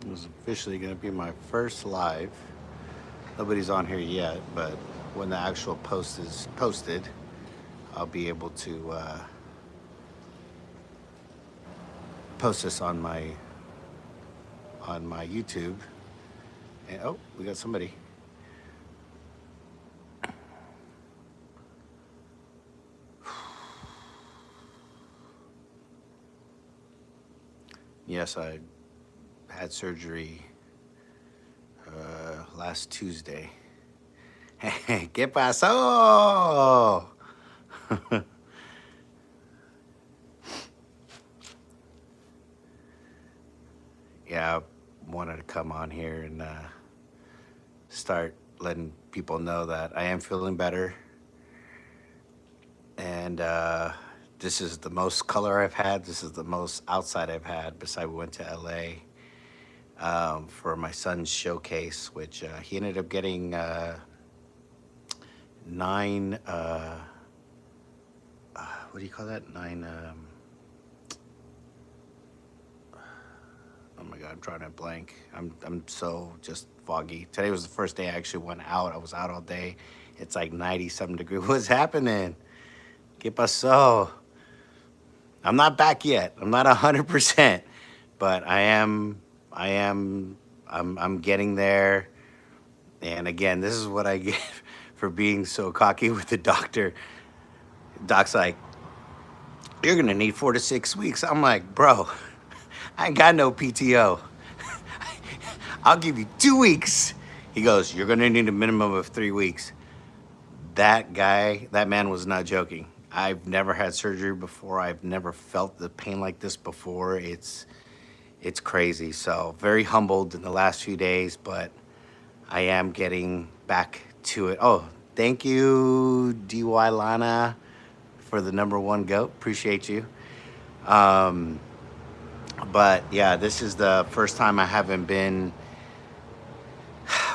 This is officially going to be my first live. Nobody's on here yet, but when the actual post is posted, I'll be able to post this on my YouTube. And oh, we got somebody. Yes, I had surgery last Tuesday. ¿Qué pasó? Yeah, I wanted to come on here and start letting people know that I am feeling better. And this is the most color I've had. This is the most outside I've had. Besides, we went to LA for my son's showcase, which he ended up getting nine. What do you call that? Nine. Oh my God, I'm drawing a blank. I'm so just foggy. Today was the first day I actually went out. I was out all day. It's like 90 something degrees. What's happening? ¿Qué pasó? I'm not back yet. I'm not 100%, but I am. I am. I'm getting there. And again, this is what I get for being so cocky with the doctor. Doc's like, "You're gonna need 4 to 6 weeks." I'm like, "Bro, I ain't got no PTO. I'll give you 2 weeks." He goes, "You're gonna need a minimum of 3 weeks." That man was not joking. I've never had surgery before. I've never felt the pain like this before. It's crazy. So very humbled in the last few days, but I am getting back to it. Oh, thank you, DY Lana, for the number one goat. Appreciate you. Um, but yeah, this is the first time I haven't been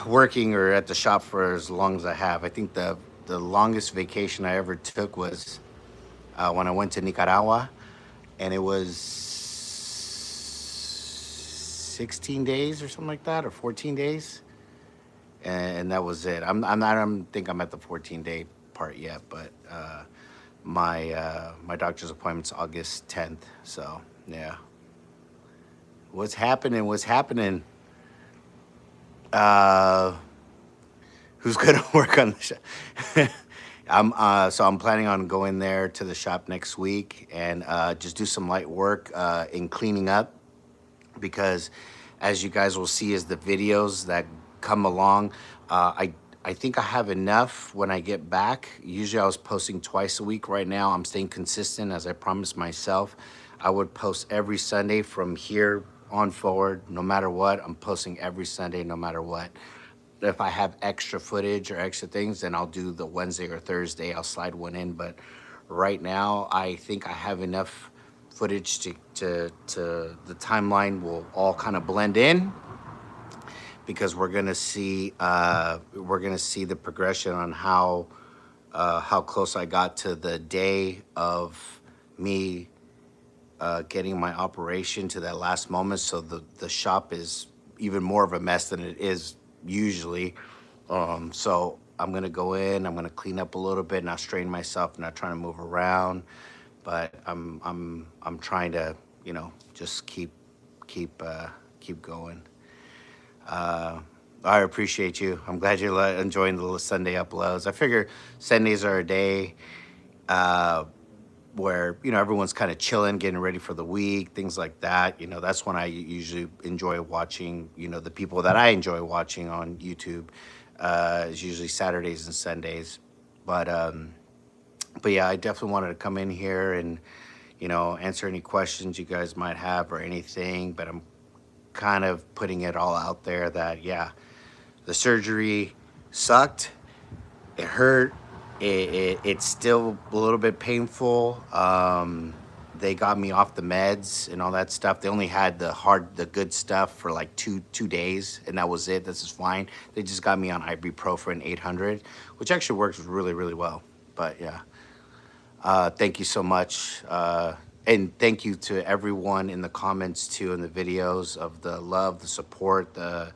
working or at the shop for as long as I have. I think the longest vacation I ever took was when I went to Nicaragua, and it was 16 days or something like that, or 14 days, and that was it. I'm not. I don't think I'm at the 14-day part yet, but my doctor's appointment's August 10th. So yeah, what's happening? What's happening? Uh, who's gonna work on the shop? I'm planning on going there to the shop next week and just do some light work in cleaning up, because as you guys will see as the videos that come along, I think I have enough when I get back. Usually I was posting twice a week. Right now I'm staying consistent as I promised myself. I would post every Sunday from here on forward, no matter what. I'm posting every Sunday, no matter what. If I have extra footage or extra things, then I'll do the Wednesday or Thursday. I'll slide one in. But right now, I think I have enough footage to the timeline will all kind of blend in, because we're gonna see the progression on how close I got to the day of me getting my operation to that last moment. So the shop is even more of a mess than it is usually. So I'm gonna go in. I'm gonna clean up a little bit, not strain myself, not trying to move around, but I'm trying to just keep going. Uh, I appreciate you. I'm glad you're enjoying the little Sunday uploads. I figure Sundays are a day uh, where everyone's kind of chilling, getting ready for the week, things like that. That's when I usually enjoy watching. The people that I enjoy watching on YouTube is usually Saturdays and Sundays. But yeah, I definitely wanted to come in here and answer any questions you guys might have or anything. But I'm kind of putting it all out there that yeah, the surgery sucked. It hurt. It's still a little bit painful. They got me off the meds and all that stuff. They only had the good stuff for like two days, and that was it. This is fine. They just got me on ibuprofen 800, which actually works really really well. But yeah, thank you so much. and thank you to everyone in the comments too, in the videos, of the love, the support, the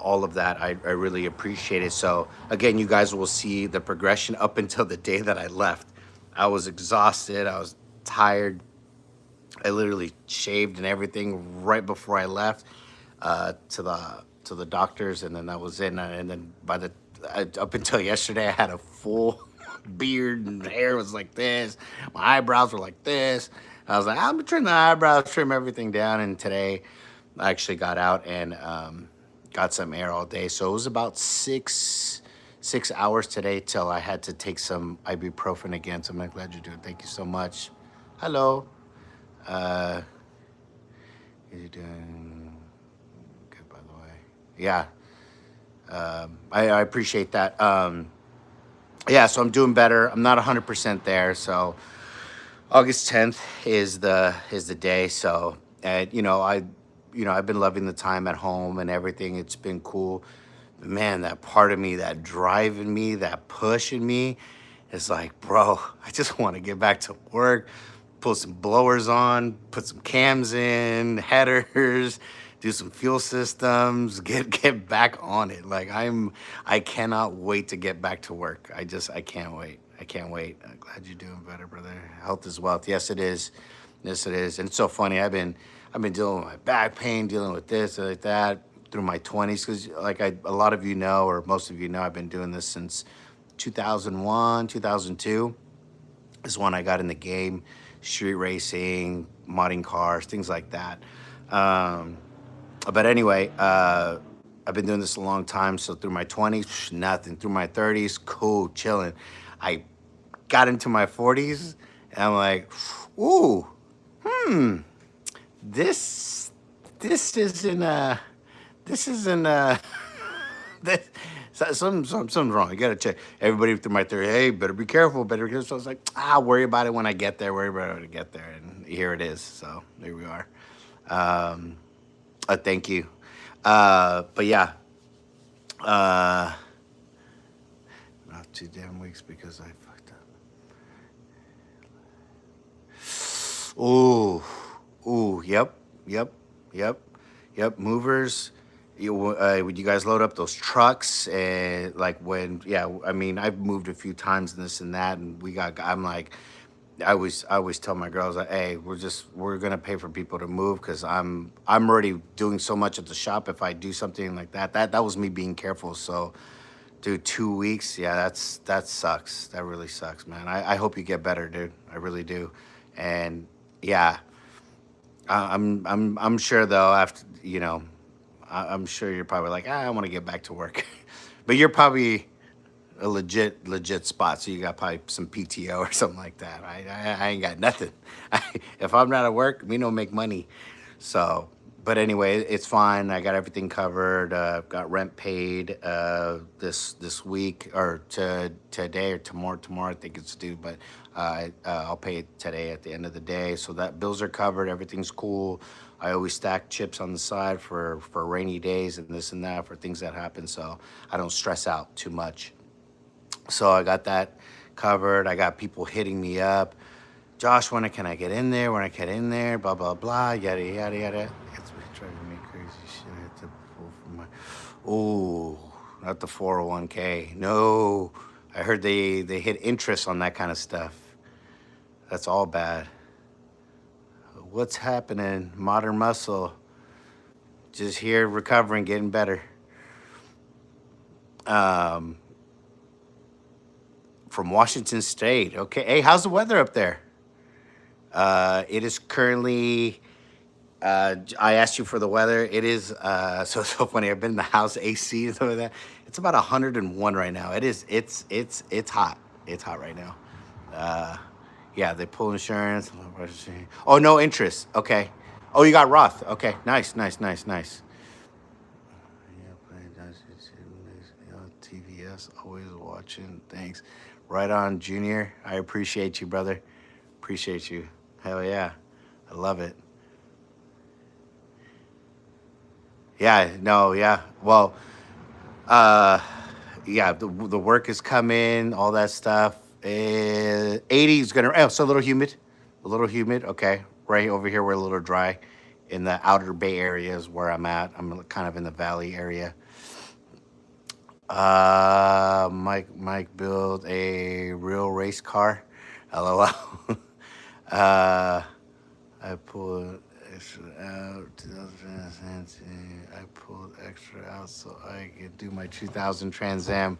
all of that. I really appreciate it. So again, you guys will see the progression up until the day that I left. I was exhausted. I was tired. I literally shaved and everything right before I left to the doctors, and then that was it. And then up until yesterday, I had a full beard and hair was like this. My eyebrows were like this. I was like, I'm gonna trim the eyebrows, trim everything down. And today, I actually got out and got some air all day. So it was about 6 hours today till I had to take some ibuprofen again. So I'm glad you do it. Thank you so much. Hello. Uh, you doing good, by the way? Yeah. I appreciate that. Yeah, so I'm doing better. I'm not 100% there. So August 10th is the day. So, and I've been loving the time at home and everything. It's been cool. But man, that part of me, that drive in me, that push in me, is like, bro, I just want to get back to work, pull some blowers on, put some cams in, headers, do some fuel systems, get back on it. Like I cannot wait to get back to work. I can't wait. I can't wait. I'm glad you're doing better, brother. Health is wealth. Yes, it is. Yes, it is. And it's so funny. I've been dealing with my back pain, dealing with this and like that through my 20s, because like a lot of you know, or most of you know, I've been doing this since 2001, 2002 is when I got in the game, street racing, modding cars, things like that. Um, but anyway, I've been doing this a long time. So through my 20s, nothing. Through my 30s, cool, chilling. I got into my 40s, and I'm like, ooh, this this isn't this isn't this, something's wrong. You gotta check. Everybody through my 30s, hey, better be careful, better be careful. So I was like, worry about it when I get there, worry about it when I get there. And here it is. So there we are. Um, Thank you. But yeah, uh, not 2 damn weeks because I fucked up. Ooh, ooh, yep, yep, yep. Movers. Would you guys load up those trucks? And like when, yeah, I mean, I've moved a few times and this and that, and I'm like, I always tell my girls like, hey, we're gonna pay for people to move because I'm already doing so much at the shop. If I do something like that was me being careful. So, dude, 2 weeks, yeah, that sucks. That really sucks, man. I hope you get better, dude. I really do. And yeah, I'm sure though. After I'm sure you're probably like, I want to get back to work, but you're probably a legit spot. So you got probably some PTO or something like that. I ain't got nothing. If I'm not at work, me don't make money. So, but anyway, it's fine. I got everything covered. Got rent paid this week or today or tomorrow. Tomorrow I think it's due, but I'll pay it today at the end of the day. So that bills are covered. Everything's cool. I always stack chips on the side for rainy days and this and that for things that happen. So I don't stress out too much. So I got that covered. I got people hitting me up. Josh, when can I get in there? When I get in there, blah, blah, blah, yada, yada, yada. It's been driving me crazy shit. I had to pull from my, ooh, not the 401k. No, I heard they hit interest on that kind of stuff. That's all bad. What's happening? Modern Muscle. Just here recovering, getting better. Um, from Washington State. Okay. Hey, how's the weather up there? It is currently. I asked you for the weather. It is so funny. I've been in the house AC and stuff like that. It's about 101 right now. It is. It's hot. It's hot right now. Uh, yeah, they pull insurance. Oh, no interest. Okay. Oh, you got Roth. Okay. Nice, nice, nice, nice. Yeah, TVS, always watching. Thanks. Right on, Junior. I appreciate you, brother. Appreciate you. Hell yeah. I love it. Yeah, no, yeah. Well, uh, yeah, the work is coming, all that stuff. 80 is gonna, oh, so a little humid. A little humid. Okay, right over here we're a little dry. In the outer Bay area is where I'm at. I'm kind of in the valley area. Mike built a real race car. LOL. uh, I pulled extra out 2000. I pulled extra out so I could do my 2000 Trans Am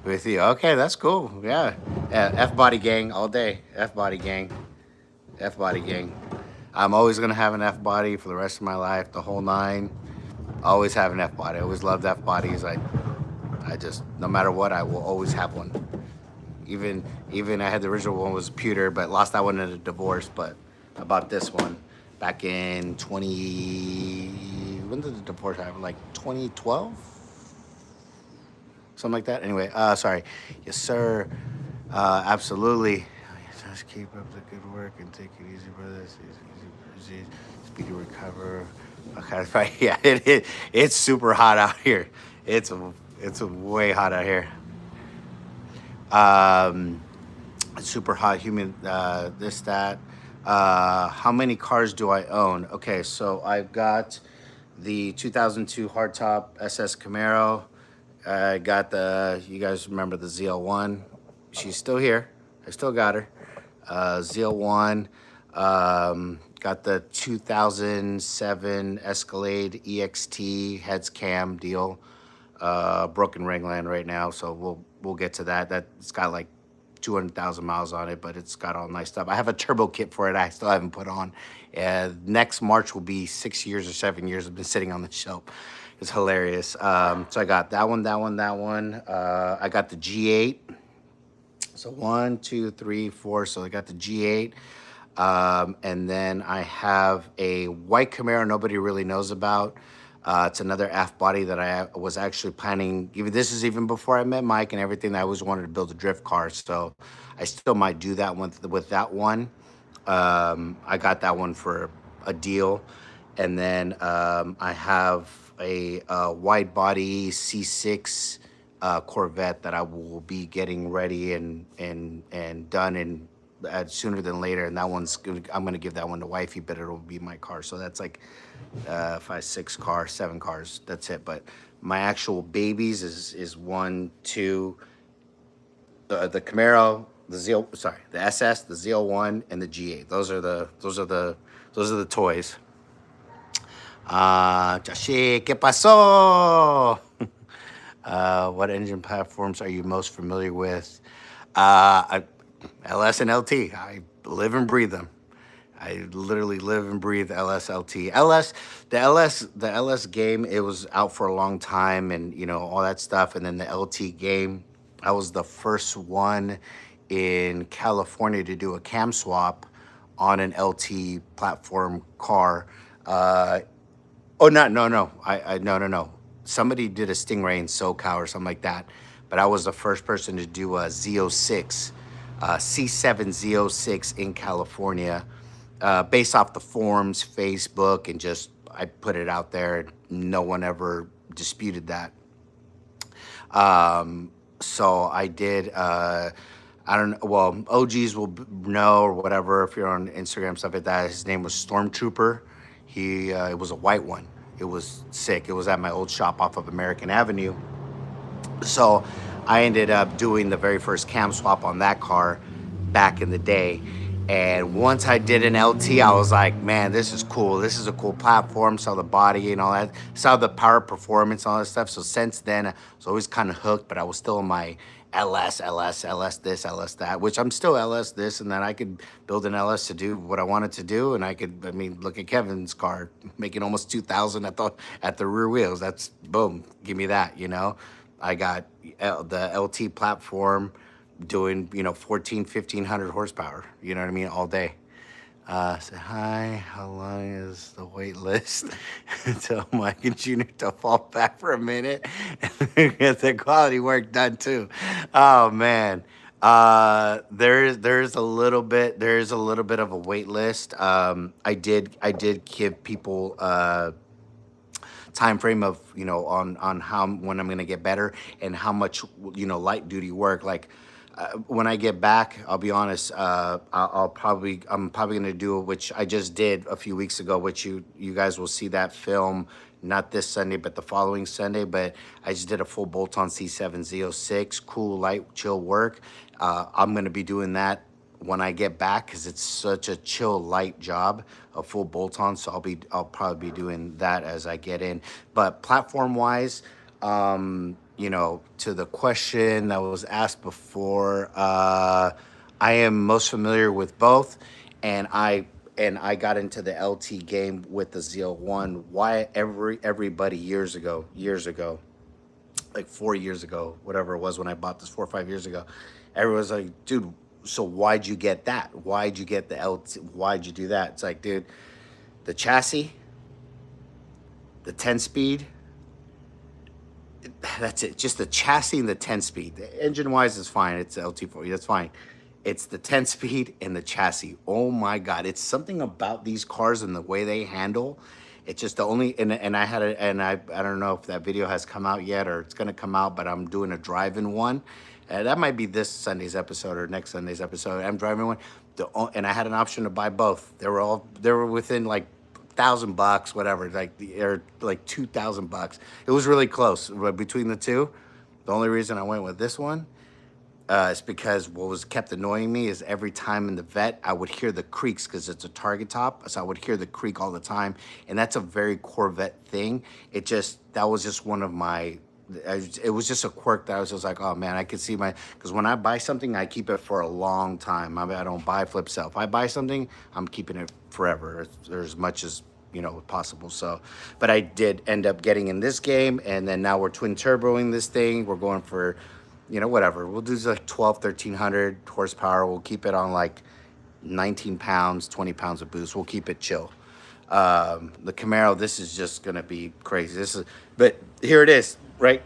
with you. Okay, that's cool. Yeah, yeah. F body gang all day. F body gang. F body gang. I'm always gonna have an F body for the rest of my life. The whole nine. Always have an F body. I always loved F bodies. I just no matter what, I will always have one. Even I had the original one was pewter, but lost that one in a divorce. But I bought this one back in 20. When did the divorce happen? Like 2012, something like that. Anyway, sorry. Yes, sir. Absolutely. Just keep up the good work and take it easy, brother. Easy, speedy recover. Okay, right. Yeah, it's super hot out here. It's way hot out here. Um, super hot, humid, this, that. How many cars do I own? Okay, so I've got the 2002 hardtop SS Camaro. I got you guys remember the ZL1. She's still here. I still got her. ZL1. Got the 2007 Escalade EXT heads cam deal. Broken ringland right now, so we'll get to that. That's got like 200,000 miles on it, but it's got all nice stuff. I have a turbo kit for it. I still haven't put on. Next March will be 6 years or 7 years. I've been sitting on the shelf. It's hilarious. So I got that one. I got the G8. So 1, 2, 3, 4. So I got the G8. And then I have a white Camaro nobody really knows about. It's another F body that I was actually planning. Even this is even before I met Mike and everything. I always wanted to build a drift car, so I still might do that one with that one. I got that one for a deal, and then I have a wide body C6 Corvette that I will be getting ready and done in sooner than later. And that I'm gonna give that one to wifey, but it'll be my car. So that's like 5, 6 cars, 7 cars. That's it. But my actual babies is 1, 2, the Camaro, the SS, the ZL1, and the G8. Those are the toys. Joshi, ¿qué pasó? What engine platforms are you most familiar with? LS and LT. I live and breathe them. I literally live and breathe LS, LT. The LS game, it was out for a long time and, all that stuff. And then the LT game, I was the first one in California to do a cam swap on an LT platform car. No. Somebody did a Stingray in SoCal or something like that. But I was the first person to do a Z06, C7 Z06 in California. Based off the forums, Facebook, and just I put it out there. No one ever disputed that. So I did. I don't know. Well, OGs will know or whatever if you're on Instagram, stuff like that. His name was Stormtrooper. It was a white one. It was sick. It was at my old shop off of American Avenue. So I ended up doing the very first cam swap on that car back in the day. And once I did an LT, I was like, man, this is cool. This is a cool platform. Saw the body and all that. Saw the power performance and all that stuff. So since then, I was always kind of hooked, but I was still in my LS this, LS that, which I'm still LS this and that. I could build an LS to do what I wanted to do. And look at Kevin's car, making almost 2,000 at the rear wheels. That's boom, give me that, I got the LT platform doing, 1,500 horsepower, you know what I mean, all day. Say hi, how long is the wait list? Tell Mike and Junior to fall back for a minute and get the quality work done too. Oh man. There's a little bit of a wait list. I did give people time frame of on how when I'm gonna get better and how much light duty work. Like when I get back, I'll be honest. I'm probably gonna do it, which I just did a few weeks ago. Which you guys will see that film not this Sunday, but the following Sunday. But I just did a full bolt-on C7 Z06, cool, light, chill work. I'm gonna be doing that when I get back because it's such a chill, light job, a full bolt-on. So I'll probably be doing that as I get in. But platform-wise. To the question that was asked before, I am most familiar with both, and I got into the LT game with the ZL1. Why everybody years ago, like 4 years ago, whatever it was when I bought this 4 or 5 years ago, everyone's like, dude, so why'd you get that? Why'd you get the LT? Why'd you do that? It's like, dude, the chassis, the 10 speed. That's it. Just the chassis and the 10 speed. The engine wise is fine. It's LT40. That's fine. It's the 10 speed and the chassis. Oh my God. It's something about these cars and the way they handle. It's just the only, and I had a, and I don't know if that video has come out yet or it's going to come out, but I'm doing a drive-in one. That might be this Sunday's episode or next Sunday's episode. I'm driving one. And I had an option to buy both. They were within like $1,000, whatever, or like $2,000. It was really close between the two. The only reason I went with this one is because what was kept annoying me is every time in the vet I would hear the creaks because it's a target top, so I would hear the creak all the time, and that's a very Corvette thing. That was just one of my. It was just a quirk that I was just like, oh man, I could see because when I buy something, I keep it for a long time. I don't buy flip sell. If I buy something, I'm keeping it forever, or as much as possible. So, but I did end up getting in this game, and then now we're twin turboing this thing. We're going for, whatever. We'll do like 1,300 horsepower. We'll keep it on like 19 pounds, 20 pounds of boost. We'll keep it chill. The Camaro, this is just gonna be crazy. But here it is, right?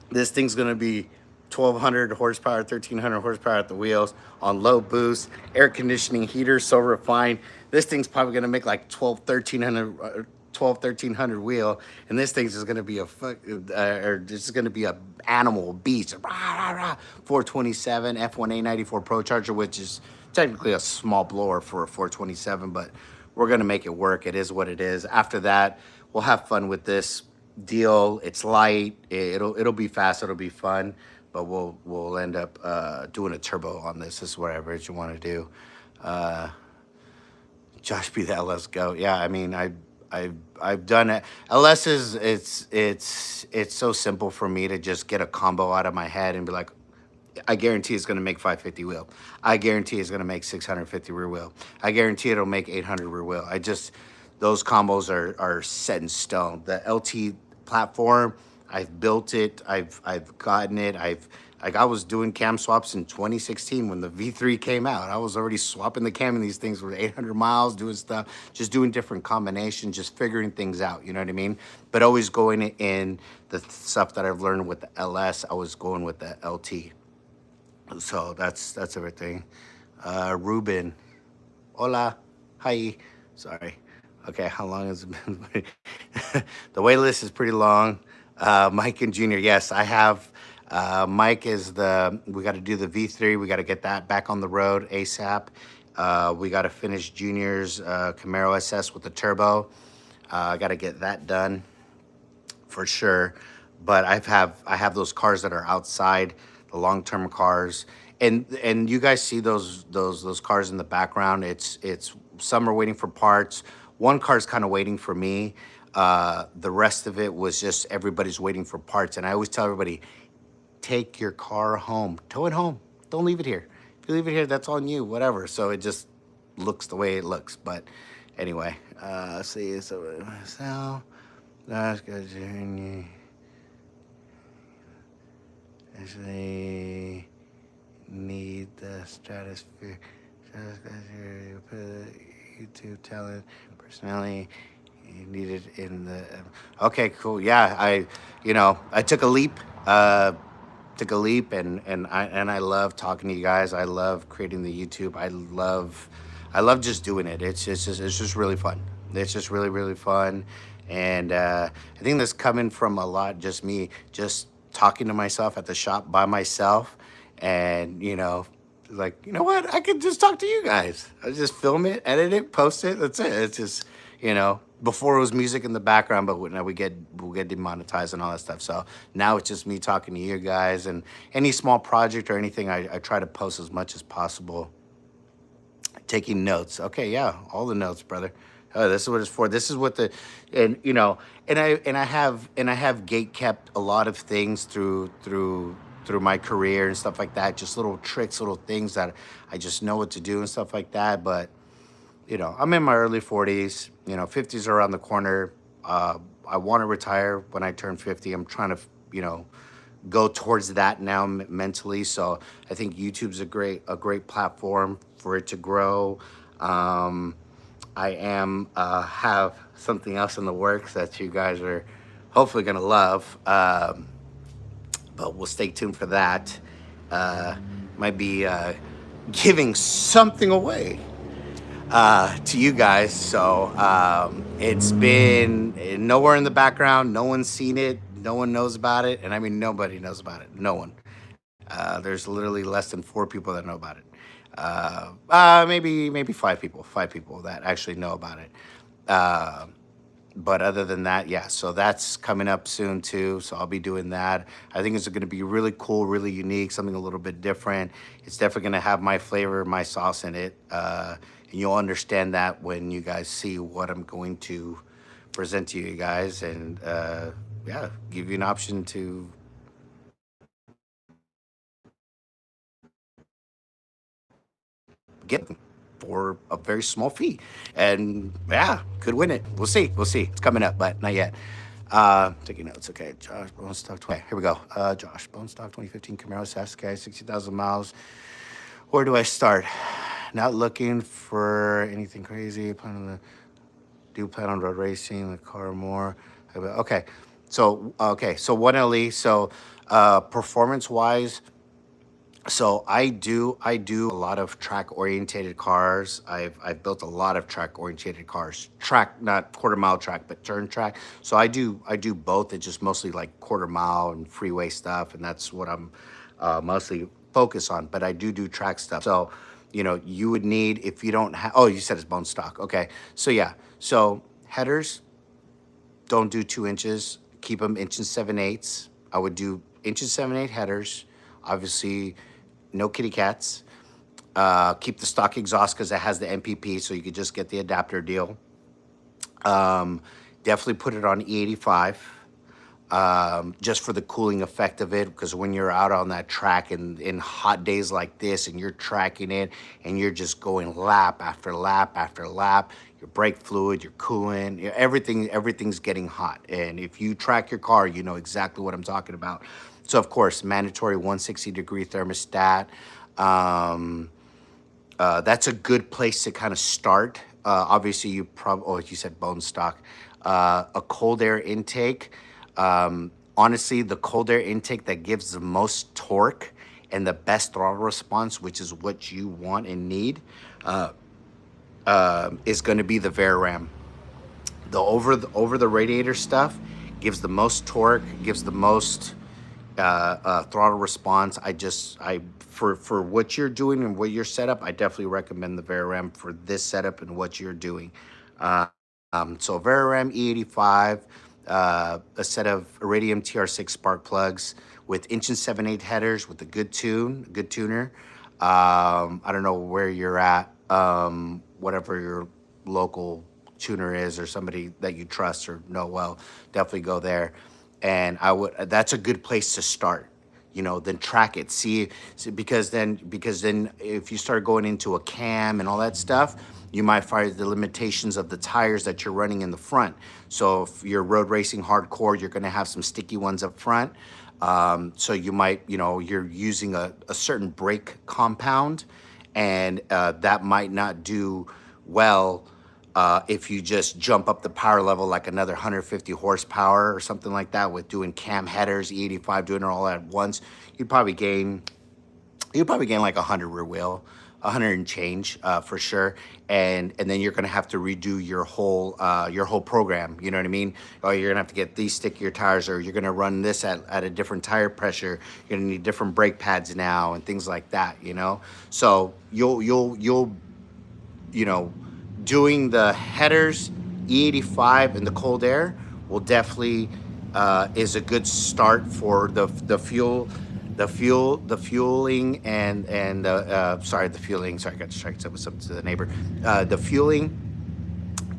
This thing's gonna be 1,200 horsepower, 1,300 horsepower at the wheels on low boost, air conditioning, heater, so refined. This thing's probably gonna make like 1,300 wheel, and this thing's just gonna be this is gonna be a animal, a beast. 427 F1A94 Pro Charger, which is technically a small blower for a 427, but we're gonna make it work. It is what it is. After that, we'll have fun with this deal. It's light. It'll be fast. It'll be fun. But we'll end up doing a turbo on this. This is whatever you want to do. Josh B, the LS go. Yeah, I mean I've done it. LS it's so simple for me to just get a combo out of my head and be like, I guarantee it's going to make 550 wheel. I guarantee it's going to make 650 rear wheel. I guarantee it'll make 800 rear wheel. Those combos are set in stone. The LT platform, I've built it. I've gotten it. I was doing cam swaps in 2016 when the V3 came out. I was already swapping the cam in these things for 800 miles, doing stuff, just doing different combinations, just figuring things out, you know what I mean? But always going in the stuff that I've learned with the LS, I was going with the LT. So that's everything. Ruben, hola, hi, sorry. Okay, how long has it been? The wait list is pretty long. Mike and Junior, yes, I have. Mike is we got to do the V3. We got to get that back on the road ASAP. We got to finish Junior's Camaro SS with the turbo. I got to get that done for sure. But I have those cars that are outside, the long-term cars. And you guys see those cars in the background. It's some are waiting for parts. One car's kind of waiting for me. The rest of it was just everybody's waiting for parts. And I always tell everybody, take your car home. Tow it home. Don't leave it here. If you leave it here, that's on you, whatever. So it just looks the way it looks. But anyway, see, so that's good. Actually need the stratosphere. You put YouTube talent personality. You need it in the. Okay, cool. Yeah, I took a leap. And I love talking to you guys. I love creating the YouTube. I love just doing it. It's just really fun. It's just really, really fun. And I think that's coming from a lot just me just talking to myself at the shop by myself And, like, you know what? I could just talk to you guys. I just film it, edit it, post it. That's it. It's just, before it was music in the background, but now we'll get demonetized and all that stuff. So now it's just me talking to you guys, and any small project or anything, I try to post as much as possible. Taking notes. Okay, yeah, all the notes, brother. This is what it's for. This is what the, and I have gate kept a lot of things through my career and stuff like that. Just little tricks, little things that I just know what to do and stuff like that. But I'm in my early 40s. 50s are around the corner. I want to retire when I turn 50. I'm trying to, go towards that now mentally. So I think YouTube's a great platform for it to grow. I am have something else in the works that you guys are hopefully gonna love. But we'll stay tuned for that. Might be giving something away to you guys. So it's been nowhere in the background. No one's seen it. No one knows about it. And I mean, nobody knows about it. No one. There's literally less than 4 people that know about it. Maybe 5 people that actually know about it. Uh, but other than that, yeah. So that's coming up soon too. So I'll be doing that. I think it's going to be really cool, really unique, something a little bit different. It's definitely going to have my flavor, my sauce in it, and you'll understand that when you guys see what I'm going to present to you guys, and yeah, give you an option to get them for a very small fee. And yeah, could win it. We'll see. We'll see. It's coming up, but not yet. Taking notes. Okay, Josh Bonestock. Okay, here we go. Josh Bonestock, 2015 Camaro Sasuke, 60,000 miles. Where do I start? Not looking for anything crazy. Plan on road racing, the car more. Okay, so 1LE. So performance wise, so I do a lot of track orientated cars. I've built a lot of track orientated cars. Track, not quarter mile track, but turn track. So I do both. It's just mostly like quarter mile and freeway stuff, and that's what I'm mostly focused on. But I do track stuff. So you would need, if you don't have. Oh, you said it's bone stock. Okay. So yeah. So headers, don't do 2 inches. Keep them inch and 7/8. I would do inch and 7/8 headers. Obviously, no kitty cats. Keep the stock exhaust because it has the MPP, so you could just get the adapter deal. Um, Definitely put it on E85, just for the cooling effect of it. Because when you're out on that track and in hot days like this, and you're tracking it, and you're just going lap after lap after lap, your brake fluid, your coolant, everything's getting hot. And if you track your car, you know exactly what I'm talking about. So of course, mandatory 160-degree thermostat. Um, that's a good place to kind of start. Obviously, you said bone stock. A cold air intake. Honestly, the cold air intake that gives the most torque and the best throttle response, which is what you want and need, is going to be the Veraram. The over the radiator stuff gives the most torque, gives the most throttle response. For what you're doing and what your setup, I definitely recommend the Veraram for this setup and what you're doing. Uh, so Veraram E85, a set of Iridium TR6 spark plugs with inch and 7/8 headers with a good tuner. I don't know where you're at, whatever your local tuner is or somebody that you trust or know well, definitely go there. And that's a good place to start. Then track it, because then if you start going into a cam and all that stuff, you might find the limitations of the tires that you're running in the front. So if you're road racing hardcore, you're going to have some sticky ones up front. So you might, you're using a certain brake compound, and that might not do well if you just jump up the power level like another 150 horsepower or something like that with doing cam headers, E85, doing it all at once. You'd probably gain like 100 rear wheel. 100 and change for sure, and then you're gonna have to redo your whole program. You know what I mean? Or you're gonna have to get these stickier tires, or you're gonna run this at a different tire pressure. You're gonna need different brake pads now and things like that. You know, so you'll you know, doing the headers, E85 and the cold air will definitely is a good start for the fueling and sorry, the fueling. Sorry, I got distracted with something to the neighbor. The fueling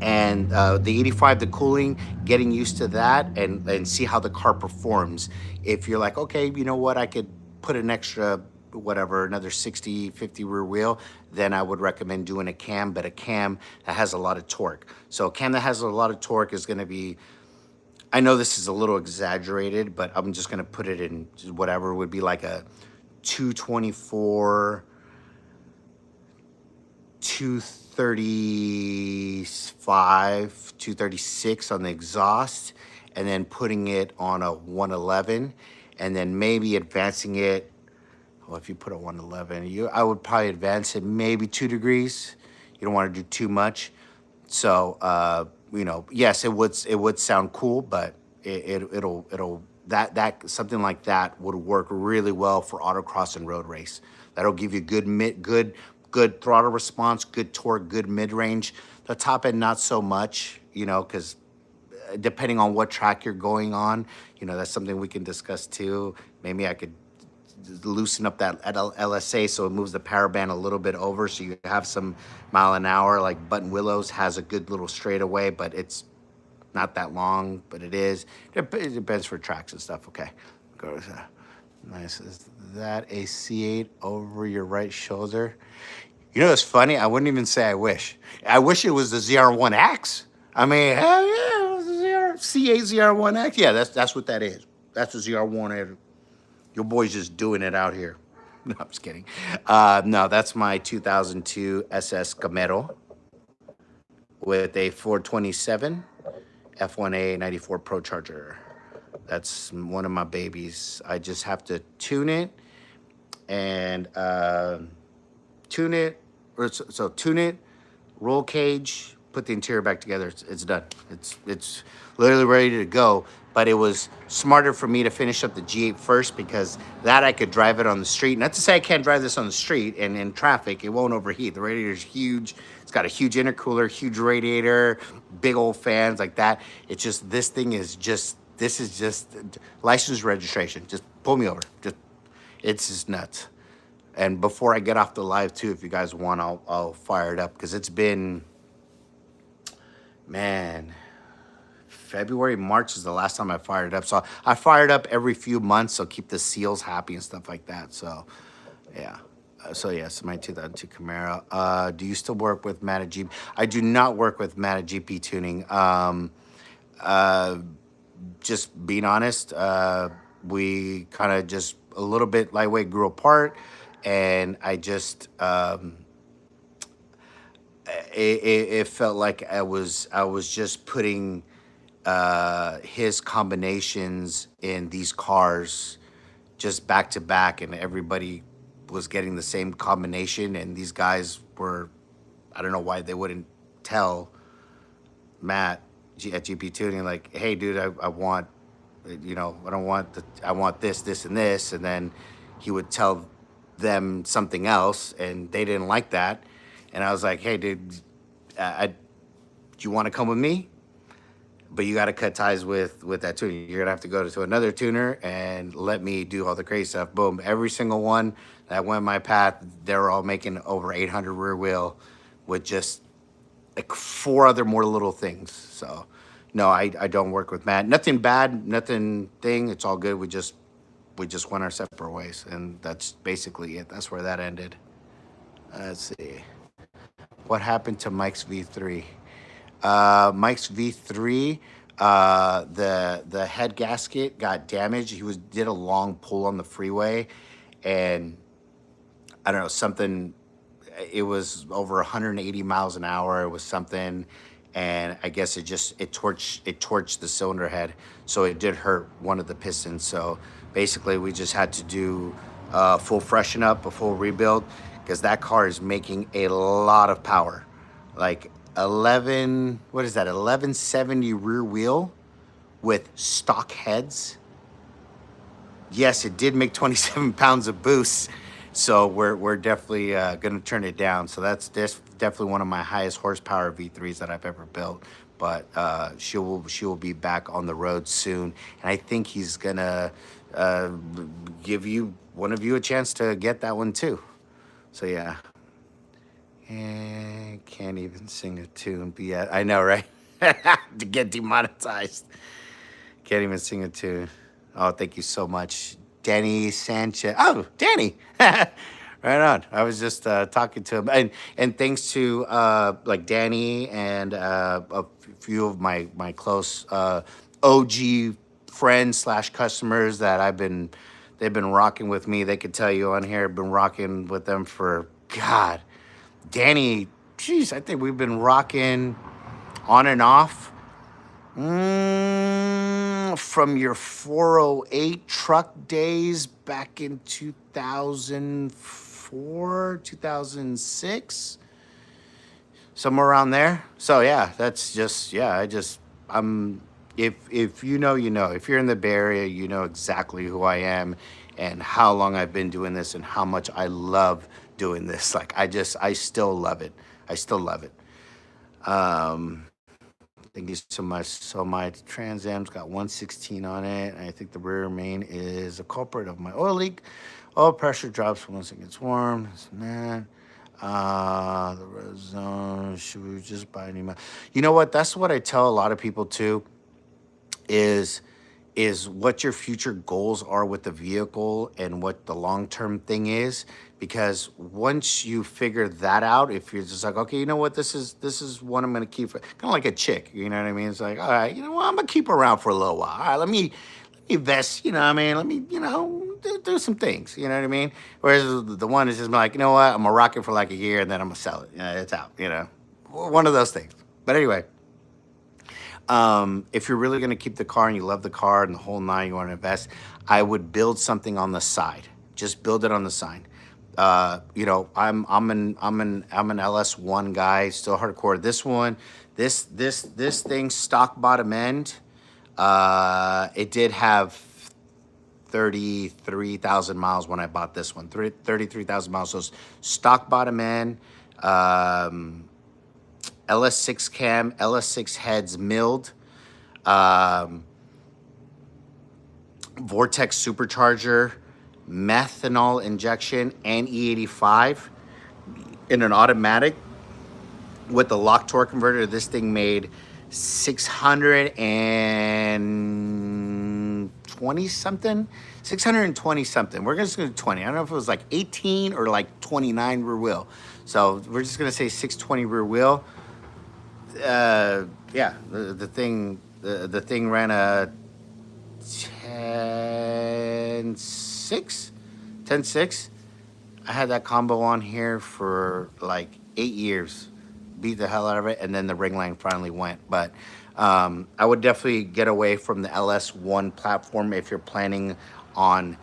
and the 85, the cooling, getting used to that and see how the car performs. If you're like, okay, you know what, I could put an extra whatever, another 60 50 rear wheel, then I would recommend doing a cam, but a cam that has a lot of torque. So a cam that has a lot of torque is going to be, I know this is a little exaggerated, but I'm just going to put it in whatever would be like a 224 235, 236 on the exhaust, and then putting it on a 111, and then maybe advancing it. Well, if you put a 111, I would probably advance it maybe 2 degrees. You don't want to do too much. So, you know, yes, it would sound cool, but it'll that something like that would work really well for autocross and road race. That'll give you good throttle response, good torque, good mid range. The top end not so much, you know, because depending on what track you're going on, you know, that's something we can discuss too. Maybe I could loosen up that LSA so it moves the power band a little bit over, so you have some mile an hour. Like Button Willows has a good little straightaway, but it's not that long, but it is. It depends for tracks and stuff. Okay, go to that. Nice. Is that a C8 over your right shoulder? You know, it's funny. I wouldn't even say I wish. I wish it was the ZR1X. I mean, hell yeah, it was the C8 ZR1X. Yeah, that's what that is. That's the ZR1. Your boy's just doing it out here. No, I'm just kidding. No, that's my 2002 SS Camaro with a 427 F1A 94 Pro Charger. That's one of my babies. I just have to tune it and tune it. So tune it, roll cage, put the interior back together. It's done. It's literally ready to go. But it was smarter for me to finish up the G8 first, because that I could drive it on the street. Not to say I can't drive this on the street and in traffic, it won't overheat. The radiator's huge. It's got a huge intercooler, huge radiator, big old fans like that. It's just, this is just license registration. Just pull me over. It's just nuts. And before I get off the live too, if you guys want, I'll fire it up, because it's been, man, February, March is the last time I fired it up. So I fire it up every few months, so keep the seals happy and stuff like that. So, yeah. So yes, my 2002 Camaro. Do you still work with MataGP? I do not work with MataGP tuning. Just being honest, we kind of just a little bit lightweight grew apart, and I just it felt like I was just putting his combinations in these cars just back to back, and everybody was getting the same combination, and these guys were, I don't know why they wouldn't tell Matt at GP Tuning, like, hey dude, I want, you know, I want this and this, and then he would tell them something else and they didn't like that, and I was like, hey dude, do you want to come with me? But you got to cut ties with that tuner. You're gonna have to go to another tuner and let me do all the crazy stuff. Boom, every single one that went my path, they were all making over 800 rear wheel with just like 4 other more little things. So no, I don't work with Matt. Nothing bad, nothing thing. It's all good. We just went our separate ways, and that's basically it. That's where that ended. Let's see. What happened to Mike's V3? Mike's V3, the head gasket got damaged. He did a long pull on the freeway, and I don't know, something, it was over 180 miles an hour. It was something, and I guess it torched the cylinder head. So it did hurt one of the pistons. So basically we just had to do a full freshen up, a full rebuild. because that car is making a lot of power. Like 11, what is that? 1170 rear wheel with stock heads. Yes, it did make 27 pounds of boost. So we're definitely going to turn it down. So that's definitely one of my highest horsepower V3s that I've ever built. But she will be back on the road soon, and I think he's gonna give one of you a chance to get that one too. So yeah, and can't even sing a tune. But yeah, I know, right? To get demonetized, can't even sing a tune. Oh, thank you so much, Danny Sanchez. Oh, Danny. Right on. I was just talking to him, and thanks to like Danny and a few of my close OG friends slash customers that they've been rocking with me. They could tell you on here, I've been rocking with them for God. Danny, geez, I think we've been rocking on and off. From your 408 truck days back in 2004, 2006, somewhere around there. So yeah, that's just, yeah, I'm, if you know, you know. If you're in the Bay Area, you know exactly who I am and how long I've been doing this and how much I love doing this. Like, I still love it. I still love it. Thank you so much. So my Trans Am's got 116 on it. And I think the rear main is a culprit of my oil leak. Oil pressure drops once it gets warm. This and that. The red zone. Should we just buy a new? You know what? That's what I tell a lot of people too. Is what your future goals are with the vehicle and what the long-term thing is. Because once you figure that out, if you're just like, okay, you know what, this is what I'm gonna keep, kind of like a chick, you know what I mean? It's like, all right, you know what, I'm gonna keep her around for a little while. All right, let me invest, you know what I mean? Let me, you know, do some things, you know what I mean? Whereas the one is just like, you know what, I'm gonna rock it for like a year and then I'm gonna sell it. You know, it's out, you know, one of those things. But anyway. If you're really going to keep the car and you love the car and the whole nine, you want to invest, I would build something on the side. Just build it on the side. You know, I'm an LS1 guy, still hardcore. This one, this thing, stock bottom end, it did have 33,000 miles when I bought this one. 33,000 miles. So stock bottom end. LS6 cam, LS6 heads milled, Vortex supercharger, methanol injection, and E85 in an automatic with the lock torque converter. This thing made 620 something. 620 something. We're just gonna do 20. I don't know if it was like 18 or like 29 rear wheel. So we're just gonna say 620 rear wheel. Yeah, the thing ran a 10.6. I had that combo on here for like 8 years, beat the hell out of it, and then the ring line finally went. But I would definitely get away from the LS1 platform if you're planning on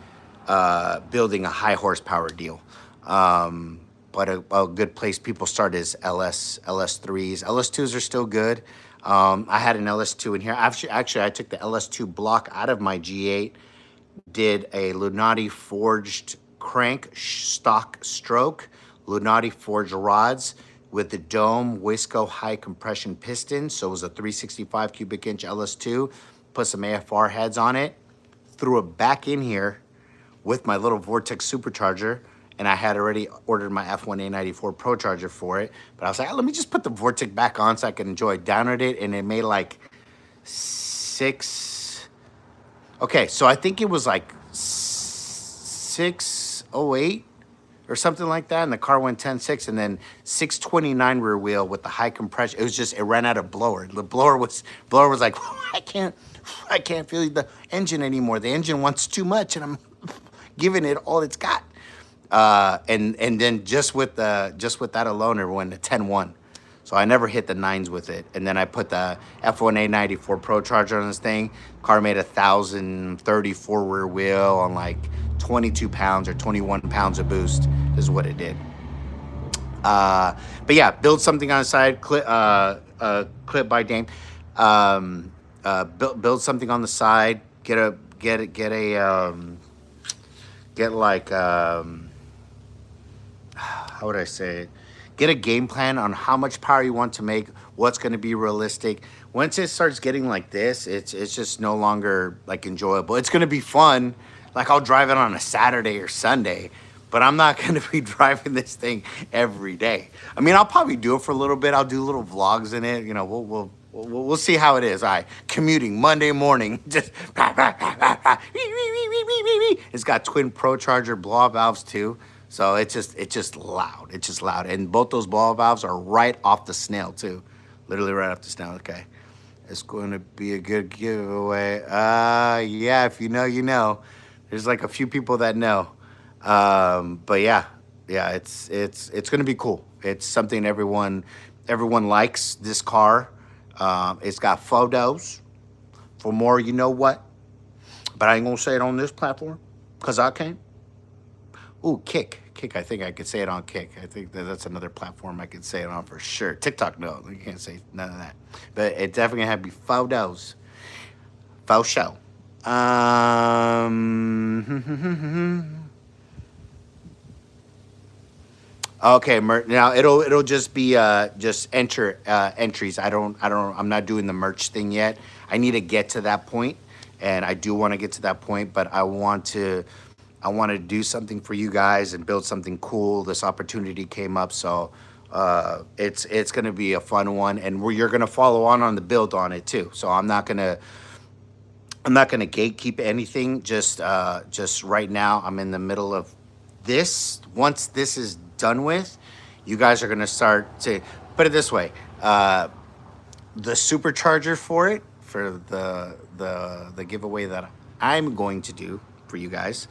building a high horsepower deal. But a good place people start is LS3s. LS2s are still good. I had an LS2 in here. Actually, I took the LS2 block out of my G8, did a Lunati forged crank stock stroke, Lunati forged rods with the dome Wisco high compression piston. So it was a 365 cubic inch LS2, put some AFR heads on it, threw it back in here with my little Vortex supercharger. And I had already ordered my F1A94 Pro charger for it. But I was like, let me just put the Vortex back on so I can enjoy it. Downloaded it, and it made like 6. Okay, so I think it was like 608 or something like that. And the car went 10.6, and then 629 rear wheel with the high compression. It was just, it ran out of blower. The blower was like, I can't feel the engine anymore. The engine wants too much, and I'm giving it all it's got. And then just with that alone, it went to 10.1. So I never hit the 9s with it. And then I put the F1A94 Pro charger on this thing. Car made 1,034 rear wheel on like 22 pounds or 21 pounds of boost is what it did. But yeah, build something on the side. Clip by Dame. Build something on the side. Get like how would I say it? Get a game plan on how much power you want to make, what's going to be realistic. Once it starts getting like this, it's just no longer like enjoyable. It's going to be fun. Like I'll drive it on a Saturday or Sunday, but I'm not going to be driving this thing every day. I mean, I'll probably do it for a little bit. I'll do little vlogs in it. You know, we'll see how it is. All right, commuting Monday morning, just it's got twin Pro Charger blow valves too. So it's just loud. It's just loud. And both those ball valves are right off the snail too. Literally right off the snail. Okay. It's going to be a good giveaway. Yeah, if you know, you know. There's like a few people that know. But yeah, it's going to be cool. It's something everyone likes this car. It's got photos for more, you know what? But I ain't going to say it on this platform because I can't. Ooh, Kick. I think I could say it on Kick. I think that's another platform I could say it on for sure. TikTok, no, you can't say none of that. But it definitely had to be photos. Faux show. Okay, now it'll just be just entries. I'm not doing the merch thing yet. I need to get to that point, and I do want to get to that point, but I want to do something for you guys and build something cool. This opportunity came up, so it's going to be a fun one, and you're going to follow on the build on it too. So I'm not gonna gatekeep anything. Just right now, I'm in the middle of this. Once this is done with, you guys are going to start to put it this way. The supercharger for it, for the giveaway that I'm going to do for you guys,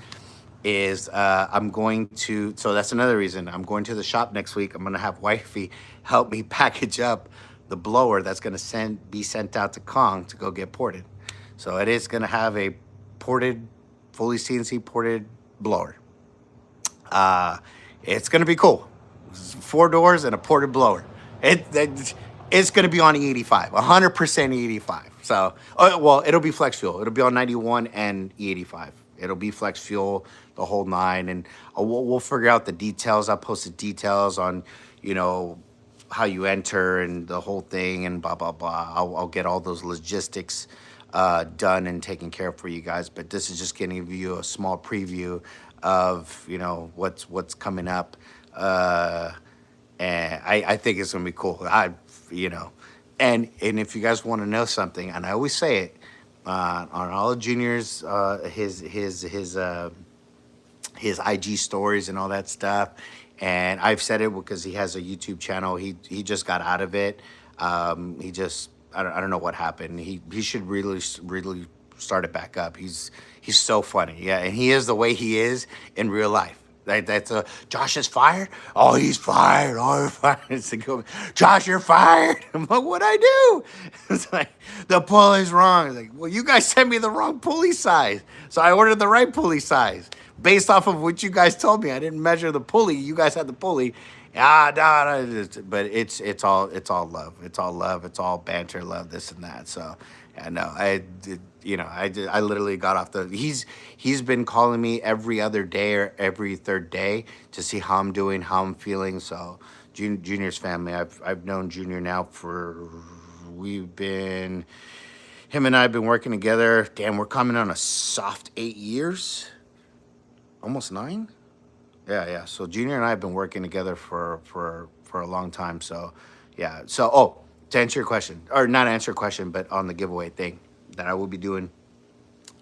is I'm going to, so that's another reason. I'm going to the shop next week. I'm going to have Wifey help me package up the blower that's going to be sent out to Kong to go get ported. So it is going to have a ported, fully CNC ported blower. It's going to be cool. 4 doors and a ported blower. It's going to be on E85, 100% E85. So, well, it'll be flex fuel. It'll be on 91 and E85. It'll be flex fuel, the whole 9, and we'll figure out the details. I'll post the details on, you know, how you enter and the whole thing and blah, blah, blah. I'll get all those logistics done and taken care of for you guys. But this is just giving you a small preview of, you know, what's coming up. And I think it's going to be cool. You know, and if you guys want to know something, and I always say it, on all of Junior's his IG stories and all that stuff, and I've said it because he has a YouTube channel. He just got out of it. He just I don't know what happened. He should really start it back up. He's so funny, yeah, and he is the way he is in real life. That's Josh is fired. Oh, he's fired. Oh, he's fired. It's like, Josh, you're fired. I'm like, what'd I do? It's like, the pulley's wrong. It's like, well, you guys sent me the wrong pulley size, so I ordered the right pulley size based off of what you guys told me. I didn't measure the pulley. You guys had the pulley. But it's all love. It's all love. It's all banter, love, this and that. So, yeah, no, I literally got off he's been calling me every other day or every third day to see how I'm doing, how I'm feeling. So Junior's family, I've known Junior now him and I have been working together. Damn, we're coming on a soft 8 years, almost 9. Yeah. So Junior and I have been working together for a long time. So yeah. So to answer your question, or not answer your question, but on the giveaway thing that I will be doing,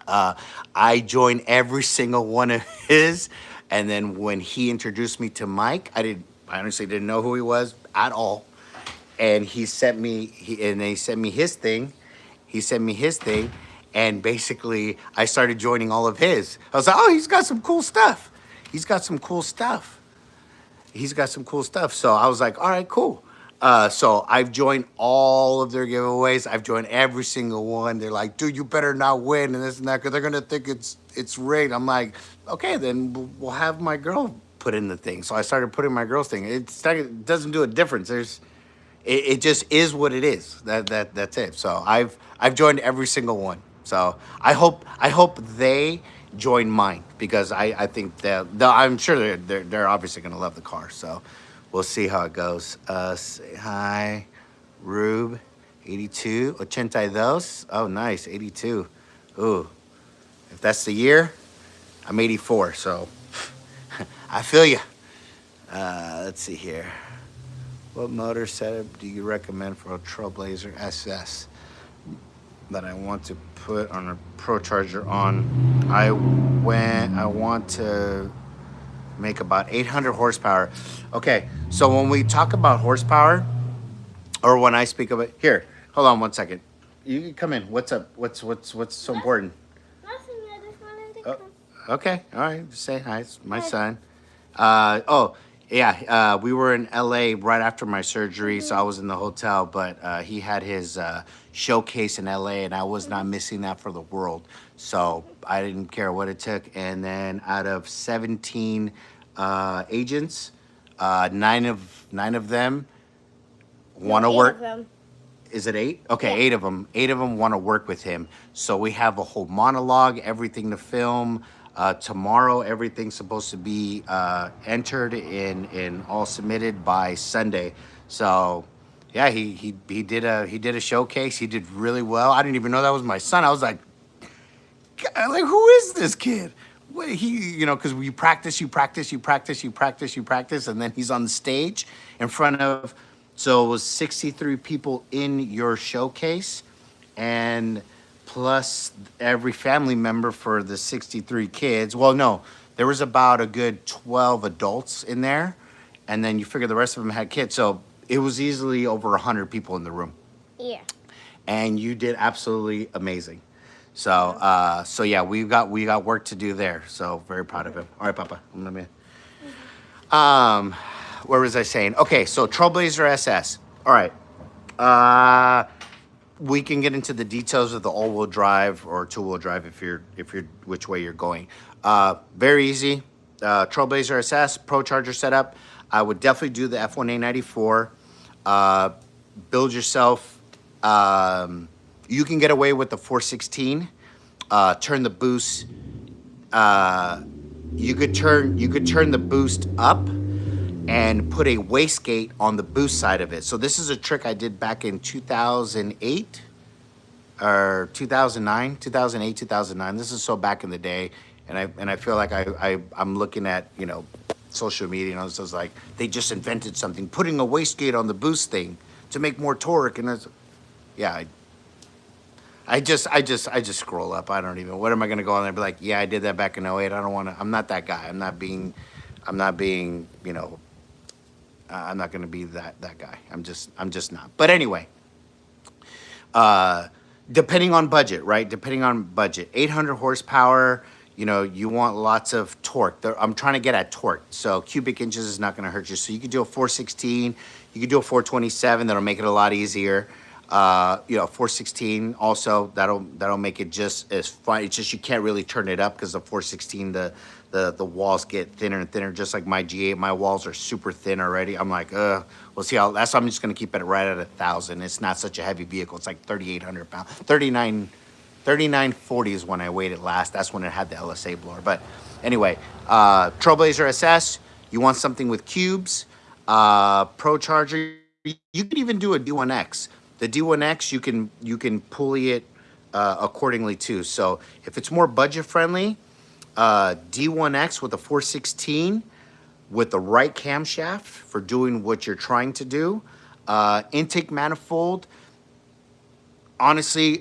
I joined every single one of his, and then when he introduced me to Mike, I honestly didn't know who he was at all, and he sent me his thing. He sent me his thing, and basically I started joining all of his. I was like, oh, he's got some cool stuff. So I was like, all right, cool. So I've joined all of their giveaways. I've joined every single one. They're like, dude, you better not win and this and that, because they're going to think it's rigged. I'm like, okay, then we'll have my girl put in the thing. So I started putting my girls thing. It doesn't do a difference. It just is what it is. That's it. So I've joined every single one. So I hope they join mine because I think that I'm sure they're obviously gonna love the car. So we'll see how it goes. Say hi, Rube, 82, 82. Oh, nice, 82. Ooh, if that's the year, I'm 84. So I feel you. Let's see here. What motor setup do you recommend for a Trailblazer SS that I want to put on a Pro Charger on? I want to make about 800 horsepower. Okay, so when we talk about horsepower, or when I speak of it, here, hold on one second. You can come in. What's up? What's so important? Nothing. I just wanted to Oh, come. okay, all right. Just say hi. It's my son. Oh, yeah. We were in LA right after my surgery, so I was in the hotel. But he had his showcase in LA, and I was not missing that for the world. So I didn't care what it took. And then out of 17 agents, nine of them want to No, 8 work. of them. Is it 8? Okay, Yeah. 8 of them. 8 of them want to work with him. So we have a whole monologue, everything to film. Tomorrow, everything's supposed to be entered and all submitted by Sunday. So, yeah, he did a showcase. He did really well. I didn't even know that was my son. I was like, God, like, who is this kid? Wait, because you practice, you practice, you practice, you practice, you practice, and then he's on the stage in front of. So it was 63 people in your showcase, and plus every family member for the 63 kids. Well, no, there was about a good 12 adults in there, and then you figure the rest of them had kids. So it was easily over 100 people in the room, Yeah. and you did absolutely amazing. So yeah, we got work to do there. So very proud of him. All right, Papa. Let me. Um, where was I saying? Okay, so Trailblazer SS. All right. We can get into the details of the all-wheel drive or two-wheel drive if you're which way you're going. Very easy. Trailblazer SS Pro Charger setup. I would definitely do the F1A94. Uh, Build yourself. You can get away with the 416. Turn the boost. You could turn the boost up and put a wastegate on the boost side of it. So this is a trick I did back in 2008 or 2009, 2008, 2009. This is so back in the day, and I feel like I'm looking at social media, and I was like, they just invented something, putting a wastegate on the boost thing to make more torque, and it's, yeah. I just scroll up. I don't even. What am I gonna go on there and be like? Yeah, I did that back in '08. I don't want to. I'm not that guy. I'm not being. I'm not gonna be that guy. I'm just not. But anyway, depending on budget, right? Depending on budget, 800 horsepower. You want lots of torque. I'm trying to get at torque. So cubic inches is not gonna hurt you. So you could do a 416. You could do a 427. That'll make it a lot easier. 416 also that'll make it just as fine. It's just you can't really turn it up because the 416 the walls get thinner and thinner. Just like my G8, my walls are super thin already. I'm like, we'll see how. That's why I'm just gonna keep it right at 1,000. It's not such a heavy vehicle. It's like 3,800 pounds. 3940 is when I weighed it last. That's when it had the LSA blower. But anyway, Trailblazer SS. You want something with cubes, Pro Charger. You could even do a D1X. The D1X, you can pulley it accordingly too. So if it's more budget friendly, D1X with a 416 with the right camshaft for doing what you're trying to do. Intake manifold, honestly,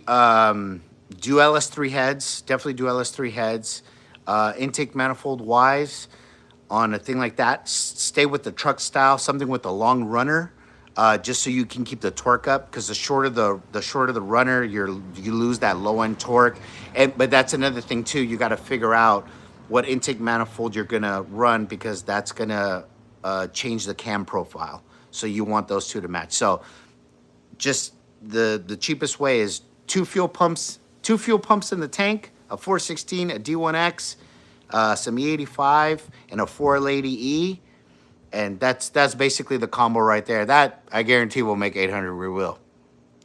do LS3 heads. Definitely do LS3 heads. Intake manifold wise, on a thing like that, stay with the truck style, something with a long runner, just so you can keep the torque up. Because the shorter the runner, you lose that low end torque. But that's another thing too. You got to figure out what intake manifold you're gonna run, because that's gonna change the cam profile. So you want those two to match. So just the cheapest way is two fuel pumps in the tank, a 416, a D1X, some E85, and a 480E, and that's basically the combo right there. That I guarantee will make 800 rear wheel.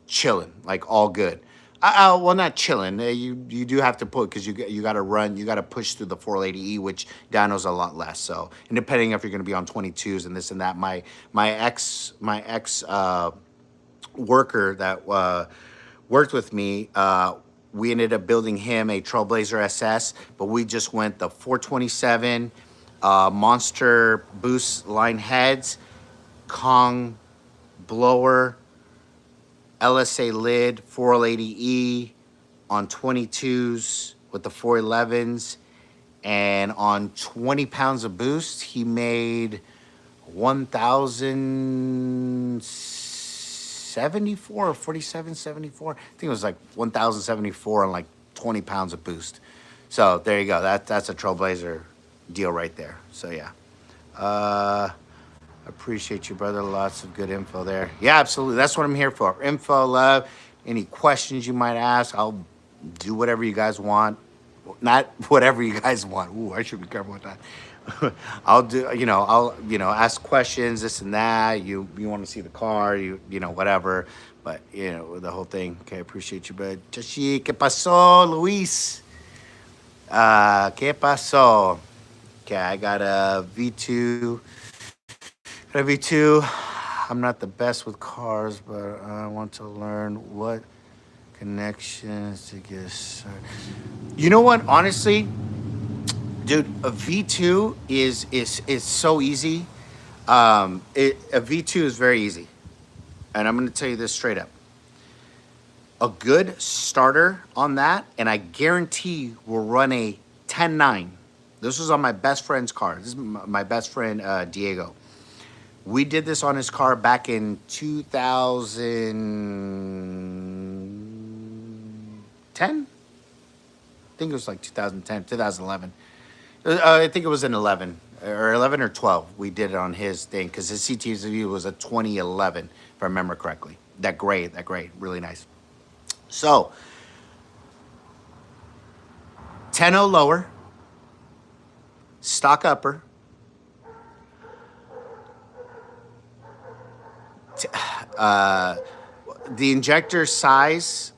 Chilling, like all good. Well, not chilling. You do have to put because you got to run, you got to push through the 480E, which dyno's a lot less. So, and depending if you're going to be on 22s and this and that, my ex worker that worked with me, we ended up building him a Trailblazer SS, but we just went the 427 monster boost line heads, Kong blower, LSA lid, 480E on 22s with the 411s, and on 20 pounds of boost, he made 1,074 or 4774. I think it was like 1,074 on like 20 pounds of boost. So there you go. That's a Trailblazer deal right there. So yeah. Appreciate you, brother. Lots of good info there. Yeah, absolutely. That's what I'm here for. Info, love. Any questions you might ask, I'll do whatever you guys want. Not whatever you guys want. Ooh, I should be careful with that. I'll do, I'll, ask questions, this and that. You want to see the car, whatever. But, the whole thing. Okay, appreciate you, bud. Chachi, ¿qué pasó, Luis? ¿Qué pasó? Okay, I got a V2. V2, I'm not the best with cars, but I want to learn what connections to get started. You know what? Honestly, dude, a V2 is so easy. A V2 is very easy, and I'm going to tell you this straight up. A good starter on that, and I guarantee will run a 10.9. This was on my best friend's car. This is my best friend, Diego. We did this on his car back in 2010. I think it was like 2010, 2011. I think it was in 11 or 12. We did it on his thing because his CTV was a 2011, if I remember correctly. That gray, really nice. So, 10.0 lower, stock upper. The injector size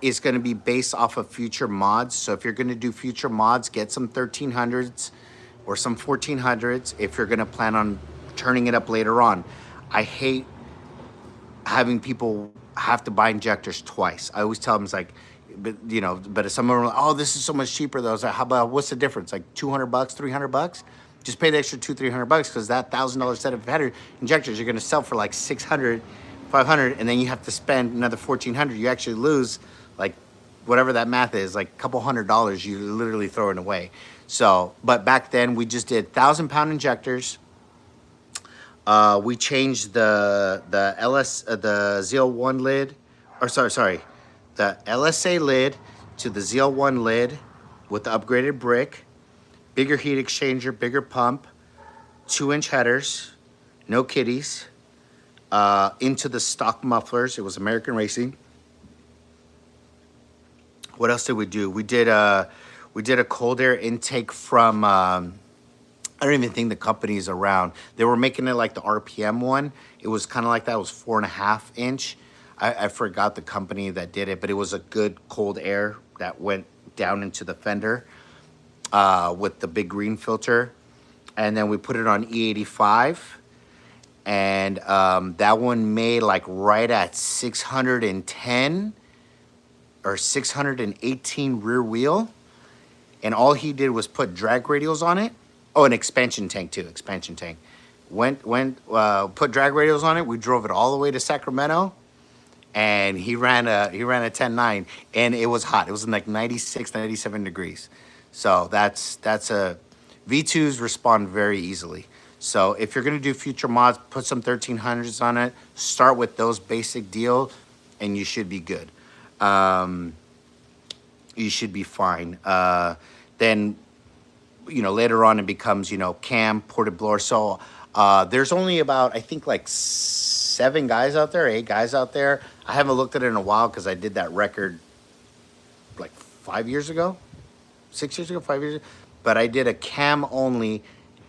is going to be based off of future mods. So if you're going to do future mods, get some 1300s or some 1400s if you're going to plan on turning it up later on. I hate having people have to buy injectors twice. I always tell them, it's like, but if someone were like, oh, this is so much cheaper though. I was like, how about, what's the difference? Like $200, $300? Just pay the extra $200-300 because that $1,000 set of header injectors you're going to sell for like $600, $500, and then you have to spend another $1,400. You actually lose like whatever that math is, like a couple $100 you're literally throwing away. So, but back then we just did 1,000-pound injectors. We changed the ZL1 lid, or sorry, the LSA lid to the ZL1 lid with the upgraded brick. Bigger heat exchanger, bigger pump, 2-inch headers, no kitties, into the stock mufflers. It was American Racing. What else did we do? We did a cold air intake from, I don't even think the company is around. They were making it like the RPM one. It was kind of like that. It was 4.5 inch. I forgot the company that did it, but it was a good cold air that went down into the fender. With the big green filter, and then we put it on E85, and that one made like right at 610 or 618 rear wheel, and all he did was put drag radials on it. Oh, an expansion tank too. Expansion tank. Put drag radials on it. We drove it all the way to Sacramento, and he ran a 10.9, and it was hot. It was in like 96, 97 degrees. So that's a V2s respond very easily. So if you're gonna do future mods, put some 1300s on it. Start with those basic deal, and you should be good. You should be fine. Then, later on it becomes cam, ported blower. So there's only about I think like 8 guys out there. I haven't looked at it in a while because I did that record like 5 years ago. 6 years ago, 5 years ago. but I did a cam only,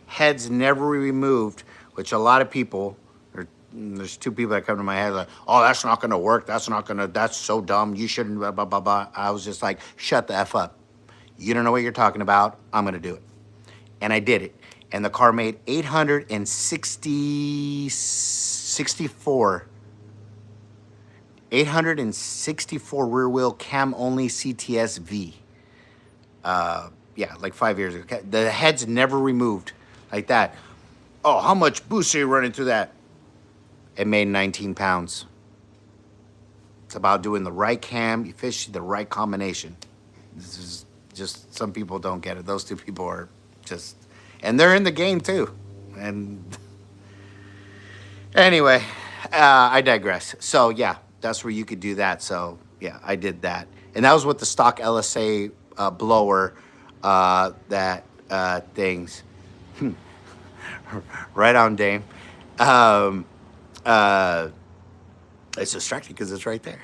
heads never removed, which a lot of people, there's two people that come to my head like, oh, that's not gonna work. That's so dumb. You shouldn't, blah, blah, blah, blah. I was just like, shut the F up. You don't know what you're talking about. I'm gonna do it. And I did it. And the car made 864 rear wheel cam only CTS V. Yeah, like 5 years ago. The head's never removed like that. Oh, how much boost are you running through that? It made 19 pounds. It's about doing the right cam, efficiency, the right combination. This is just, some people don't get it. Those two people are just, and they're in the game too. And anyway, I digress. So yeah, that's where you could do that. So yeah, I did that. And that was with the stock LSA blower, that things. Right on, Dame. It's distracting because it's right there.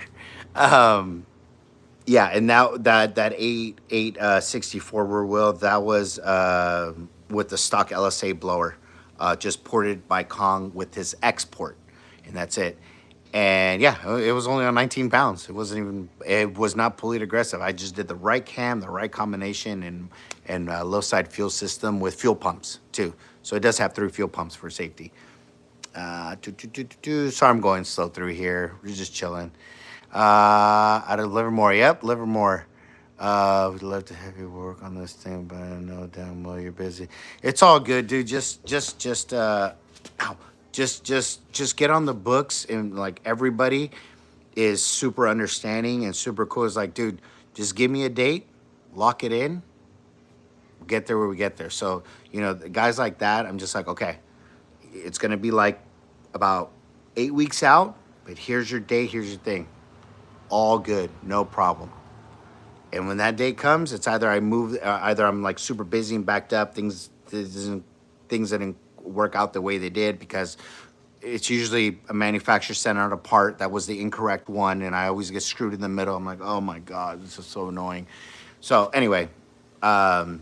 Yeah, and now that 864 rear wheel, that was with the stock LSA blower, just ported by Kong with his export, and that's it. And yeah, it was only on 19 pounds. It wasn't even, it was not pulley aggressive. I just did the right cam, the right combination, and low side fuel system with fuel pumps too. So it does have 3 fuel pumps for safety. Sorry, I'm going slow through here. We're just chilling. Out of Livermore. Yep, Livermore. We'd love to have you work on this thing, but I know damn well you're busy. It's all good, dude. Just get on the books, and like everybody is super understanding and super cool. It's like, dude, just give me a date, lock it in, get there where we get there. So, you know, guys like that, I'm just like, okay, it's gonna be like about 8 weeks out, but here's your date, here's your thing. All good, no problem. And when that date comes, it's either I move, either I'm like super busy and backed up, things didn't work out the way they did, because it's usually a manufacturer sent out a part that was the incorrect one, and I always get screwed in the middle. I'm like, oh my God, this is so annoying. So anyway, so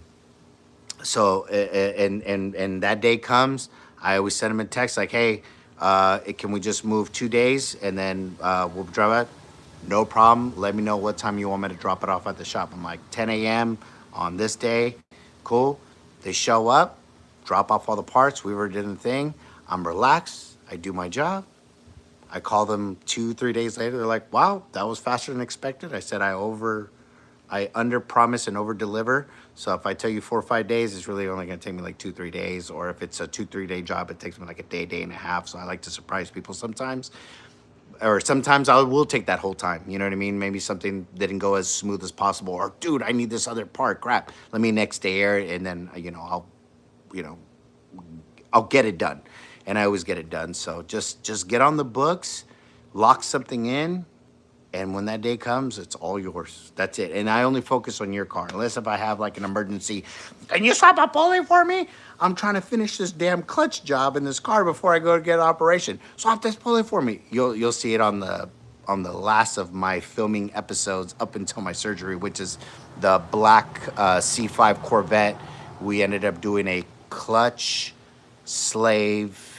and that day comes, I always send them a text like, hey, can we just move 2 days, and then we'll drive it? No problem. Let me know what time you want me to drop it off at the shop. I'm like, 10 a.m. on this day. Cool. They show up, drop off all the parts. We already did the thing. I'm relaxed. I do my job. I call them 2-3 days later. They're like, wow, that was faster than expected. I said I under promise and over deliver. So if I tell you 4 or 5 days, it's really only going to take me like 2-3 days. Or if it's a 2-3 day job, it takes me like a day and a half. So I like to surprise people sometimes. Or sometimes I will take that whole time. You know what I mean? Maybe something didn't go as smooth as possible. Or, dude, I need this other part. Crap. Let me next day air it, and then, I'll get it done. And I always get it done. So just get on the books, lock something in, and when that day comes, it's all yours. That's it. And I only focus on your car. Unless if I have like an emergency, can you swap a pulley for me? I'm trying to finish this damn clutch job in this car before I go to get an operation. Swap this pulley for me. You'll see it on the last of my filming episodes up until my surgery, which is the black C5 Corvette. We ended up doing a clutch slave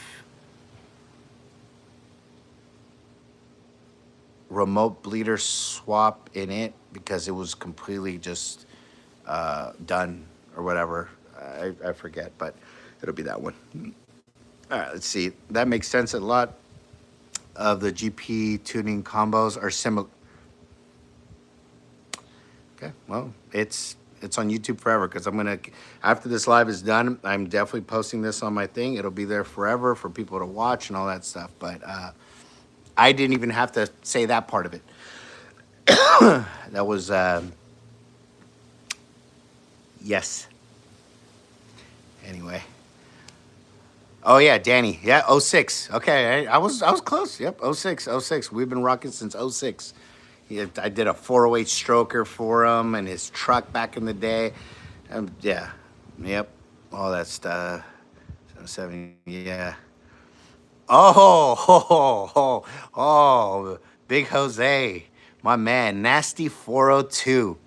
remote bleeder swap in it, because it was completely just done or whatever. I forget, but it'll be that one. All right, let's see. That makes sense. A lot of the GP tuning combos are similar. Okay, well, it's on YouTube forever, because I'm gonna, after this live is done, I'm definitely posting this on my thing. It'll be there forever for people to watch and all that stuff. But I didn't even have to say that part of it. That was yes. Anyway. Oh yeah, Danny. Yeah, 06. Okay, I was close. Yep, 06. We've been rocking since 06. I did a 408 stroker for him and his truck back in the day. Yeah. Yep. All that stuff. 70. Yeah. Oh, Big Jose, my man, Nasty 402.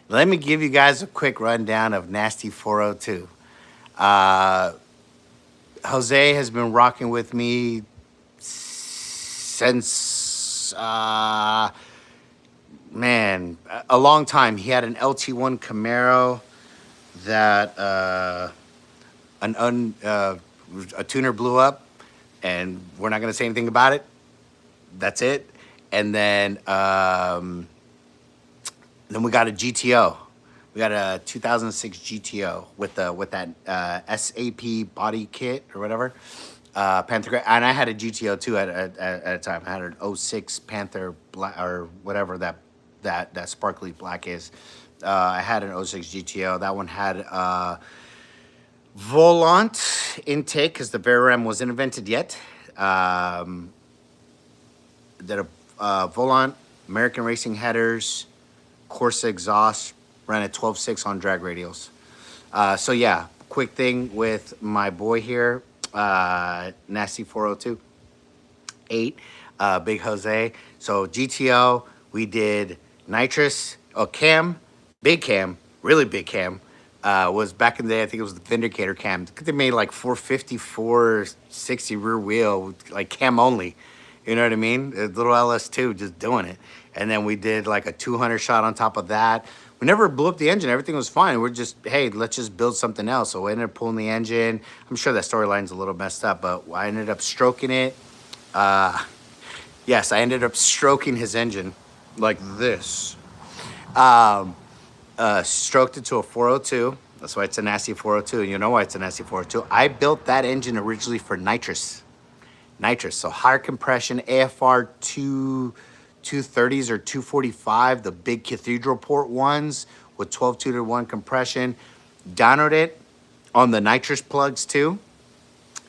let me give you guys a quick rundown of Nasty 402. Uh, Jose has been rocking with me since, man, a long time. He had an LT1 Camaro that a tuner blew up, and we're not going to say anything about it. That's it. And then we got a GTO. We got a 2006 GTO with that SAP body kit or whatever. Panther Gray. And I had a GTO too at a time. I had an '06 Panther black or whatever that sparkly black is. I had an '06 GTO. That one had Volant intake because the Veram wasn't invented yet. That a Volant, American Racing headers, Corsa exhaust, ran a 12.6 on drag radials. So yeah, quick thing with my boy here, Nasty 402, 8, Big Jose. So GTO, we did nitrous, cam, big cam, really big cam. Was back in the day, I think it was the Vindicator cam. They made like 450, 460 rear wheel, like cam only. You know what I mean? A little LS2, just doing it. And then we did like a 200 shot on top of that. We never blew up the engine. Everything was fine. We're just, hey, let's just build something else. So we ended up pulling the engine. I'm sure that storyline's a little messed up, but I ended up stroking it. Yes, I ended up stroking his engine like this. Stroked it to a 402. That's why it's a Nasty 402. And you know why it's a Nasty 402. I built that engine originally for nitrous. So higher compression, AFR 230s or 245, the big cathedral port ones with 12-2-1 compression. Dynoed it on the nitrous plugs too,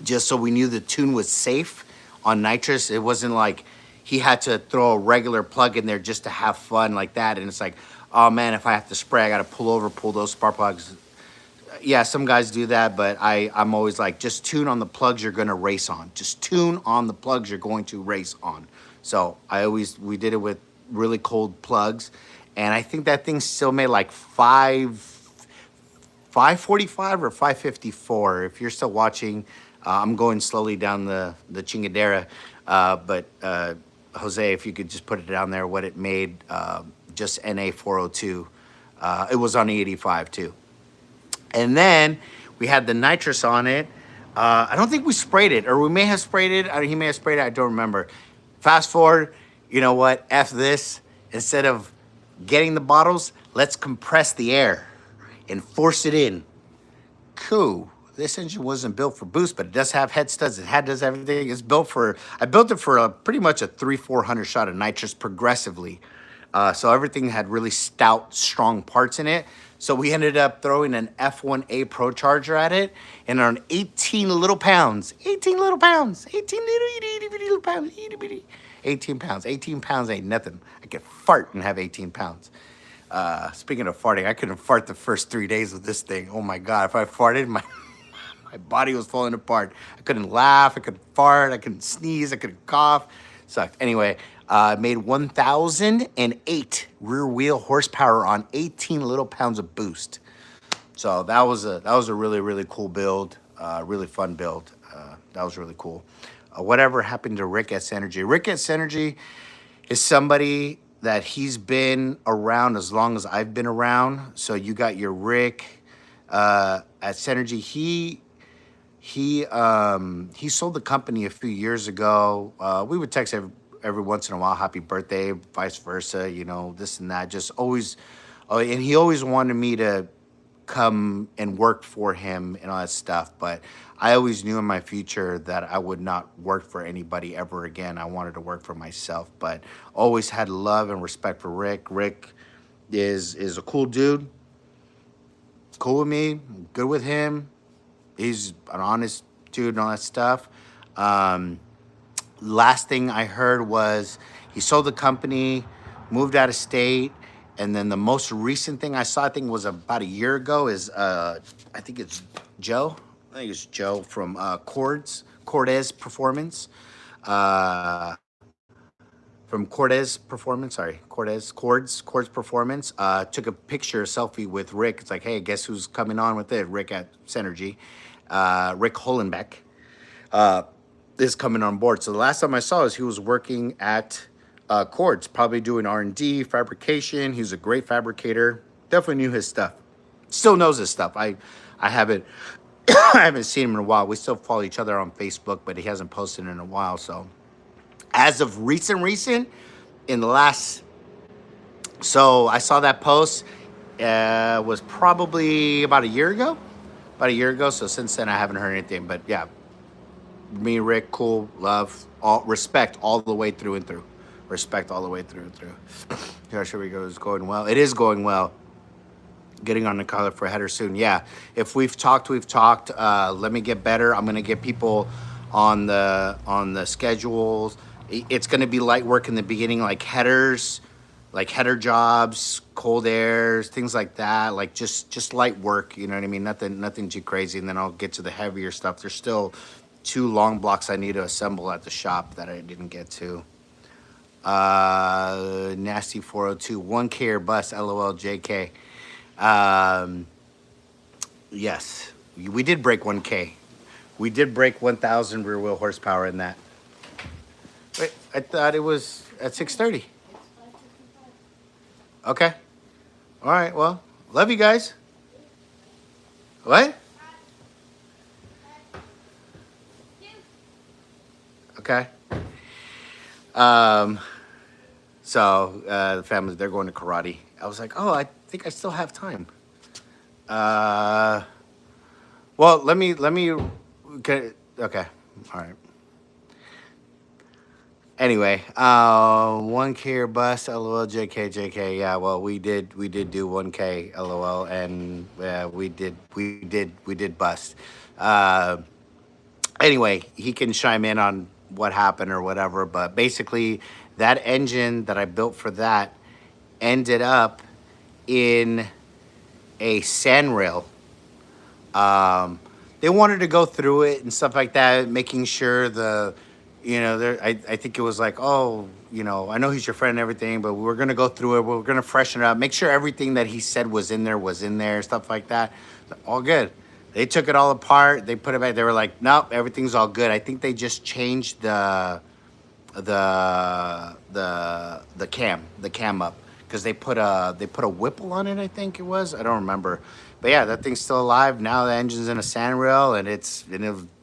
just so we knew the tune was safe on nitrous. It wasn't like he had to throw a regular plug in there just to have fun like that. And it's like, oh man, if I have to spray, I got to pull those spark plugs. Yeah, some guys do that, but I'm always like, just tune on the plugs you're gonna race on. Just tune on the plugs you're going to race on. So we did it with really cold plugs, and I think that thing still made like 545 or 554. If you're still watching, I'm going slowly down the chingadera, but Jose, if you could just put it down there, what it made, just NA 402. It was on E85 too. And then we had the nitrous on it. I don't think we sprayed it, or we may have sprayed it. He may have sprayed it. I don't remember. Fast forward, you know what? F this. Instead of getting the bottles, let's compress the air and force it in. Cool. This engine wasn't built for boost, but it does have head studs. Does everything. It's built for, I built it for pretty much a 300-400 shot of nitrous progressively. So everything had really stout, strong parts in it. So we ended up throwing an F1A Pro Charger at it, and on 18 little pounds, 18 little pounds, 18 little pounds, 18 pounds. 18 pounds ain't nothing. I could fart and have 18 pounds. Speaking of farting, I couldn't fart the first 3 days of this thing. Oh my God, if I farted, my body was falling apart. I couldn't laugh, I couldn't fart, I couldn't sneeze, I couldn't cough. Sucked. Anyway, made 1,008 rear wheel horsepower on 18 little pounds of boost. So that was a really, really cool build, really fun build. That was really cool. Whatever happened to Rick S Energy? Rick S Energy is somebody that he's been around as long as I've been around. So you got your Rick at Synergy. He sold the company a few years ago. We would text every once in a while, happy birthday, vice versa, you know, this and that. Just always, and he always wanted me to come and work for him and all that stuff. But I always knew in my future that I would not work for anybody ever again. I wanted to work for myself, but always had love and respect for Rick. Rick is a cool dude, cool with me, good with him. He's an honest dude and all that stuff. Last thing I heard was he sold the company, moved out of state, and then the most recent thing I saw, I think was about a year ago, is I think it's Joe. I think it's Joe from Cordes Performance. from Cordes Performance. Sorry, Chords Performance. Took a picture, a selfie with Rick. It's like, hey, guess who's coming on with it? Rick at Synergy. Rick Hollenbeck is coming on board. So the last time I saw is he was working at Chords, probably doing R&D, fabrication. He was a great fabricator. Definitely knew his stuff. Still knows his stuff. I haven't I haven't seen him in a while. We still follow each other on Facebook, but he hasn't posted in a while. So as of recent, in the last, so I saw that post was probably about a year ago. So since then I haven't heard anything. But yeah, me, Rick, cool, love, all respect all the way through and through. Respect all the way through and through. Here, here we go. It's going well. It is going well. Getting on the color for a header soon. Yeah, if we've talked, we've talked. Let me get better. I'm gonna get people on the schedules. It's gonna be light work in the beginning, like headers, like header jobs, cold airs, things like that. Like just light work. You know what I mean? Nothing too crazy. And then I'll get to the heavier stuff. There's still 2 long blocks I need to assemble at the shop that I didn't get to. Nasty 402, 1K or bust, LOL, JK. Yes, we did break 1K. We did break 1,000 rear wheel horsepower in that. Wait, I thought it was at 6:30. Okay. All right. Well, love you guys. What? Okay. So the family, they're going to karate. I was like, oh, I think I still have time. Well, let me, okay, all right. Anyway, 1K or bust, LOL, JK. Yeah, well, we did do 1K, LOL, and we did bust. Anyway, he can chime in on what happened or whatever, but basically that engine that I built for that ended up in a sandrail. They wanted to go through it and stuff like that, making sure I think it was like, oh, I know he's your friend and everything, but we're going to go through it. We're going to freshen it up, make sure everything that he said was in there, stuff like that. All good. They took it all apart. They put it back. They were like, nope, everything's all good. I think they just changed the cam up because they put a Whipple on it. I think it was. I don't remember. But yeah, that thing's still alive. Now the engine's in a sandrail, and it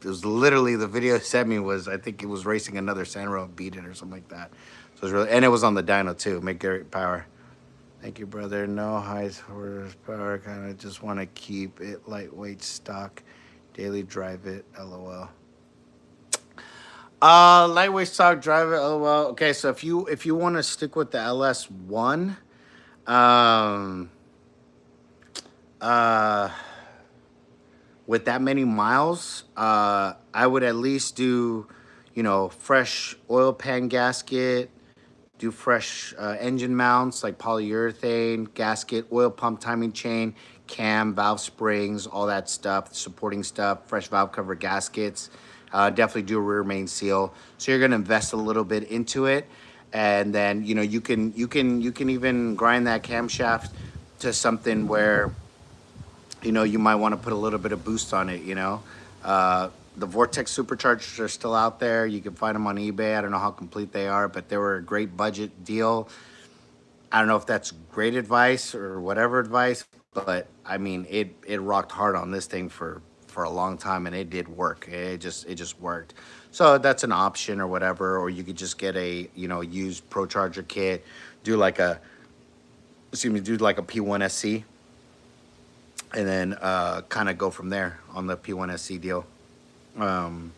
was literally, the video it sent me was, I think it was racing another sandrail, beat it or something like that. So it was really, and it was on the dyno too. Make great power. Thank you, brother. No high horsepower. Kind of just want to keep it lightweight stock. Daily drive it. LOL. Lightweight stock, drive it. LOL. Okay, so if you want to stick with the LS1, with that many miles, I would at least do, fresh oil pan gasket. Do fresh engine mounts like polyurethane, gasket, oil pump timing chain, cam, valve springs, all that stuff, supporting stuff, fresh valve cover gaskets. Definitely do a rear main seal. So you're gonna invest a little bit into it, and then you can even grind that camshaft to something where you might want to put a little bit of boost on it. The Vortex superchargers are still out there. You can find them on eBay. I don't know how complete they are, but they were a great budget deal. I don't know if that's great advice or whatever advice, but I mean, it rocked hard on this thing for a long time, and it did work. It just worked. So that's an option or whatever, or you could just get a used Pro Charger kit, do like a P1 SC, and then kind of go from there on the P1 SC deal. And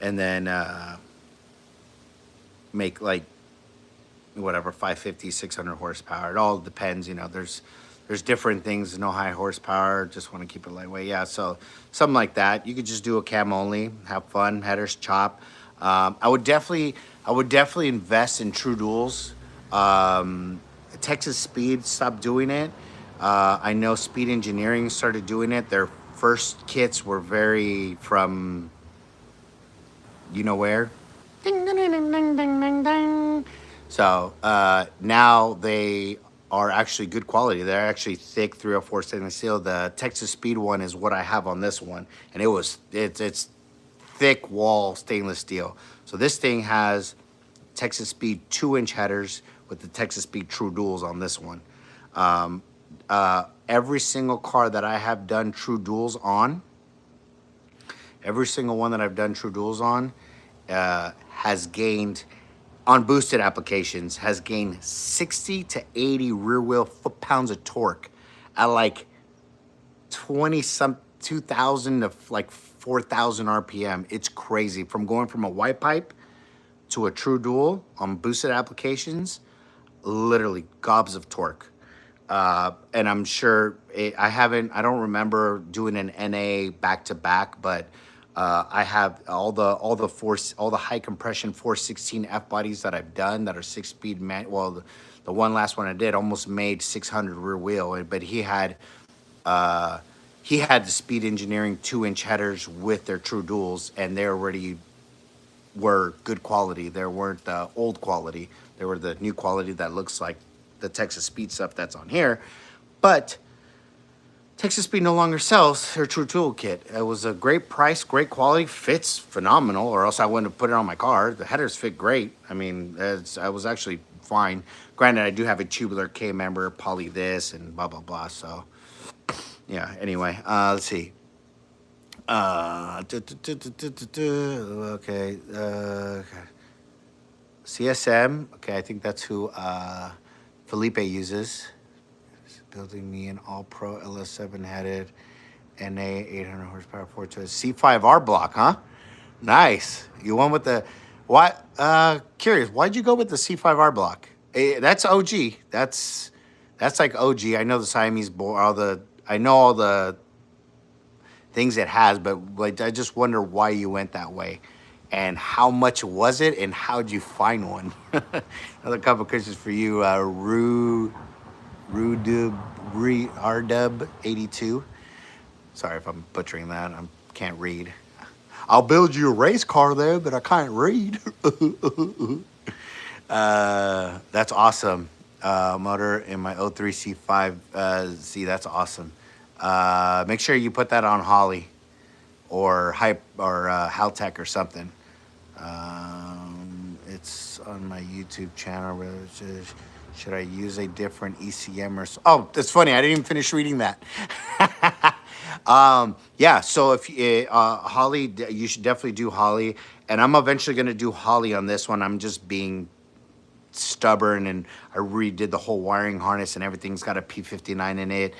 then make like whatever 550, 600 horsepower. It all depends, there's different things. No high horsepower, just want to keep it lightweight. Yeah, so something like that. You could just do a cam only, have fun, headers, chop. I would definitely invest in True Duals. Texas Speed stopped doing it. I know Speed Engineering started doing it. Their first kits were very from where. Ding, ding, ding, ding, ding, ding, ding. So now they are actually good quality. They're actually thick 304 stainless steel. The Texas Speed one is what I have on this one, and it's thick wall stainless steel. So this thing has Texas Speed 2-inch headers with the Texas Speed True Duals on this one. Every single car that I have done True Duals on, every single one that I've done True Duals on, has gained, on boosted applications, has gained 60 to 80 rear wheel foot-pounds of torque at like 20 some 2,000 to like 4,000 RPM. It's crazy. From going from a white pipe to a True Dual on boosted applications, literally gobs of torque. And I'm sure I don't remember doing an NA back to back, but I have all the high compression 416 F bodies that I've done that are 6-speed Well, the one last one I did almost made 600 rear wheel, but he had the Speed Engineering 2-inch headers with their True Duals, and they already were good quality. They weren't the old quality. They were the new quality that looks like the Texas Speed stuff that's on here. But Texas Speed no longer sells their True Tool kit. It was a great price, great quality, fits phenomenal, or else I wouldn't have put it on my car. The headers fit great. I mean, I was actually fine. Granted, I do have a tubular K member, poly this, and blah, blah, blah. So, yeah, anyway, let's see. Okay. CSM. Okay, I think that's who Felipe uses. He's building me an all-pro LS7 headed NA 800 horsepower 4 C5R block, huh? Nice. You went with the what? Curious. Why'd you go with the C5R block? That's OG. That's like OG. I know the Siamese board. I know all the things it has, but like I just wonder why you went that way, and how much was it, and how'd you find one? Another couple questions for you, Rdub 82. Sorry if I'm butchering that. I can't read. I'll build you a race car though, but I can't read. That's awesome. Motor in my 03 C5 Z. That's awesome. Make sure you put that on Holly or Hype or Haltech or something. It's on my YouTube channel. Should I use a different ECM or so? Oh, that's funny. I didn't even finish reading that. Yeah, so if Holly, you should definitely do Holly. And I'm eventually going to do Holly on this one. I'm just being stubborn, and I redid the whole wiring harness, and everything's got a P59 in it.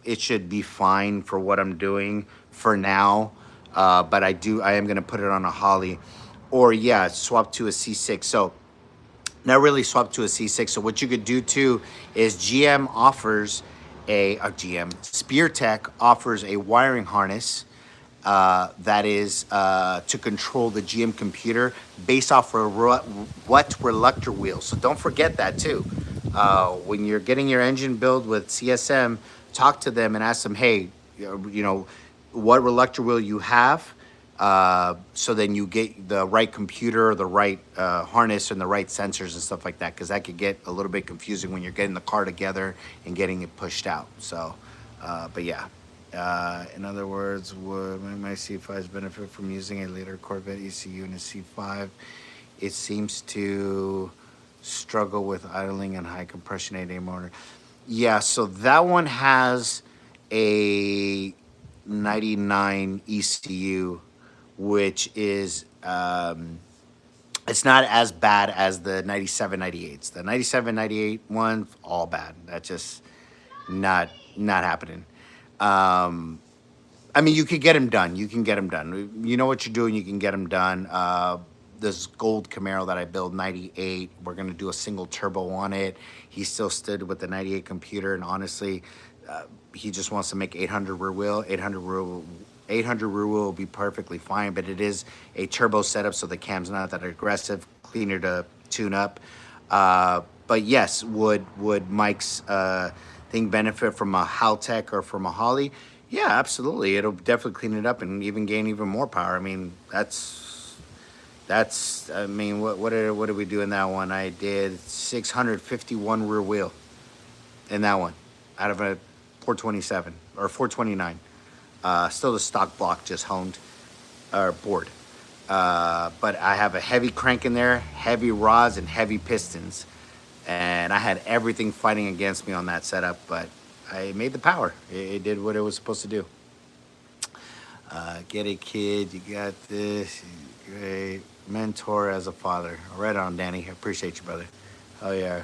It should be fine for what I'm doing for now. But I am going to put it on a Holly, or yeah, swap to a C6. So not really swap to a C6. So what you could do too is GM offers SpearTech offers a wiring harness that is to control the GM computer based off of what reluctor wheel. So don't forget that too. When you're getting your engine build with CSM, talk to them and ask them, hey, you know, what reluctor wheel you have, so then you get the right computer, the right harness, and the right sensors and stuff like that, because that could get a little bit confusing when you're getting the car together and getting it pushed out. So, but yeah. In other words, would my C5s benefit from using a later Corvette ECU in a C5? It seems to struggle with idling and high compression 8A motor. Yeah, so that one has a 99 ECU, which is it's not as bad as the 97 98s. The 97 98 one, all bad. That's just not happening. I mean, you could get them done. You can get them done. You know what you're doing. You can get them done. This gold Camaro that I built, 98, we're going to do a single turbo on it. He still stood with the 98 computer, and honestly, he just wants to make 800 rear wheel. 800 rear wheel will be perfectly fine, but it is a turbo setup, so the cam's not that aggressive, cleaner to tune up. But yes, would Mike's thing benefit from a Haltech or from a Holly? Yeah, absolutely. It'll definitely clean it up and even gain even more power. I mean, that's, That's, I mean, what did we do in that one? I did 651 rear wheel in that one out of a 427 or 429. Still the stock block, just honed or bored. But I have a heavy crank in there, heavy rods, and heavy pistons. And I had everything fighting against me on that setup, but I made the power. It did what it was supposed to do. Get it, kid. You got this. Great. Mentor as a father. Right on, Danny. I appreciate you, brother. Oh, yeah.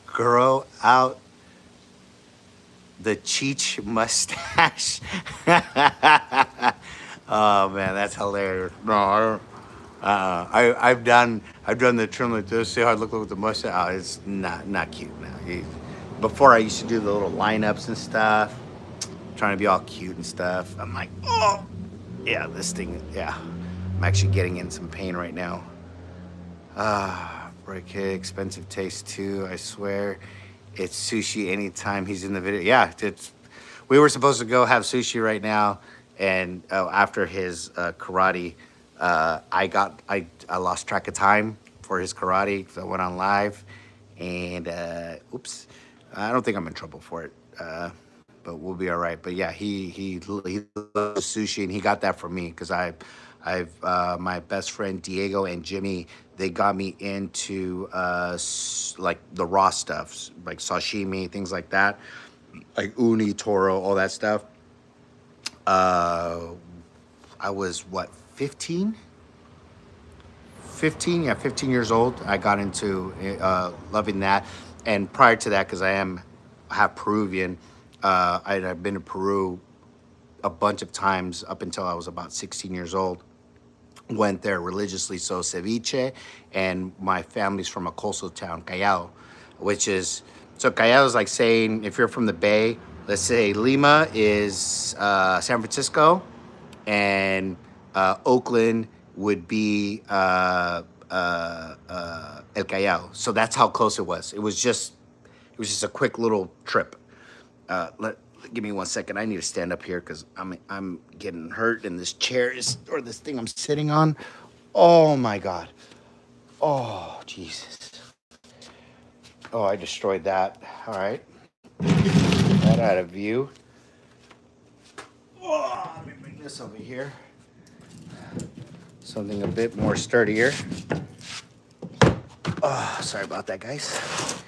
Grow out the Cheech mustache. Oh, man, that's hilarious. No, I don't. I've done the trim like this. See how I look with the mustache? Oh, it's not cute now. Before I used to do the little lineups and stuff, trying to be all cute and stuff. I'm like, oh, yeah, this thing, yeah. I'm actually getting in some pain right now. Break it, expensive taste too. I swear, it's sushi anytime he's in the video. Yeah, we were supposed to go have sushi right now, and after his karate, I lost track of time for his karate because I went on live, and oops, I don't think I'm in trouble for it. But we'll be all right. But yeah, he loves sushi, and he got that from me because I've my best friend Diego and Jimmy, they got me into like the raw stuff, like sashimi, things like that, like uni, toro, all that stuff. I was what, 15? 15, yeah, 15 years old. I got into loving that, and prior to that, because I am half Peruvian, I've been to Peru a bunch of times up until I was about 16 years old. Went there religiously, so ceviche, and my family's from a coastal town, Callao, so Callao is like saying if you're from the Bay, let's say Lima is San Francisco, and Oakland would be El Callao. So that's how close it was. It was just a quick little trip. Give me 1 second. I need to stand up here because I'm getting hurt, and this chair or this thing I'm sitting on. Oh my God. Oh Jesus. Oh, I destroyed that. All right. That out of view. Oh, let me bring this over here. Something a bit more sturdier. Oh, sorry about that, guys.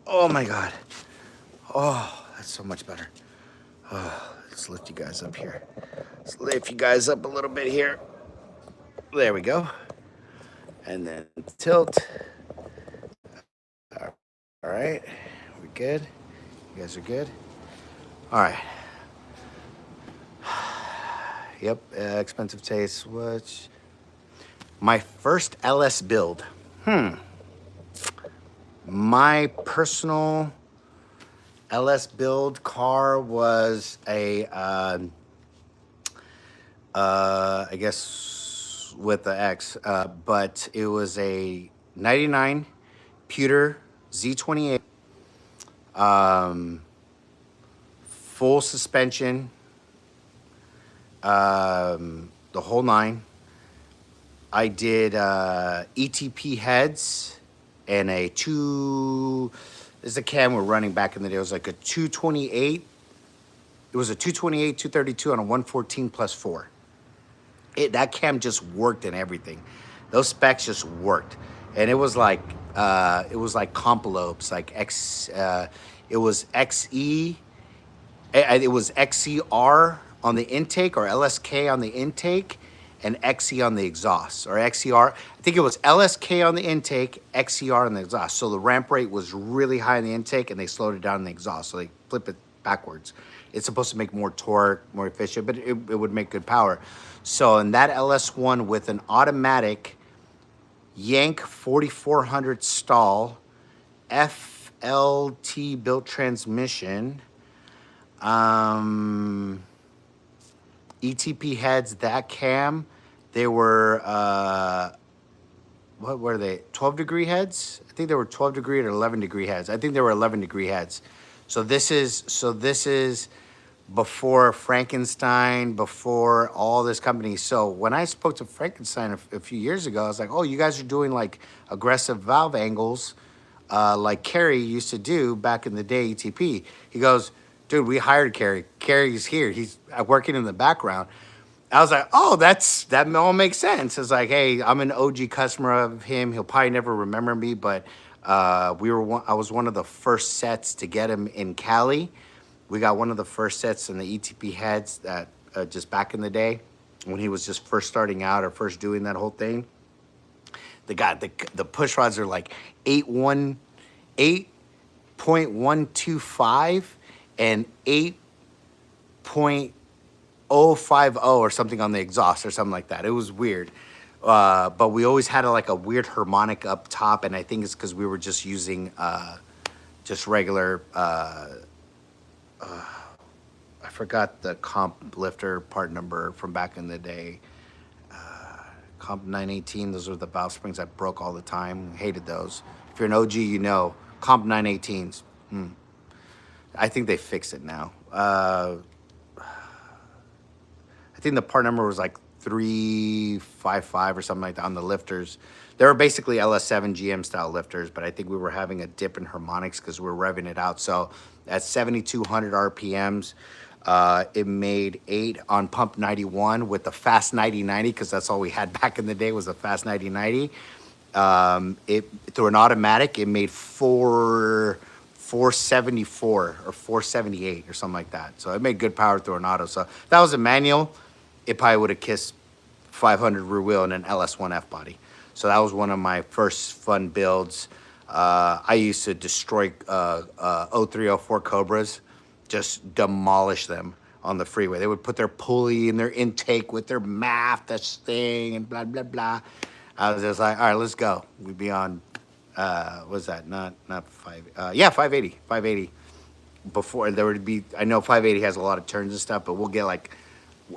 Oh my God. Oh. That's so much better. Oh, let's lift you guys up here. Let's lift you guys up a little bit here. There we go. And then tilt. All right. We good? You guys are good? All right. Yep. Expensive taste. Which? My first LS build. My personal LS build car was a, I guess with the X, but it was a 99 Pewter Z28, full suspension, the whole nine. I did ETP heads and this is a cam we're running back in the day. It was like a 228. It was a 228, 232 on a 114 plus 4. That cam just worked and everything. Those specs just worked. And it was like compilopes, like it was XE, it was XCR on the intake or LSK on the intake, and XE on the exhaust, or XCR. I think it was LSK on the intake, XCR on the exhaust. So the ramp rate was really high in the intake, and they slowed it down in the exhaust. So they flip it backwards. It's supposed to make more torque, more efficient, but it would make good power. So in that LS1 with an automatic Yank 4400 stall, FLT built transmission, ETP heads, that cam, they were, what were they, 12 degree heads? I think they were 12 degree or 11 degree heads. I think they were 11 degree heads. So this is before Frankenstein, before all this company. So when I spoke to Frankenstein a few years ago, I was like, "Oh, you guys are doing like aggressive valve angles, like Kerry used to do back in the day, ETP." He goes, "Dude, we hired Kerry. Kerry's here. He's working in the background." I was like, "Oh, that all makes sense." It's like, "Hey, I'm an OG customer of him. He'll probably never remember me, but I was one of the first sets to get him in Cali. We got one of the first sets in the ETP heads that just back in the day when he was just first starting out or first doing that whole thing. The push rods are like 8.125 and 8.050 or something on the exhaust or something like that. It was weird. But we always had like a weird harmonic up top, and I think it's because we were just using just regular. I forgot the comp lifter part number from back in the day. Comp 918. Those are the valve springs I broke all the time. Hated those. If you're an OG, you know comp 918s. I think they fixed it now. I think the part number was like 355 or something like that on the lifters. They were basically LS7 GM style lifters, but I think we were having a dip in harmonics because we were revving it out. So at 7,200 RPMs, it made 8 on pump 91 with the fast 9090 because that's all we had back in the day was a fast 9090. It through an automatic, it made 474 or 478 or something like that. So it made good power through an auto. So if that was a manual, it probably would have kissed 500 rear wheel and an LS1 F body. So that was one of my first fun builds. I used to destroy 0304 Cobras, just demolish them on the freeway. They would put their pulley in their intake with their MAF, this thing, and blah, blah, blah. I was just like, all right, let's go. We'd be on, what's that? Not 580. Before there would be, I know 580 has a lot of turns and stuff, but we'll get like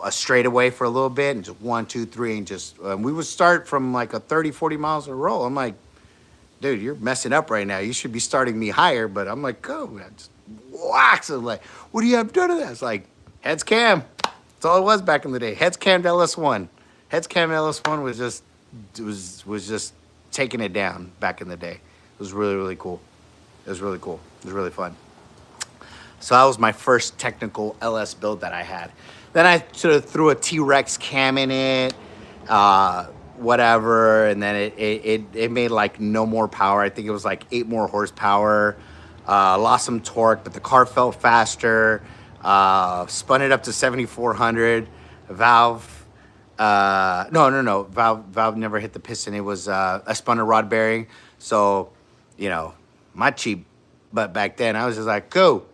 a straightaway for a little bit and just 1, 2, 3, and just we would start from like a 30, 40 miles a roll. I'm like, dude, you're messing up right now. You should be starting me higher, but I'm like, go, man, just wax. I'm like, what do you have done to that? It's like heads cam. That's all it was back in the day. Heads cam to LS1. Heads cam to LS1 was just taking it down back in the day. It was really, really cool. It was really cool. It was really fun. So that was my first technical LS build that I had. Then I sort of threw a T-Rex cam in it, whatever, and then it made like no more power. I think it was like 8 more horsepower. Lost some torque, but the car felt faster. Spun it up to 7,400. Valve, no. Valve never hit the piston. It was I spun a rod bearing. So, my cheap butt back then, I was just like, go.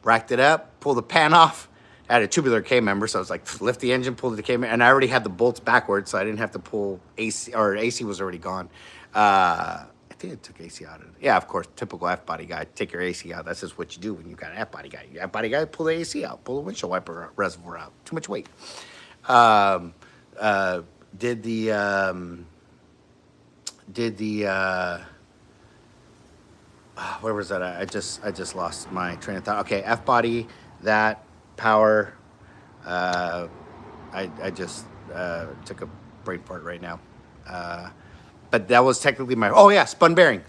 Racked it up, pulled the pan off. I had a tubular K member, so I was like, lift the engine, pull the K member, and I already had the bolts backwards, so I didn't have to pull AC, or AC was already gone. I think I took AC out of it. Yeah, of course, typical F-body guy, take your AC out. That's just what you do when you got an F-body guy. Your F-body guy, pull the AC out, pull the windshield wiper reservoir out. Too much weight. Where was that at? I just lost my train of thought. Okay, F-body, that, power. I just took a brain fart right now. But that was technically oh yeah, spun bearing.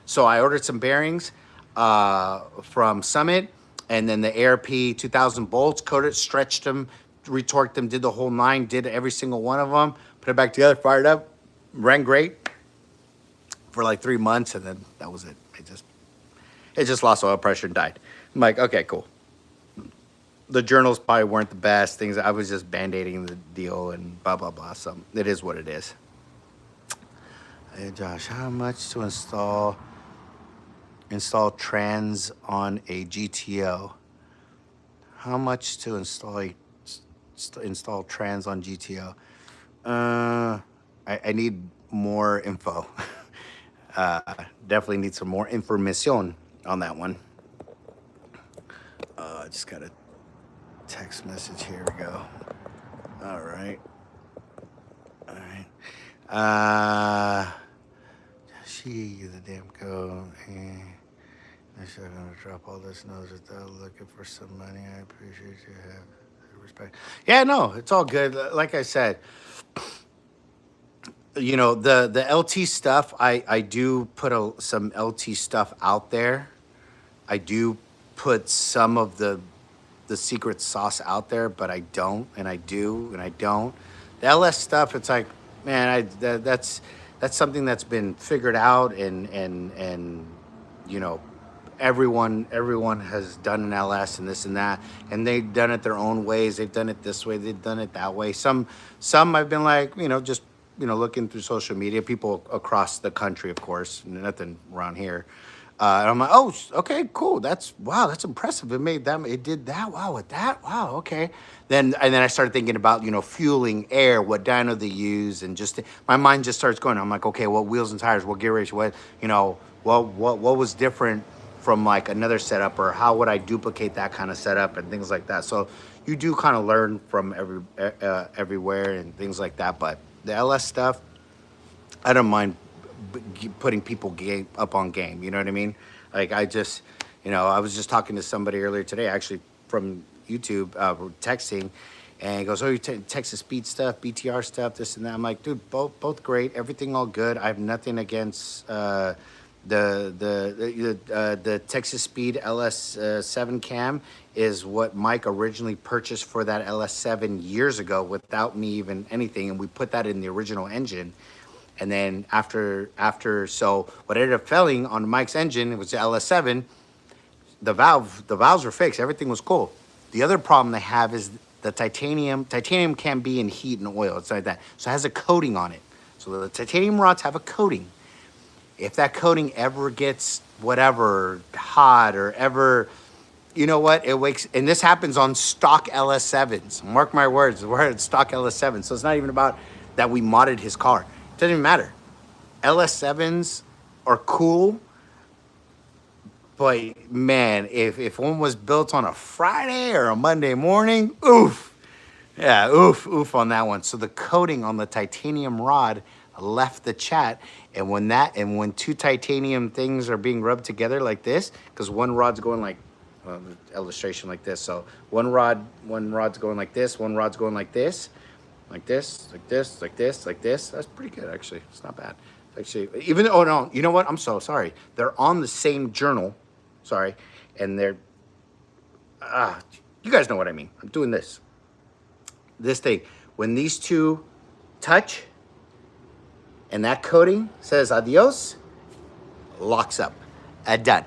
So I ordered some bearings from Summit, and then the ARP 2000 bolts, coated, stretched them, retorqued them, did the whole 9, did every single one of them, put it back together, fired up, ran great for like 3 months, and then that was it. It just lost oil pressure and died. I'm like, okay, cool. The journals probably weren't the best things. I was just band-aiding the deal and blah, blah, blah. So it is what it is. Hey, Josh, how much to install trans on a GTO? How much to install trans on GTO? I need more info. Definitely need some more information on that one. I just got a text message. Here we go. All right. She the damn code. They said I'm gonna drop all this nose without looking for some money. I appreciate you have respect. Yeah, no, it's all good. Like I said, the LT stuff. I do put some LT stuff out there. I do put some of the secret sauce out there, but I don't, and I do, and I don't. The LS stuff, it's like, man, that's something that's been figured out, and you know, everyone has done an LS and this and that, and they've done it their own ways. They've done it this way, they've done it that way. Some I've been like, just looking through social media, people across the country, of course, nothing around here. And I'm like, oh, okay, cool. Wow, that's impressive. It did that. Wow, with that. Wow, okay. And then I started thinking about, fueling, air, what dyno they use, and just my mind just starts going. I'm like, okay, what wheels and tires, what gear ratio, what was different from like another setup, or how would I duplicate that kind of setup and things like that. So you do kind of learn from everywhere and things like that. But the LS stuff, I don't mind putting people up on game. You know what I mean? Like I was just talking to somebody earlier today, actually from YouTube, texting, and he goes, "Oh, you Texas Speed stuff, BTR stuff, this and that." I'm like, dude, both great, everything all good. I have nothing against the Texas Speed LS7 cam is what Mike originally purchased for that LS7 years ago without me even anything, and we put that in the original engine. And then so what ended up failing on Mike's engine, it was the LS7. The valves were fixed. Everything was cool. The other problem they have is the titanium. Titanium can be in heat and oil. It's like that. So it has a coating on it. So the titanium rods have a coating. If that coating ever gets whatever hot or ever, you know what, it wakes, and this happens on stock LS7s. Mark my words, we're at stock LS7. So it's not even about that we modded his car. It doesn't even matter. LS7s are cool, but man, if one was built on a Friday or a Monday morning, oof. Yeah, oof on that one. So the coating on the titanium rod left the chat, and when two titanium things are being rubbed together like this, because one rod's going like, illustration like this. So one rod's going like this, one rod's going like this, like this, like this, like this, like this. That's pretty good, actually. It's not bad. Actually, oh no, you know what? I'm so sorry. They're on the same journal, sorry, and they're, you guys know what I mean. I'm doing this thing. When these two touch, and that coating says adios, locks up, done.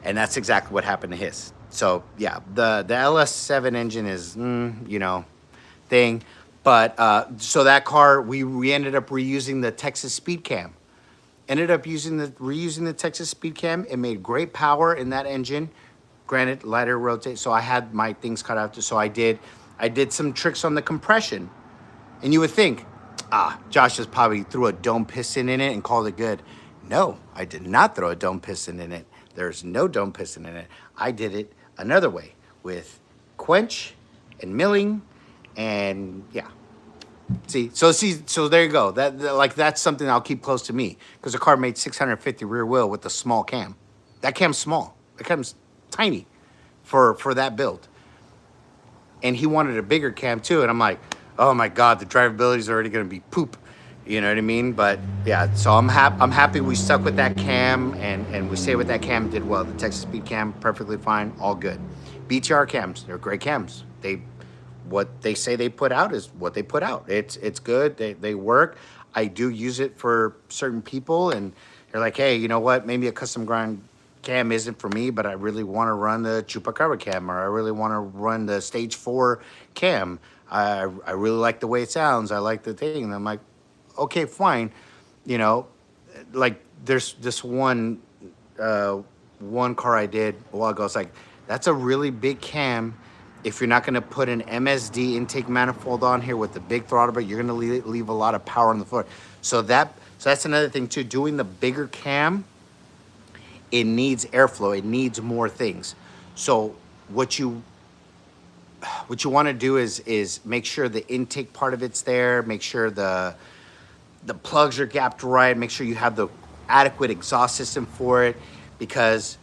And that's exactly what happened to his. So yeah, the LS7 engine is, thing. But so that car, we ended up reusing the Texas Speed Cam. Ended up reusing the Texas Speed Cam. It made great power in that engine. Granted, lighter rotate. So I had my things cut out. So I did some tricks on the compression. And you would think, Josh just probably threw a dome piston in it and called it good. No, I did not throw a dome piston in it. There's no dome piston in it. I did it another way with quench and milling, and yeah. So there you go. That's something I'll keep close to me, because the car made 650 rear wheel with a small cam. That cam's small. That cam's tiny for that build. And he wanted a bigger cam too, and I'm like, oh my God, the drivability is already going to be poop. You know what I mean? But yeah, so I'm happy we stuck with that cam, and we stayed with that cam, did well. The Texas Speed Cam, perfectly fine, all good. BTR cams, they're great cams. What they say they put out is what they put out. It's good, they work. I do use it for certain people, and they're like, hey, you know what, maybe a custom grind cam isn't for me, but I really want to run the Chupacabra cam, or I really want to run the Stage 4 cam. I really like the way it sounds. I like the thing. And I'm like, okay, fine. Like there's this one car I did a while ago. It's like, that's a really big cam. If you're not going to put an MSD intake manifold on here with the big throttle, but you're going to leave a lot of power on the floor. So that's another thing too. Doing the bigger cam, it needs airflow. It needs more things. So what you want to do is make sure the intake part of it's there. Make sure the plugs are gapped right. Make sure you have the adequate exhaust system for it, because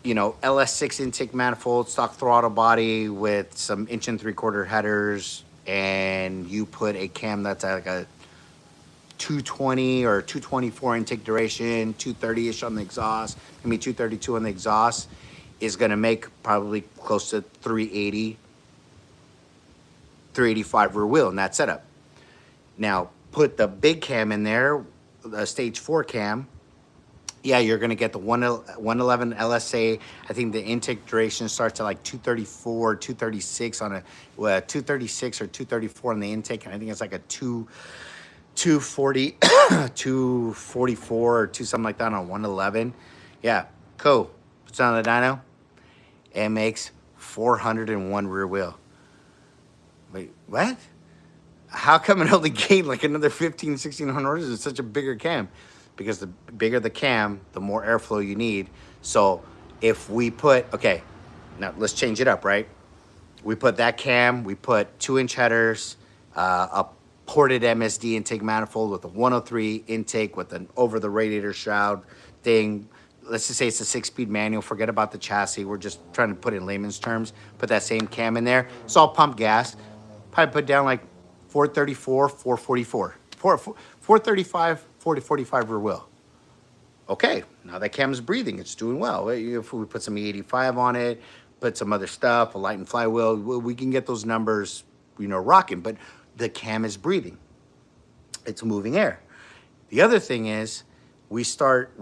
you know, LS6 intake manifold, stock throttle body with some 1 3/4 headers, and you put a cam that's like a 220 or 224 intake duration, 230-ish on the exhaust, I mean 232 on the exhaust, is gonna make probably close to 380, 385 rear wheel in that setup. Now, put the big cam in there, the stage 4 cam, yeah, you're gonna get the 111 LSA. I think the intake duration starts at like 234, 236 on a 236 or 234 on the intake, and I think it's like a 240, 244 or two something like that on 111. Yeah, cool. Puts on the dyno. It makes 401 rear wheel. Wait, what? How come it only gained like another 1,600 horses? It's such a bigger cam. Because the bigger the cam, the more airflow you need. So if we put, okay, now let's change it up, right? We put that cam, we put 2-inch headers, a ported MSD intake manifold with a 103 intake with an over the radiator shroud thing. Let's just say it's a 6-speed manual. Forget about the chassis. We're just trying to put it in layman's terms. Put that same cam in there. It's all pump gas. Probably put down like 434, 444, 435, 40-45 rear wheel. Okay, now that cam's breathing, it's doing well. If we put some E85 on it, put some other stuff, a light and flywheel, we can get those numbers, you know, rocking. But the cam is breathing. It's moving air. The other thing is, we start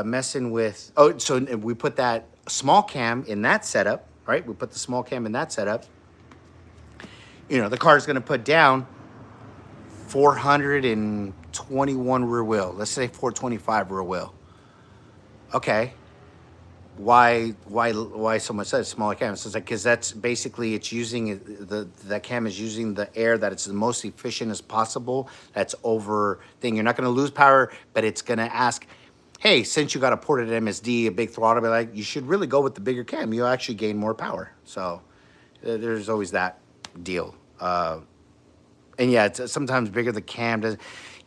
messing with, so we put that small cam in that setup, right? We put the small cam in that setup. You know, the car's gonna put down 421 rear wheel. Let's say 425 rear wheel. Okay. Why so much that smaller cam? So it's like, because that's basically, it's using that cam is using the air that it's the most efficient as possible. That's over thing. You're not going to lose power, but it's going to ask, hey, since you got a ported MSD, a big throttle, but like, you should really go with the bigger cam. You'll actually gain more power. So there's always that deal. And yeah, it's sometimes bigger the cam does.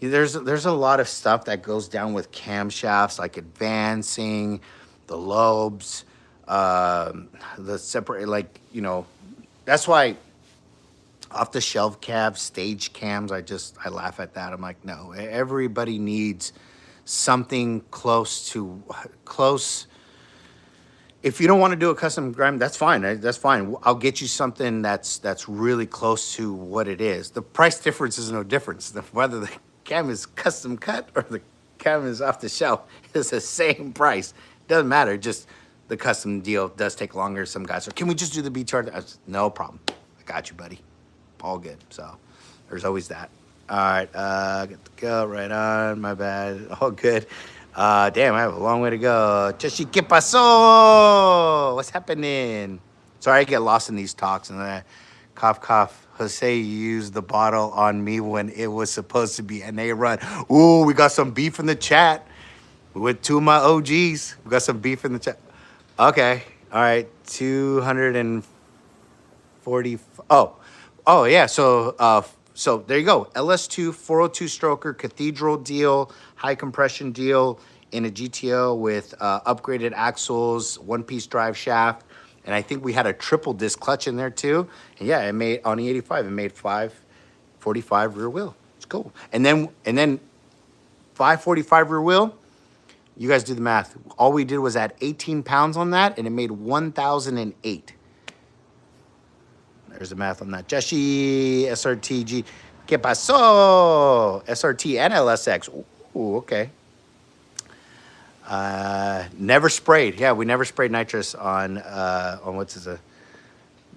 There's a lot of stuff that goes down with camshafts, like advancing, the lobes, the separate, like, you know, that's why off the shelf cabs, stage cams, I laugh at that. I'm like, no, everybody needs something close. If you don't want to do a custom grind, that's fine. That's fine. I'll get you something that's really close to what it is. The price difference is no difference. Whether the cam is custom cut or the cam is off the shelf, it's the same price. Doesn't matter. Just the custom deal does take longer. Some guys are, can we just do the BTR? No problem. I got you, buddy. All good. So there's always that. All right. Get to go right on. My bad. All good. Damn, I have a long way to go. Cheshi, ¿qué pasó? What's happening? Sorry, I get lost in these talks and then cough, cough. Jose used the bottle on me when it was supposed to be an A run. Ooh, we got some beef in the chat with two of my OGs. We got some beef in the chat. Okay. All right. 240. Oh, yeah. So there you go. LS2 402 stroker cathedral deal, high compression deal in a GTO with upgraded axles, one-piece drive shaft, and I think we had a triple disc clutch in there too. And yeah, it made on E85. It made 545 rear wheel. It's cool. And then 545 rear wheel. You guys do the math. All we did was add 18 pounds on that, and it made 1,008. There's the math on that. Jeshi, SRTG. ¿Qué pasó? SRT and LSX. Ooh, okay. Never sprayed. Yeah, we never sprayed nitrous on what's his,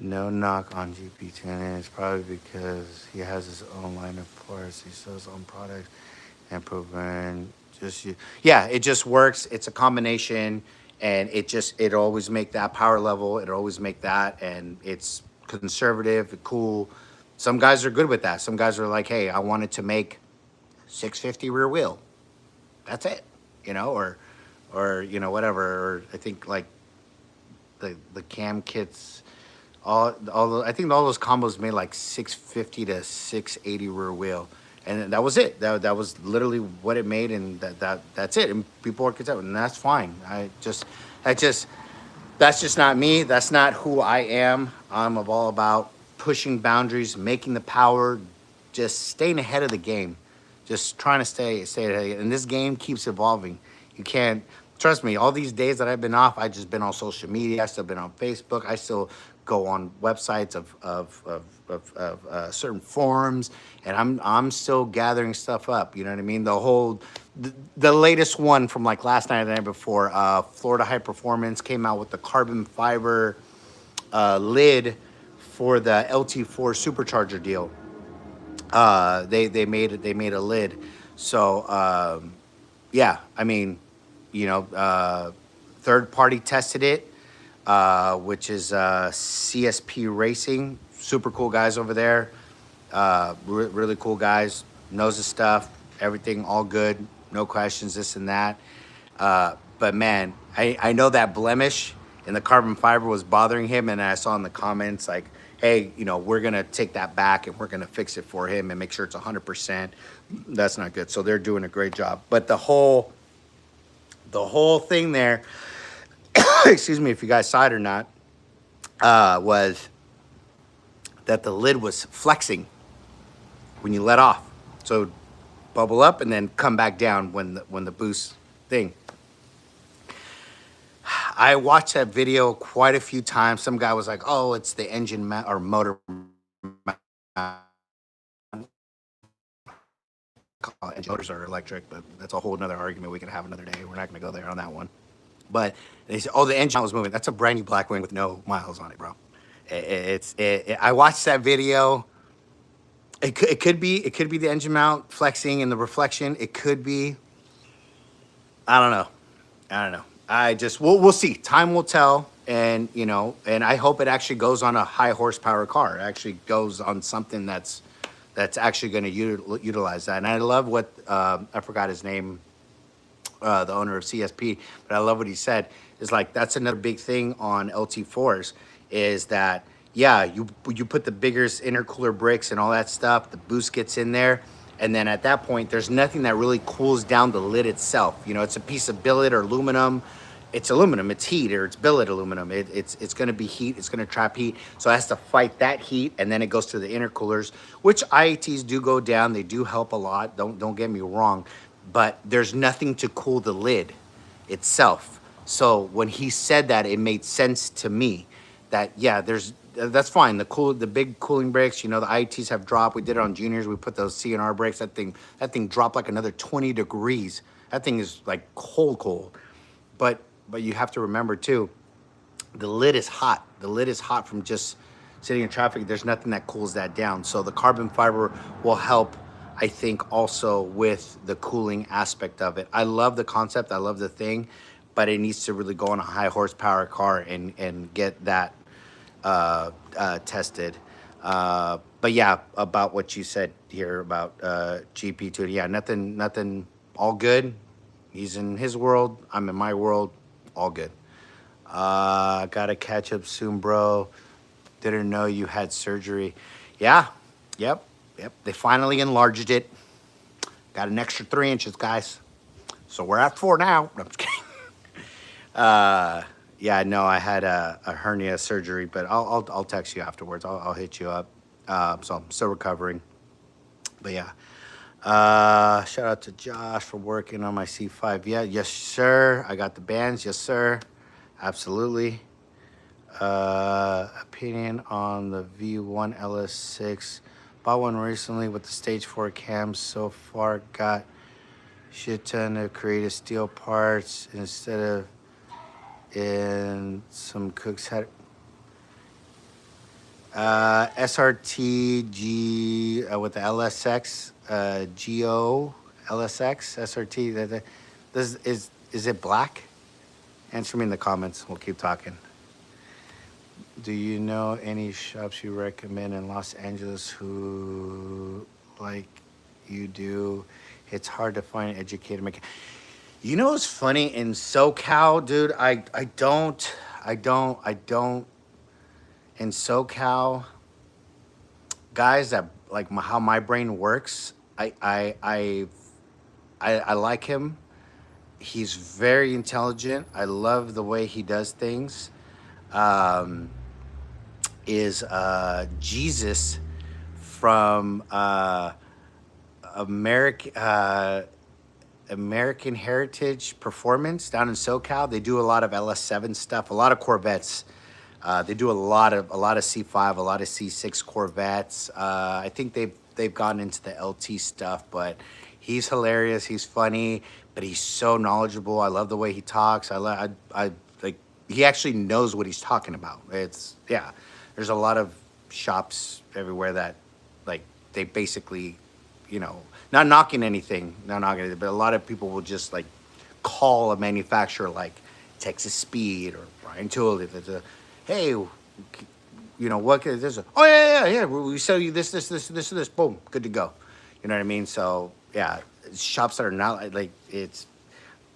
no knock on GP10. It's probably because he has his own line of parts. He sells his own products and program. Yeah, it just works. It's a combination, and it always make that power level. It always make that, and it's conservative, cool. Some guys are good with that. Some guys are like, hey, I wanted to make 650 rear wheel. That's it, you know, or you know, whatever. Or I think like the cam kits, I think all those combos made like 650 to 680 rear wheel. And that was it. That was literally what it made, and that's it. And people are content, and that's fine. That's just not me. That's not who I am. I'm all about pushing boundaries, making the power, just staying ahead of the game, just trying to stay ahead. And this game keeps evolving. You can't trust me. All these days that I've been off, I just been on social media. I still been on Facebook. I still go on websites of certain forums, and I'm still gathering stuff up. You know what I mean? The latest one from like last night and the night before, Florida High Performance came out with the carbon fiber lid for the LT4 supercharger deal. They made a lid. So yeah, I mean, third party tested it, which is CSP Racing. Super cool guys over there. Really cool guys. Knows his stuff. Everything all good. No questions. This and that. But man, I know that blemish in the carbon fiber was bothering him, and I saw in the comments like, hey, we're gonna take that back and we're gonna fix it for him and make sure it's 100%. That's not good. So they're doing a great job. But the whole thing there, excuse me if you guys saw it or not, was that the lid was flexing when you let off. So bubble up and then come back down when the boost thing. I watched that video quite a few times. Some guy was like, "Oh, it's the engine or motor." Motors are electric, but that's a whole nother argument we can have another day. We're not going to go there on that one. But they said, "Oh, the engine was moving." That's a brand new Blackwing with no miles on it, bro. I watched that video. It could be the engine mount flexing and the reflection. It could be. I don't know. We'll see. Time will tell, and I hope it actually goes on a high horsepower car. It actually goes on something that's actually going to utilize that. And I love what I forgot his name, the owner of CSP, but I love what he said. Is like that's another big thing on LT4s is that you put the bigger intercooler bricks and all that stuff. The boost gets in there. And then at that point, there's nothing that really cools down the lid itself. It's a piece of billet or aluminum. It's aluminum, it's heat, or it's billet aluminum. It's going to be heat, it's going to trap heat. So it has to fight that heat, and then it goes to the intercoolers, which IATs do go down. They do help a lot, don't get me wrong. But there's nothing to cool the lid itself. So when he said that, it made sense to me that, that's fine. The big cooling brakes, the IETs have dropped. We did it on juniors. We put those CNR brakes. That thing dropped like another 20 degrees. That thing is like cold. But you have to remember too, the lid is hot. The lid is hot from just sitting in traffic. There's nothing that cools that down. So the carbon fiber will help, I think, also with the cooling aspect of it. I love the concept. I love the thing, but it needs to really go on a high horsepower car and get that tested. But yeah, about what you said here about GP2, yeah, nothing, all good. He's in his world, I'm in my world, all good. Gotta catch up soon, bro. Didn't know you had surgery. Yeah, yep. They finally enlarged it. Got an extra 3 inches, guys. So we're at 4 now. I'm just kidding. Yeah, no, I had a hernia surgery, but I'll text you afterwards. I'll hit you up. So I'm still recovering. But yeah. Shout out to Josh for working on my C5. Yeah, yes, sir. I got the bands. Yes, sir. Absolutely. Opinion on the V1 LS6. Bought one recently with the stage 4 cams. So far, got shit ton of creative steel parts instead of in some cooks had SRT G with the LSX GO LSX SRT. Is it black? Answer me in the comments. We'll keep talking. Do you know any shops you recommend in Los Angeles who, like you do, it's hard to find educated mechanics? What's funny in SoCal, dude? I don't. In SoCal, guys that like how my brain works, I like him. He's very intelligent. I love the way he does things. is Jesus from American American Heritage Performance down in SoCal. They do a lot of LS7 stuff, a lot of Corvettes. They do a lot of C5, a lot of C6 Corvettes. I think they've gotten into the LT stuff, but he's hilarious. He's funny, but he's so knowledgeable. I love the way he talks. I like he actually knows what he's talking about. It's yeah. There's a lot of shops everywhere that like they basically, you know, not knocking anything, but a lot of people will just like call a manufacturer like Texas Speed or Brian Tool. Hey, you know what? There's a, oh yeah. We sell you this, boom, good to go. You know what I mean? So yeah, shops that are not like it's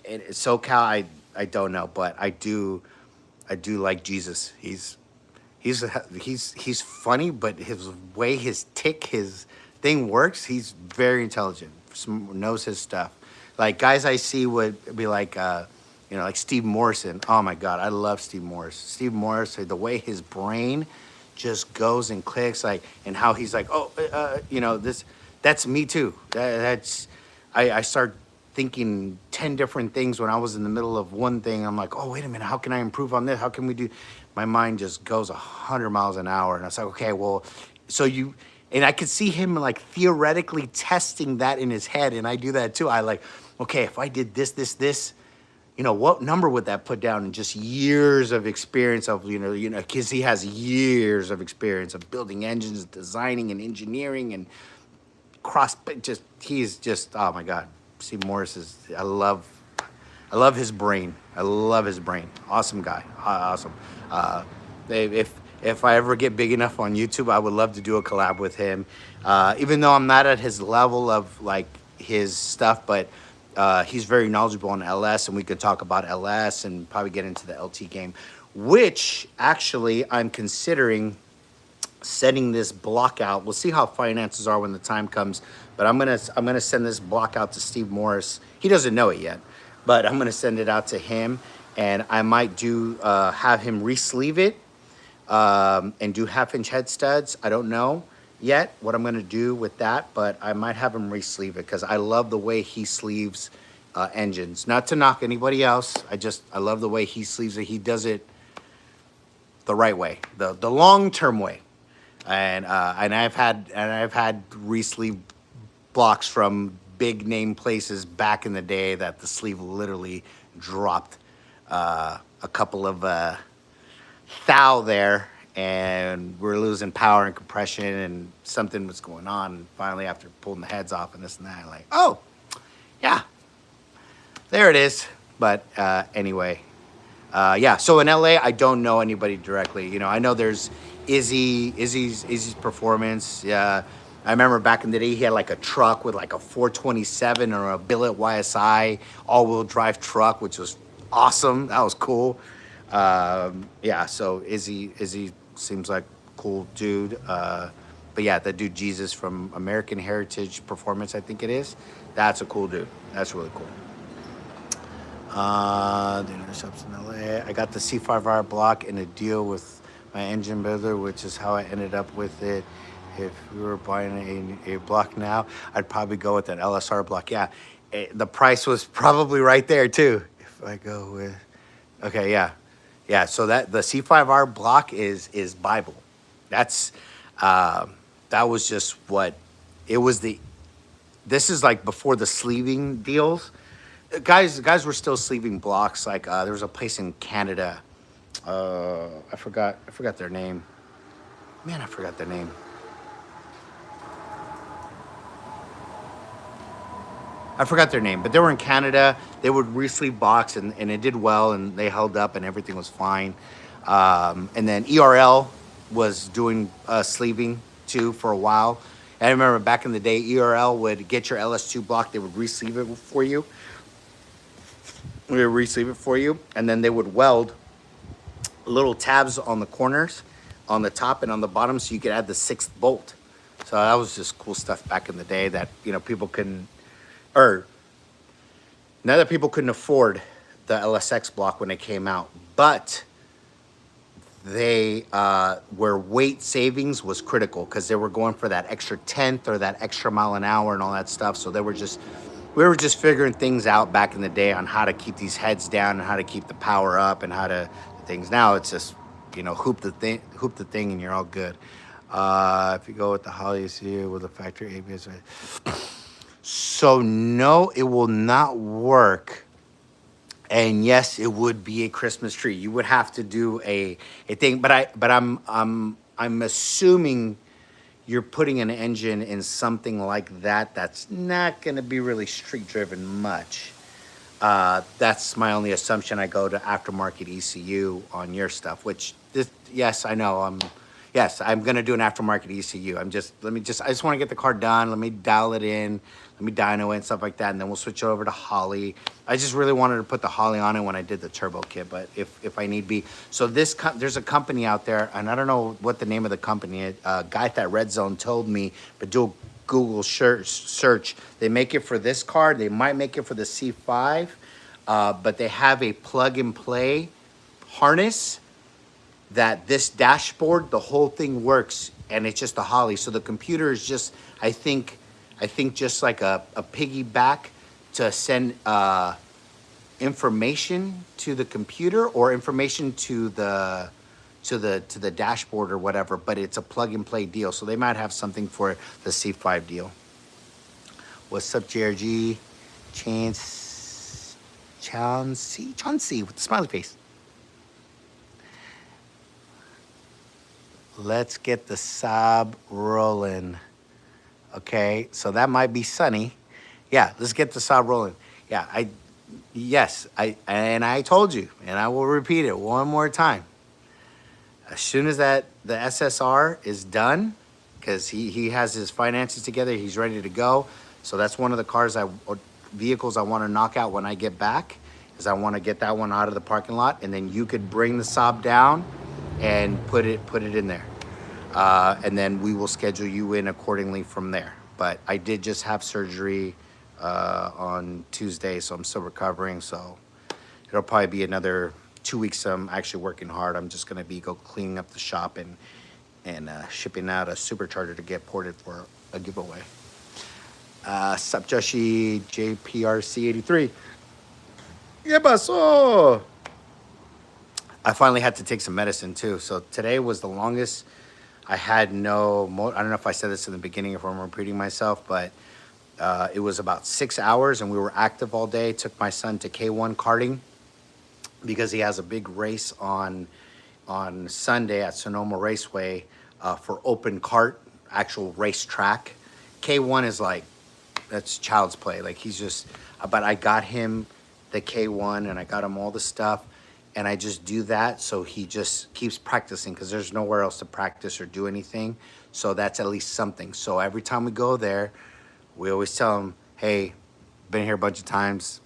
SoCal. I don't know, but I do like Jesus. He's funny, but his way his thing works. He's very intelligent. Knows his stuff. Like guys I see would be like, you know, like Steve Morrison. Oh my God, I love Steve Morris. Steve Morris, the way his brain just goes and clicks, like, and how he's like, oh, you know, that's me too. I start thinking 10 different things when I was in the middle of one thing. I'm like, oh, wait a minute, how can I improve on this? How can we do? My mind just goes 100 miles an hour. And I was like, okay, well, and I could see him like theoretically testing that in his head. And I do that too. I like, okay, if I did this, you know, what number would that put down? And just years of experience of, you know, because he has years of experience of building engines, designing and engineering and he's just, oh my God. Steve Morris I love his brain. I love his brain. Awesome guy. Awesome. If I ever get big enough on YouTube, I would love to do a collab with him. Even though I'm not at his level of like his stuff, but he's very knowledgeable on LS, and we could talk about LS and probably get into the LT game, which actually I'm considering setting this block out. We'll see how finances are when the time comes, but I'm gonna send this block out to Steve Morris. He doesn't know it yet, but I'm gonna send it out to him, and I might do have him re-sleeve it and do 1/2-inch head studs. I don't know yet what I'm gonna do with that, but I might have him re-sleeve it because I love the way he sleeves engines. Not to knock anybody else, I love the way he sleeves it. He does it the right way, the long-term way. And I've had re-sleeve blocks from big name places back in the day that the sleeve literally dropped a couple of thou there, and we're losing power and compression, and something was going on. And finally, after pulling the heads off and this and that, like, oh, yeah, there it is. But anyway, yeah. So in LA, I don't know anybody directly. You know, I know there's Izzy's Performance. Yeah, I remember back in the day he had like a truck with like a 427 or a billet YSI all-wheel drive truck, which was awesome. That was cool. Yeah, so Izzy seems like a cool dude. But yeah, that dude Jesus from American Heritage Performance, I think it is. That's a cool dude. That's really cool. The shops in LA. I got the C5R block in a deal with my engine builder, which is how I ended up with it. If we were buying a block now, I'd probably go with that LSR block. Yeah, the price was probably right there too. If I go with, okay, yeah. So that the C5R block is Bible. That's that was just what it was. This is like before the sleeving deals. Guys were still sleeving blocks. Like there was a place in Canada. I forgot their name. Man, I forgot their name. I forgot their name, but they were in Canada. They would re-sleeve blocks, and it did well, and they held up, and everything was fine. And then ERL was doing sleeving too for a while. And I remember back in the day, ERL would get your LS2 block. They would re-sleeve it for you. We would re-sleeve it for you, and then they would weld little tabs on the corners, on the top and on the bottom, so you could add the 6th bolt. So that was just cool stuff back in the day that, you know, people couldn't, or now that people couldn't afford the LSX block when it came out, but they where weight savings was critical because they were going for that extra tenth or that extra mile an hour and all that stuff. So we were just figuring things out back in the day on how to keep these heads down and how to keep the power up and how to things. Now it's just, hoop the thing, and you're all good. If you go with the Holly C with the factory ABS, so no, it will not work. And yes, it would be a Christmas tree. You would have to do a thing, but I'm assuming you're putting an engine in something like that that's not going to be really street driven much. That's my only assumption. I go to aftermarket ECU on your stuff, which yes, I know. Yes, I'm gonna do an aftermarket ECU. I just want to get the car done. Let me dial it in, let me dyno it and stuff like that, and then we'll switch over to Holly. I just really wanted to put the Holly on it when I did the turbo kit, but if I need be. So there's a company out there, and I don't know what the name of the company is. Guy at that Red Zone told me, but do a Google search. They make it for this car. They might make it for the C5, but they have a plug and play harness that this dashboard, the whole thing works, and it's just a Holly. So the computer is just, I think just like a piggyback to send information to the computer or information to the dashboard or whatever, but it's a plug and play deal. So they might have something for the C5 deal. What's up, JRG? Chauncey with the smiley face. Let's get the Saab rolling. Okay, so that might be sunny. Yeah, let's get the Saab rolling. Yeah, I told you, and I will repeat it one more time. As soon as the SSR is done, because he has his finances together, he's ready to go. So that's one of the vehicles I want to knock out when I get back, is I want to get that one out of the parking lot, and then you could bring the Saab down and put it in there, and then we will schedule you in accordingly from there. But I did just have surgery on Tuesday, so I'm still recovering. So it'll probably be another 2 weeks. I'm actually working hard. I'm just gonna go cleaning up the shop and shipping out a supercharger to get ported for a giveaway. Sup Joshi JPRC83. Yeah, pasó. I finally had to take some medicine too. So today was the longest. I had I don't know if I said this in the beginning, if I'm repeating myself, but it was about 6 hours and we were active all day. Took my son to K1 karting because he has a big race on Sunday at Sonoma Raceway for open kart, actual race track. K1 is like, that's child's play. Like but I got him the K1 and I got him all the stuff. And I just do that so he just keeps practicing because there's nowhere else to practice or do anything. So that's at least something. So every time we go there, we always tell him, hey, been here a bunch of times.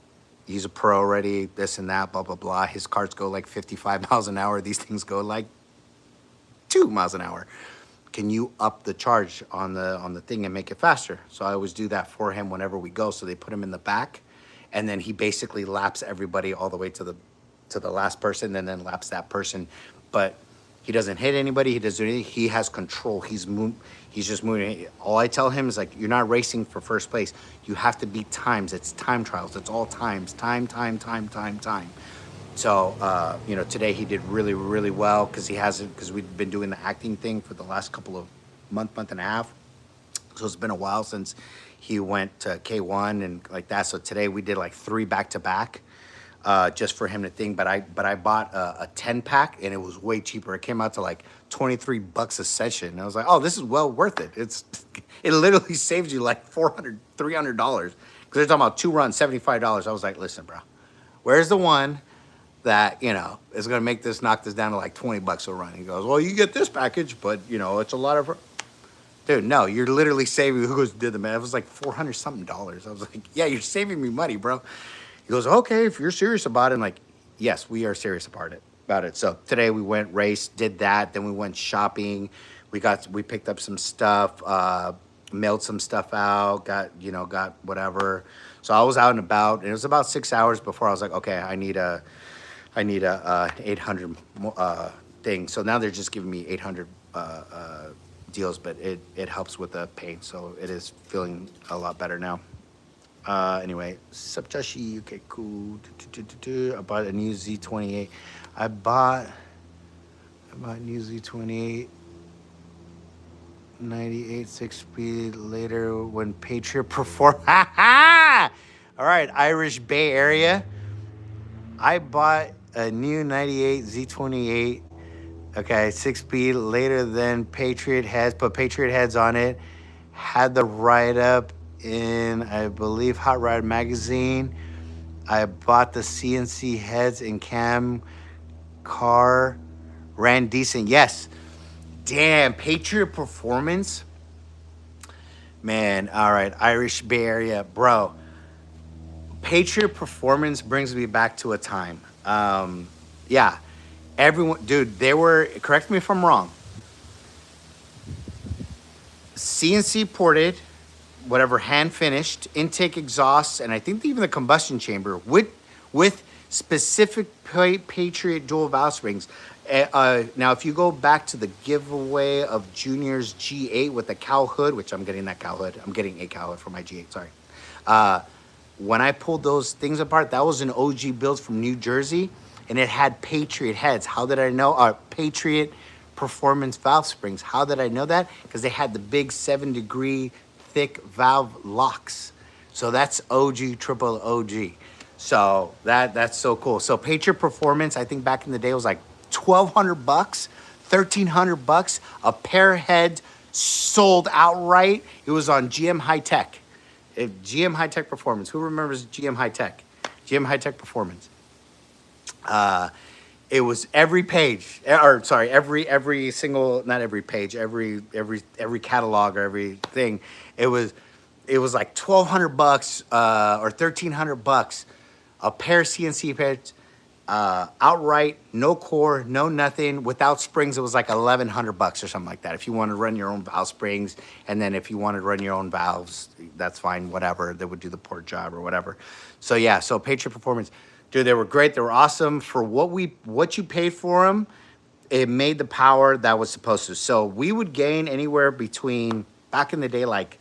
He's a pro already, this and that, blah, blah, blah. His carts go like 55 miles an hour. These things go like 2 miles an hour. Can you up the charge on the thing and make it faster? So I always do that for him whenever we go. So they put him in the back, and then he basically laps everybody all the way to the last person, and then laps that person. But he doesn't hit anybody. He doesn't do anything. He has control. He's just moving. All I tell him is like, you're not racing for first place. You have to beat times. It's time trials. It's all times. Time. So, today he did really, really well because we've been doing the acting thing for the last couple of month and a half. So it's been a while since he went to K1 and like that. So today we did like 3 back-to-back. Just for him to think, but I bought a 10-pack and it was way cheaper. It came out to like $23 a session. And I was like, oh, this is well worth it. It literally saves you like $400, $300 because they're talking about 2 runs, $75. I was like, listen, bro, where's the one that is gonna knock this down to like $20 a run? He goes, well, you get this package, but it's a lot of. Dude, no, you're literally saving. Who did the math? It was like $400 something. I was like, yeah, you're saving me money, bro. He goes, okay, if you're serious about it. I'm like, yes, we are serious about it. So today we went race, did that. Then we went shopping. We picked up some stuff, mailed some stuff out, got whatever. So I was out and about, and it was about 6 hours before I was like, okay, I need a 800 thing. So now they're just giving me 800 deals, but it helps with the pain. So it is feeling a lot better now. Anyway, Subtashi, okay, cool. I bought a new Z28. I bought new Z28 98 6-speed later when Patriot performed. All right, Irish Bay Area. I bought a new 98 Z28. Okay, 6-speed later than Patriot heads. Put Patriot heads on it. Had the write up in, I believe, Hot Rod magazine. I bought the CNC heads in cam car. Ran decent. Yes. Damn, Patriot Performance. Man, all right, Irish Bay Area, bro. Patriot Performance brings me back to a time. Yeah, everyone, dude, they were, correct me if I'm wrong, CNC ported, whatever, hand finished, intake exhausts, and I think even the combustion chamber with specific Patriot dual valve springs. Now, if you go back to the giveaway of Junior's G8 with the cow hood, which I'm getting that cow hood. I'm getting a cow hood for my G8, sorry. When I pulled those things apart, that was an OG build from New Jersey, and it had Patriot heads. How did I know? Patriot Performance valve springs. How did I know that? Because they had the big 7-degree thick valve locks. So that's OG, triple OG. So that's so cool. So Patriot Performance, I think back in the day was like $1,200, $1,300 a pair of heads sold outright. It was on GM High Tech. GM High Tech Performance. Who remembers GM High Tech? GM High Tech Performance. It was every page, or sorry, every single, not every page, every catalog or everything. It was like $1,200 or $1,300 a pair of CNC heads. Outright, no core, no nothing, without springs. It was like $1,100 or something like that. If you want to run your own valve springs, and then if you want to run your own valves, that's fine. Whatever, they would do the port job or whatever. So yeah, so Patriot Performance, dude, they were great. They were awesome for what you paid for them. It made the power that was supposed to. So we would gain anywhere between, back in the day, like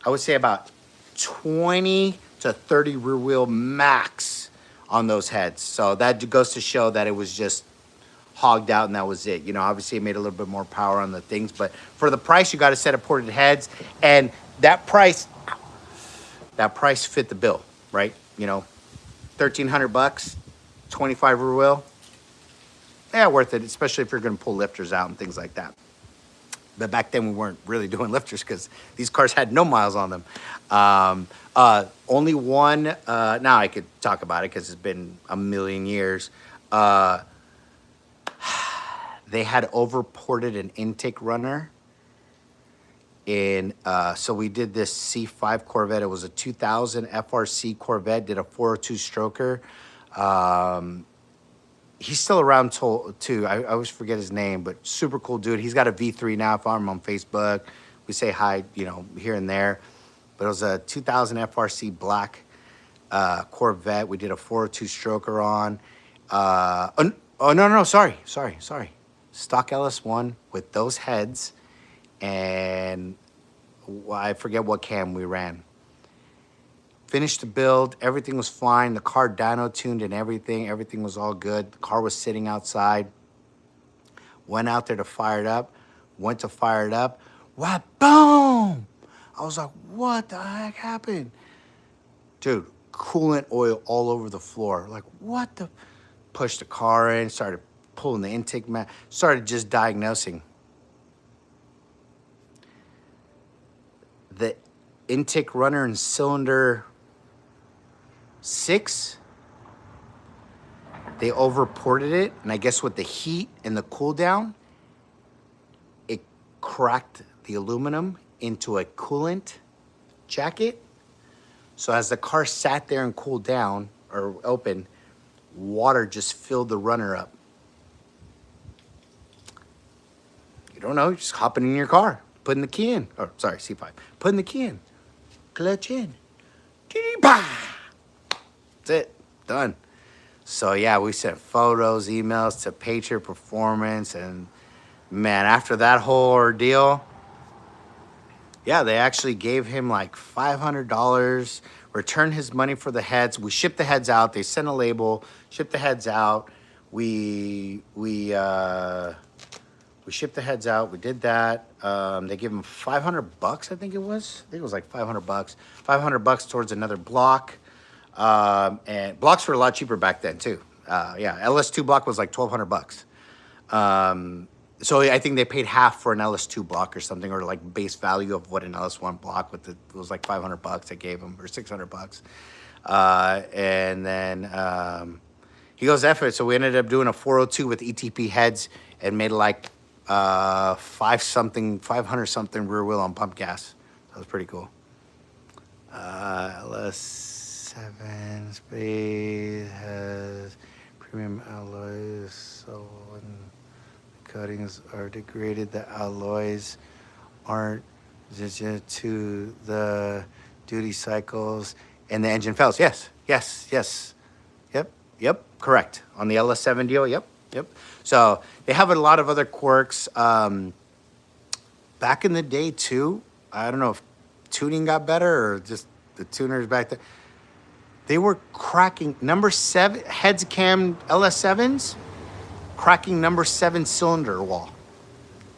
I would say about 20 to 30 rear wheel max on those heads. So that goes to show that it was just hogged out and that was it. You know, obviously it made a little bit more power on the things, but for the price, you got a set of ported heads, and that price fit the bill, right? You know, $1,300, 25 rear wheel. Yeah, worth it, especially if you're gonna pull lifters out and things like that. But back then we weren't really doing lifters because these cars had no miles on them. Only one, now I could talk about it because it's been a million years. They had overported an intake runner in, so we did this C5 Corvette. It was a 2000 FRC Corvette, did a 402 stroker. He's still around too. I always forget his name, but super cool dude. He's got a V3 now. I follow him on Facebook. We say hi, you know, here and there. But it was a 2000 FRC black Corvette. We did a 402 stroker on. No, sorry. Stock LS1 with those heads, and I forget what cam we ran. Finished the build, everything was fine. The car dyno tuned and everything. Everything was all good. The car was sitting outside. Went out there to fire it up. Went to fire it up. Wow, boom! I was like, what the heck happened? Dude, coolant oil all over the floor. Like, what the? Pushed the car in, started pulling the intake mat, started just diagnosing. The intake runner and cylinder 6, they overported it, and I guess with the heat and the cool down, it cracked the aluminum into a coolant jacket. So as the car sat there and cooled down or open, water just filled the runner up. You don't know, you're just hopping in your car, putting the key in. Oh, sorry, C5. Putting the key in, clutch in. That's it, done. So yeah, we sent photos, emails to Patriot Performance, and man, after that whole ordeal, yeah, they actually gave him like $500, returned his money for the heads. We shipped the heads out. They sent a label, shipped the heads out. We shipped the heads out. We did that. They gave him $500, I think it was. I think it was like $500. $500 towards another block. And blocks were a lot cheaper back then too. Yeah, LS2 block was like $1,200. So I think they paid half for an LS2 block or something, or like base value of what an LS1 block with it was like $500 I gave him, or $600. And then he goes F it. So we ended up doing a 402 with ETP heads and made like 500 something rear wheel on pump gas. That was pretty cool. LS7 Speed has premium alloys, so when the coatings are degraded, the alloys aren't resistant to the duty cycles, and the engine fails. Yes. Yep, correct. On the LS7 deal, yep. So they have a lot of other quirks. Back in the day too, I don't know if tuning got better or just the tuners back then. They were cracking number 7 heads cam LS7s, cracking number 7 cylinder wall.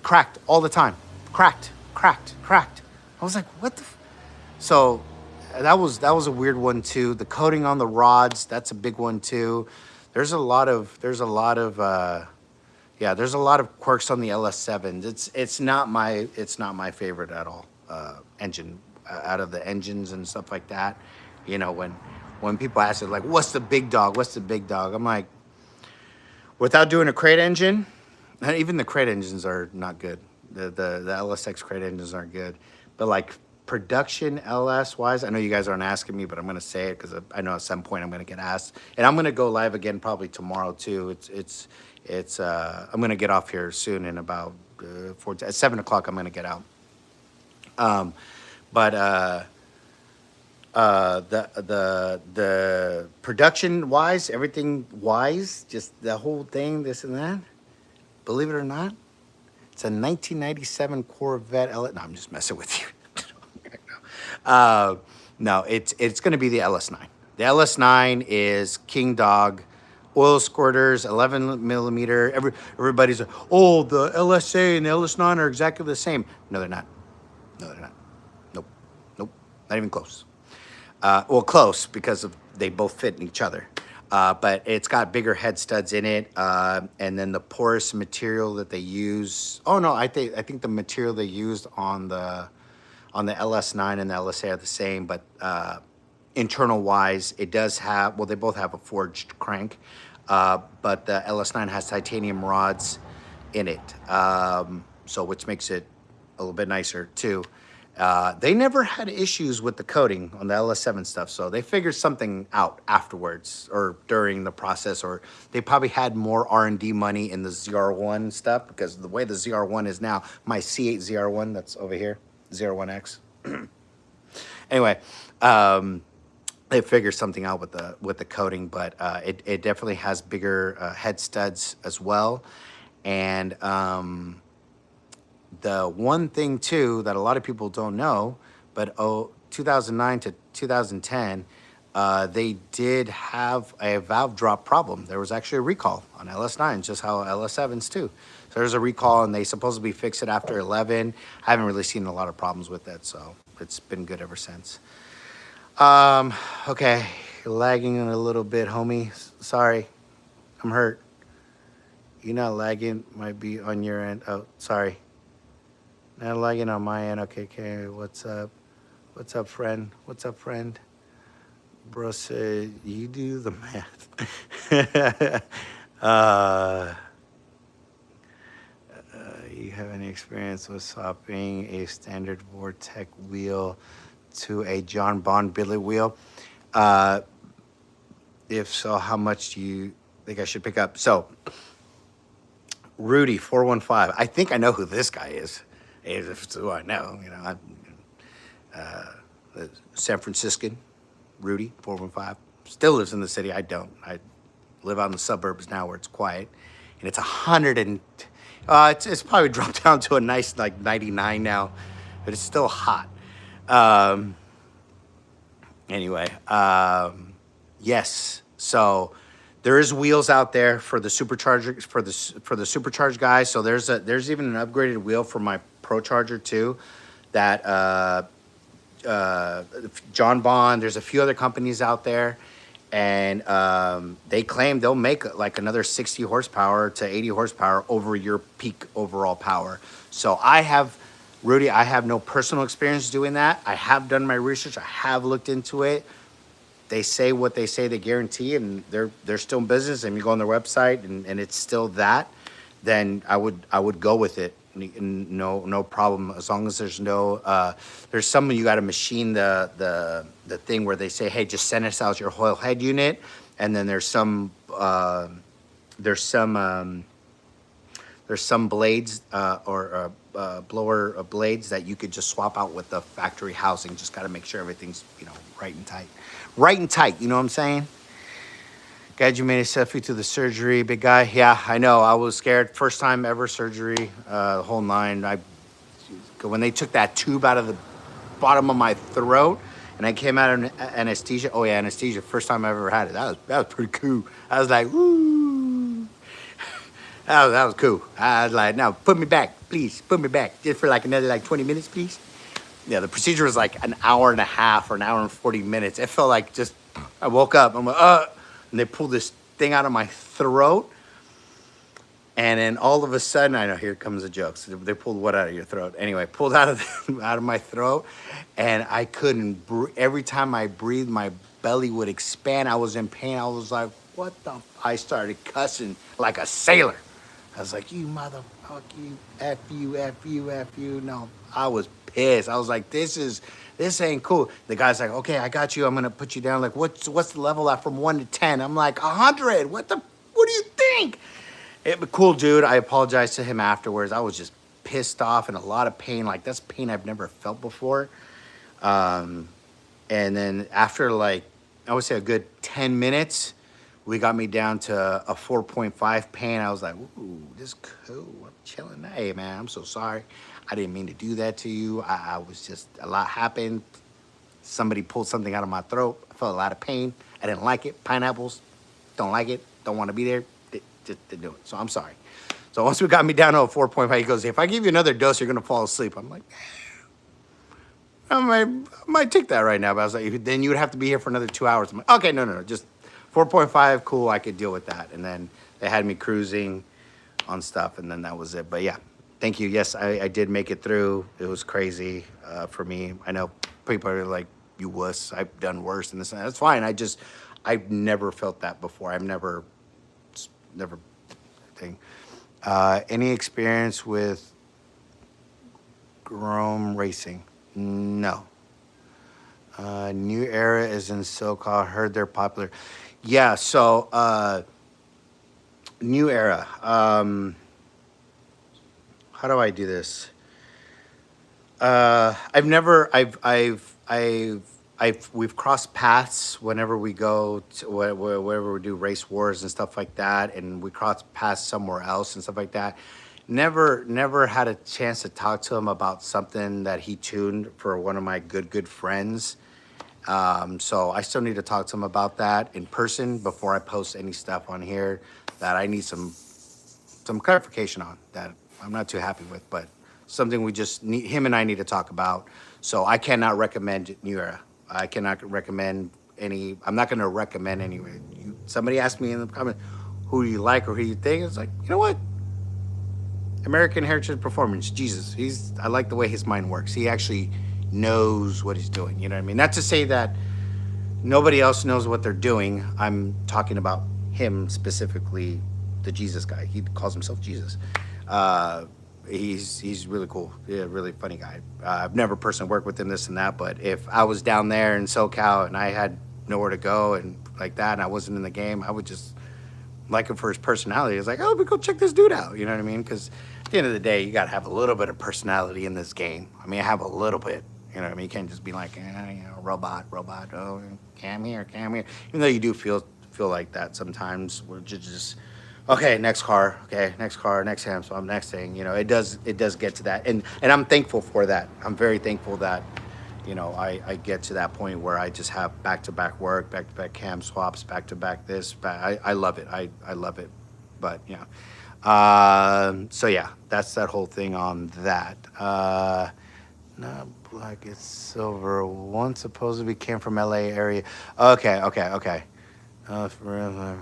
Cracked all the time. Cracked. I was like, what the? So that was a weird one too. The coating on the rods, that's a big one too. There's a lot of quirks on the LS7s. It's not my favorite at all. Engine out of the engines and stuff like that. You know, when people ask it like, what's the big dog? I'm like, without doing a crate engine, and even the crate engines are not good. The LSX crate engines aren't good. But like production LS wise, I know you guys aren't asking me, but I'm gonna say it because I know at some point I'm gonna get asked, and I'm gonna go live again probably tomorrow too. I'm gonna get off here soon in about at 7 o'clock. I'm gonna get out. The production wise, everything wise, just the whole thing, this and that. Believe it or not, it's a 1997 Corvette LS. No, I'm just messing with you. No, it's going to be the LS9. The LS9 is King Dog, oil squirters, 11 millimeter. Everybody's like, oh, the LSA and the LS9 are exactly the same. No, they're not. Nope, not even close. Well, close because they both fit in each other. But it's got bigger head studs in it, and then the porous material that they use. Oh no, I think the material they used on the LS9 and the LSA are the same, but internal wise, it does have. Well, they both have a forged crank, but the LS9 has titanium rods in it, so which makes it a little bit nicer too. They never had issues with the coating on the LS7 stuff, so they figured something out afterwards or during the process, or they probably had more R&D money in the ZR1 stuff, because the way the ZR1 is now, my C8 ZR1 that's over here, ZR1X. Anyway, they figured something out with the coating, but it definitely has bigger head studs as well, and the one thing too that a lot of people don't know, but 2009 to 2010, they did have a valve drop problem. There was actually a recall on LS9, just how LS7s too. So there's a recall, and they supposedly fix it after 11. I haven't really seen a lot of problems with it, so it's been good ever since. Okay, lagging a little bit, homie. Sorry, I'm hurt. You're not lagging, might be on your end. Oh, sorry. Not lagging on my end. Okay. What's up? What's up, friend? Bro said, you do the math. You have any experience with swapping a standard Vortec wheel to a John Bond billet wheel? If so, how much do you think I should pick up? So, Rudy 415. I think I know who this guy is. If it's who I know, San Franciscan, Rudy 415, still lives in the city. I don't. live out in the suburbs now where it's quiet, and it's 100 and it's probably dropped down to a nice like 99 now, but it's still hot. Um, anyway, yes. So there is wheels out there for the supercharger for the supercharged guys. So there's even an upgraded wheel for my Pro Charger too, that John Bond. There's a few other companies out there, and they claim they'll make like another 60 horsepower to 80 horsepower over your peak overall power. So Rudy, I have no personal experience doing that. I have done my research. I have looked into it. They say what they say they guarantee, and they're still in business. And you go on their website, and it's still that. Then I would go with it. No problem, as long as there's no there's some you got to machine the thing where they say, hey, just send us out your whole head unit, and then there's some blades or blower blades that you could just swap out with the factory housing. Just got to make sure everything's right and tight. You know what I'm saying? Glad you made it safely to the surgery, big guy. Yeah, I know. I was scared. First time ever surgery, the whole nine. When they took that tube out of the bottom of my throat, and I came out of anesthesia. Oh yeah, anesthesia. First time I ever had it. That was pretty cool. I was like, woo. That was cool. I was like, now put me back, please. Put me back, just for like another 20 minutes, please. Yeah, the procedure was like an hour and a half or an hour and 40 minutes. It felt like just I woke up. I'm like, and they pulled this thing out of my throat, and then all of a sudden, I know here comes a joke. So they pulled what out of your throat? Anyway, pulled out of my throat, and I couldn't breathe. Every time I breathed, my belly would expand. I was in pain. I was like, what the? I started cussing like a sailor. I was like, you motherfucker, you, F you, F you, F you. No, I was pissed. I was like, this ain't cool. The guy's like, okay, I got you. I'm gonna put you down. Like, what's the level at from 1 to 10? I'm like, 100. What do you think? Cool dude. I apologized to him afterwards. I was just pissed off and a lot of pain. Like, that's pain I've never felt before. And then after I would say a good 10 minutes, we got me down to a 4.5 pain. I was like, ooh, this is cool. I'm chilling. Hey, man, I'm so sorry. I didn't mean to do that to you. I was just, a lot happened. Somebody pulled something out of my throat. I felt a lot of pain. I didn't like it. Pineapples, don't like it. Don't want to be there. Just didn't do it. So I'm sorry. So once we got me down to a 4.5, he goes, if I give you another dose, you're going to fall asleep. I'm like, I might take that right now. But I was like, then you would have to be here for another 2 hours. I'm like, okay, no. Just 4.5, cool, I could deal with that. And then they had me cruising on stuff, and then that was it. But yeah, thank you. Yes, I did make it through. It was crazy for me. I know people are like, you wuss, I've done worse and this and that. That's fine. I've never felt that before. I've never thing. Any experience with Grom Racing? No. New Era is in SoCal. Heard they're popular. Yeah, so New Era. How do I do this? We've crossed paths whenever we go to wherever we do race wars and stuff like that, and we cross paths somewhere else and stuff like that. Never had a chance to talk to him about something that he tuned for one of my good friends. So I still need to talk to him about that in person before I post any stuff on here that I need some clarification on that I'm not too happy with, but something we just need, him and I need to talk about. So I cannot recommend New Era. I cannot recommend any, I'm not going to recommend any. Somebody asked me in the comments, who do you like or who do you think? It's like, you know what? American Heritage Performance, Jesus. I like the way his mind works. He actually knows what he's doing. You know what I mean? Not to say that nobody else knows what they're doing. I'm talking about him specifically, the Jesus guy. He calls himself Jesus. He's really cool. Yeah, really funny guy. I've never personally worked with him, this and that, but if I was down there in SoCal and I had nowhere to go and like that and I wasn't in the game, I would just like him for his personality. It's like, oh, but go check this dude out. You know what I mean? Because at the end of the day, you got to have a little bit of personality in this game. I mean, I have a little bit. You know what I mean? You can't just be like, robot, oh, cam here. Even though you do feel feel like that sometimes. We're just okay, next car, okay, next car, next ham swap, next thing. You know, it does get to that, and I'm thankful for that. I'm very thankful that, you know, I get to that point where I just have back to back work, back to back cam swaps, back to back this. I love it. I love it. But yeah. So yeah, that's that whole thing on that. Not black, it's silver. One supposedly came from LA area. Okay. For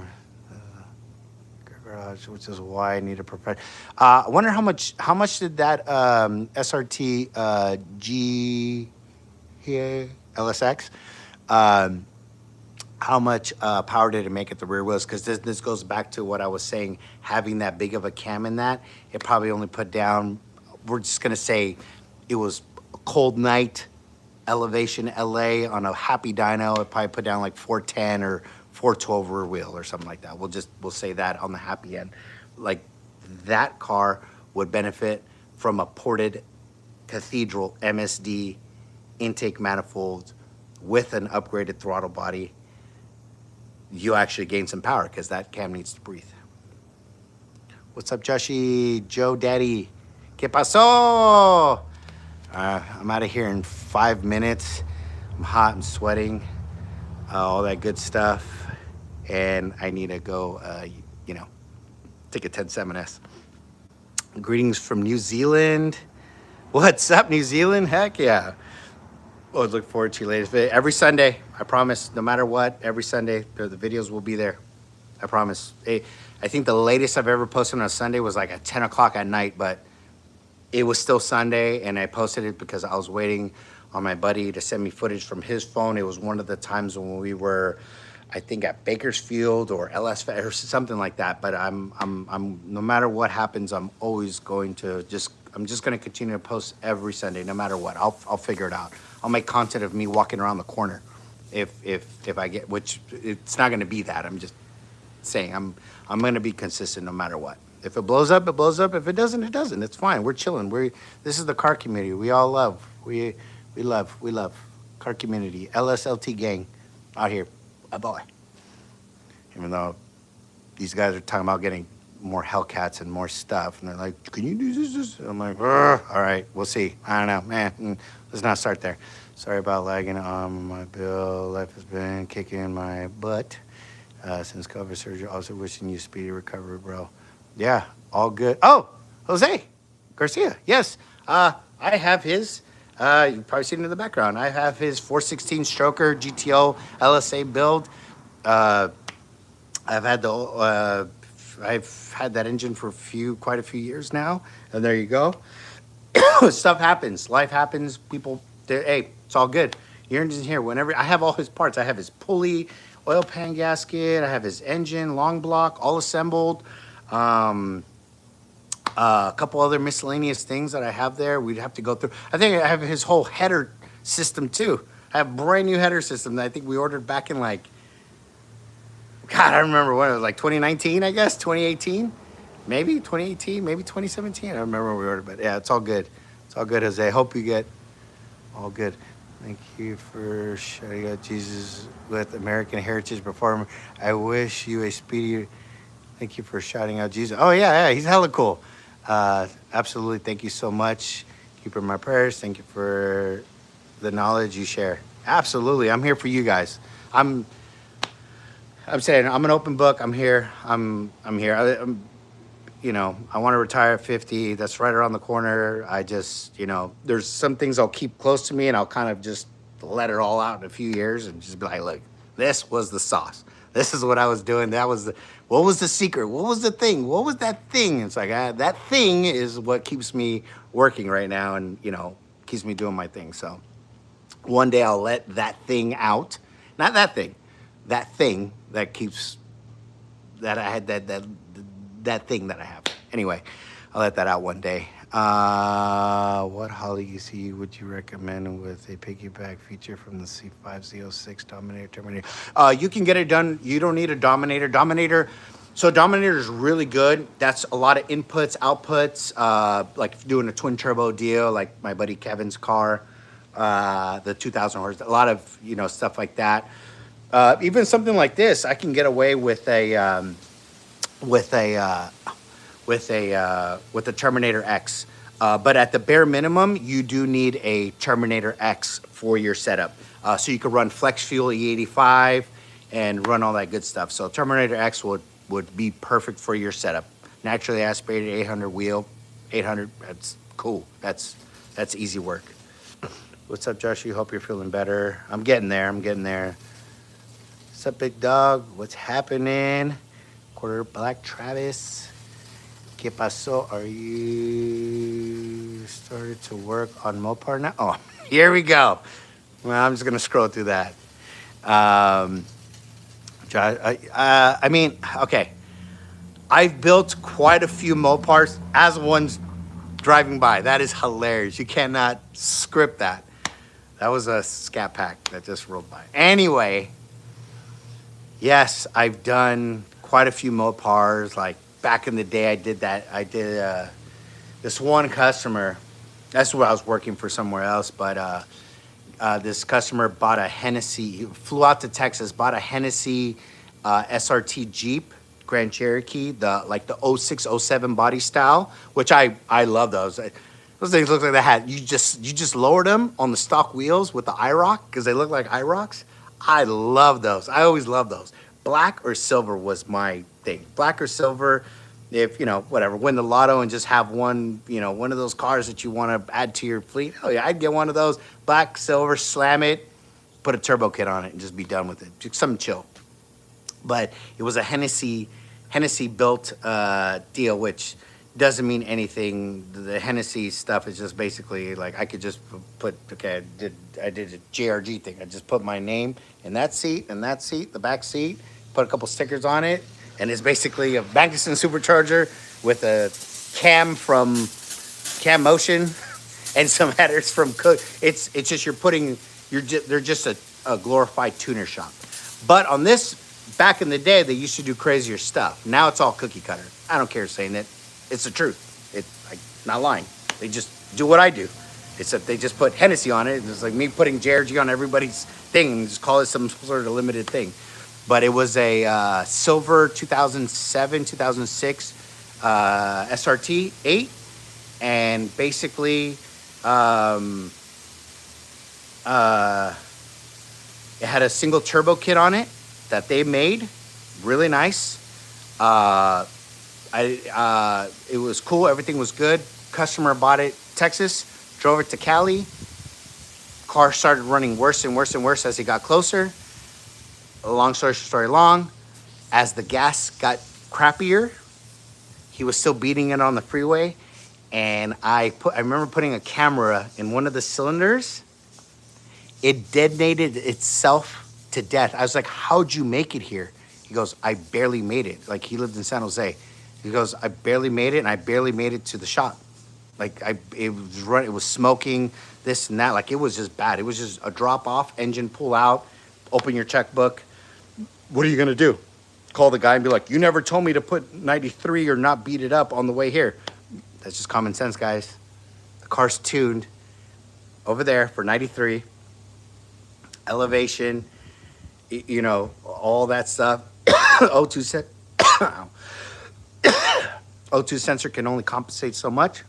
garage, which is why I need a professional. I wonder how much did that SRT G here LSX how much power did it make at the rear wheels? Because this goes back to what I was saying, having that big of a cam in that, it probably only put down, we're just going to say it was a cold night, elevation LA on a happy dyno, it probably put down like 410 or 412 rear wheel or something like that. We'll say that on the happy end. Like that car would benefit from a ported Cathedral MSD intake manifold with an upgraded throttle body. You actually gain some power because that cam needs to breathe. What's up, Joshi? Joe Daddy. ¿Qué pasó? I'm out of here in 5 minutes. I'm hot and sweating, all that good stuff. And I need to go, take a 10-7S. Greetings from New Zealand. What's up, New Zealand? Heck yeah. Well, look forward to your latest video. Every Sunday, I promise, no matter what, every Sunday, the videos will be there. I promise. Hey, I think the latest I've ever posted on a Sunday was like at 10 o'clock at night, but it was still Sunday, and I posted it because I was waiting on my buddy to send me footage from his phone. It was one of the times when we were, I think, at Bakersfield or LS or something like that. But I'm no matter what happens, I'm always going to I'm just going to continue to post every Sunday, no matter what. I'll figure it out. I'll make content of me walking around the corner, if I get, which it's not going to be that. I'm just saying I'm going to be consistent no matter what. If it blows up, it blows up. If it doesn't, it doesn't. It's fine. We're chilling. This is the car community. We all love. We love car community. LSLT gang out here. Boy. Even though these guys are talking about getting more Hellcats and more stuff, and they're like, "Can you do this?" I'm like, all right, we'll see. I don't know, man. Let's not start there. Sorry about lagging on my bill. Life has been kicking my butt since COVID surgery. Also wishing you speedy recovery, bro. Yeah, all good. Oh, Jose Garcia. Yes, I have his. You've probably seen it in the background. I have his 416 stroker GTO LSA build. I've had that engine for quite a few years now, and there you go. Stuff happens, life happens. People, hey, it's all good. Your engine's here. Whenever I have all his parts, I have his pulley, oil pan gasket, I have his engine, long block, all assembled. A couple other miscellaneous things that I have there. We'd have to go through. I think I have his whole header system too. I have a brand new header system that I think we ordered back in like, God, I don't remember when it was, like 2019, I guess, 2018, maybe 2018, maybe 2017. I don't remember when we ordered, but yeah, it's all good. It's all good, Jose. I hope you get all good. Thank you for shouting out Jesus with American Heritage Performer. I wish you a speedy. Thank you for shouting out Jesus. Oh yeah, he's hella cool. Absolutely. Thank you so much. Keep in my prayers. Thank you for the knowledge you share. Absolutely. I'm here for you guys. I'm saying I'm an open book. I'm here. I'm here. I want to retire at 50. That's right around the corner. I just, there's some things I'll keep close to me, and I'll kind of just let it all out in a few years and just be like, look, this was the sauce. This is what I was doing. What was the secret? What was the thing? What was that thing? It's like, that thing is what keeps me working right now and, keeps me doing my thing. So one day I'll let that thing out. Not that thing. That thing that keeps, that I had, that thing that I have. Anyway, I'll let that out one day. What Holly ECU would you recommend with a piggyback feature from the C5Z06 Dominator Terminator? You can get it done. You don't need a Dominator. So Dominator is really good. That's a lot of inputs, outputs, like if you're doing a twin turbo deal, like my buddy Kevin's car, the 2000 horse, a lot of, stuff like that. Even something like this, I can get away with with a with the Terminator X. But at the bare minimum, you do need a Terminator X for your setup. So you can run flex fuel E85 and run all that good stuff. So Terminator X would be perfect for your setup. Naturally aspirated 800 wheel, 800. That's cool. That's easy work. What's up, Josh? You hope you're feeling better. I'm getting there. I'm getting there. What's up, big dog? What's happening? Quarter Black Travis. ¿Qué pasó? Are you started to work on Mopar now? Oh, here we go. Well, I'm just gonna scroll through that. I mean, okay. I've built quite a few Mopars as one's driving by. That is hilarious. You cannot script that. That was a scat pack that just rolled by. Anyway, yes, I've done quite a few Mopars. Like back in the day, I did that. I did this one customer. That's where I was working for somewhere else, but this customer bought a Hennessy. He flew out to Texas, bought a Hennessy SRT Jeep Grand Cherokee, the 06, 07 body style, which I love those. Those things look like they had you just lowered them on the stock wheels with the IROC because they look like IROCs. I love those. I always love those. Black or silver was my thing. Black or silver. If whatever, win the lotto and just have one, one of those cars that you want to add to your fleet. Oh yeah, I'd get one of those. Black, silver, slam it, put a turbo kit on it, and just be done with it. Just something chill. But it was a Hennessy built deal, which doesn't mean anything. The Hennessy stuff is just basically like I could just put, okay, I did a JRG thing. I just put my name in that seat, the back seat, put a couple stickers on it, and it's basically a Magnuson supercharger with a cam from Cam Motion and some headers from Cook. It's just they're just a glorified tuner shop. But on this, back in the day, they used to do crazier stuff. Now it's all cookie cutter. I don't care saying it. It's the truth. I'm not lying. They just do what I do. Except they just put Hennessy on it. It's like me putting JRG on everybody's thing and just call it some sort of limited thing. But it was a silver 2007, 2006 SRT 8. And basically, it had a single turbo kit on it that they made, really nice. It was cool. Everything was good. Customer bought it, Texas, drove it to Cali. Car started running worse and worse and worse as he got closer. Long story long, as the gas got crappier, he was still beating it on the freeway. And I remember putting a camera in one of the cylinders. It detonated itself to death. I was like, how'd you make it here? He goes, I barely made it. Like, he lived in San Jose. He goes, I barely made it, and I barely made it to the shop. Like, it was smoking, this and that. Like, it was just bad. It was just a drop off, engine pull out, open your checkbook. What are you gonna do? Call the guy and be like, you never told me to put 93 or not beat it up on the way here. That's just common sense, guys. The car's tuned over there for 93. Elevation, all that stuff. O2 O2 sensor can only compensate so much.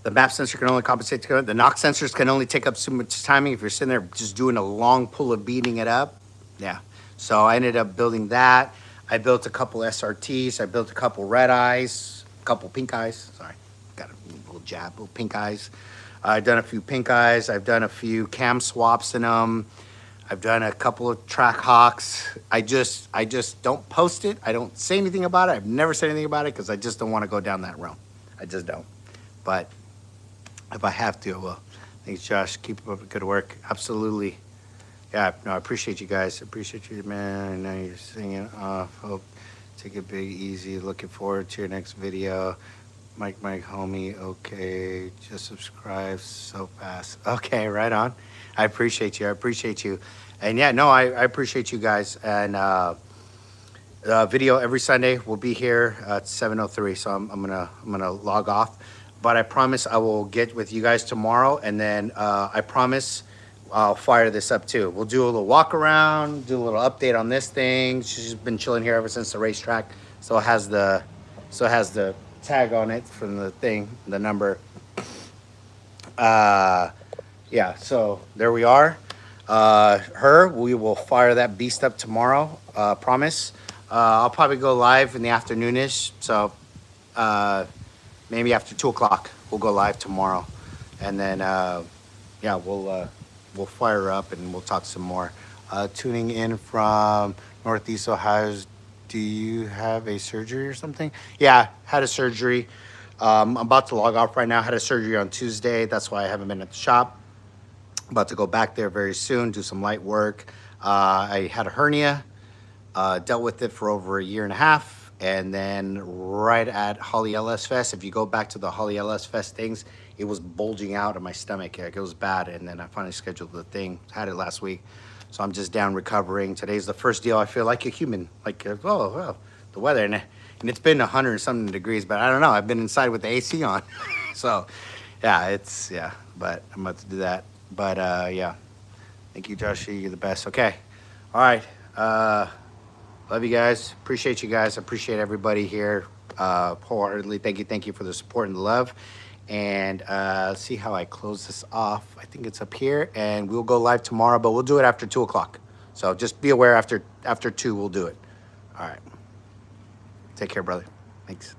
The map sensor can only compensate. The knock sensors can only take up so much timing if you're sitting there just doing a long pull of beating it up. Yeah. So I ended up building that. I built a couple SRTs. I built a couple red eyes, a couple pink eyes. Sorry, got a little jab, little pink eyes. I've done a few pink eyes. I've done a few cam swaps in them. I've done a couple of track hawks. I just don't post it. I don't say anything about it. I've never said anything about it because I just don't want to go down that road. I just don't. But if I have to, I will. Thanks, Josh. Keep up the good work. Absolutely. Yeah, no, I appreciate you guys. I appreciate you, man. I know you're singing off. Hope take it big, easy. Looking forward to your next video. Mike, homie. Okay, just subscribe so fast. Okay, right on. I appreciate you. And yeah, no, I appreciate you guys. And video every Sunday will be here at 7:03. So I'm gonna log off. But I promise I will get with you guys tomorrow. And then I promise I'll fire this up too. We'll do a little walk around, do a little update on this thing. She's been chilling here ever since the racetrack, so it has the tag on it from the thing, the number. Yeah, so there we are. We will fire that beast up tomorrow. Promise. I'll probably go live in the afternoonish, so maybe after 2 o'clock we'll go live tomorrow, and then yeah, we'll fire her up and we'll talk some more. Tuning in from Northeast Ohio. Do you have a surgery or something? Yeah, had a surgery. I'm about to log off right now. Had a surgery on Tuesday. That's why I haven't been at the shop. About to go back there very soon, do some light work. I had a hernia, dealt with it for over a year and a half. And then right at Holly LS Fest, if you go back to the Holly LS Fest things, it was bulging out of my stomach. Like, it was bad. And then I finally scheduled the thing, had it last week. So I'm just down recovering. Today's the first deal I feel like a human, like, oh, the weather. And it's been 100 and something degrees, but I don't know. I've been inside with the AC on. So yeah, but I'm about to do that. But yeah, thank you, Joshie. You're the best. Okay. All right. Love you guys. Appreciate you guys. Appreciate everybody here wholeheartedly. Thank you for the support and the love. And let's see how I close this off. I think it's up here, and we'll go live tomorrow, but we'll do it after 2 o'clock. So just be aware after 2 we'll do it. All right. Take care, brother. Thanks.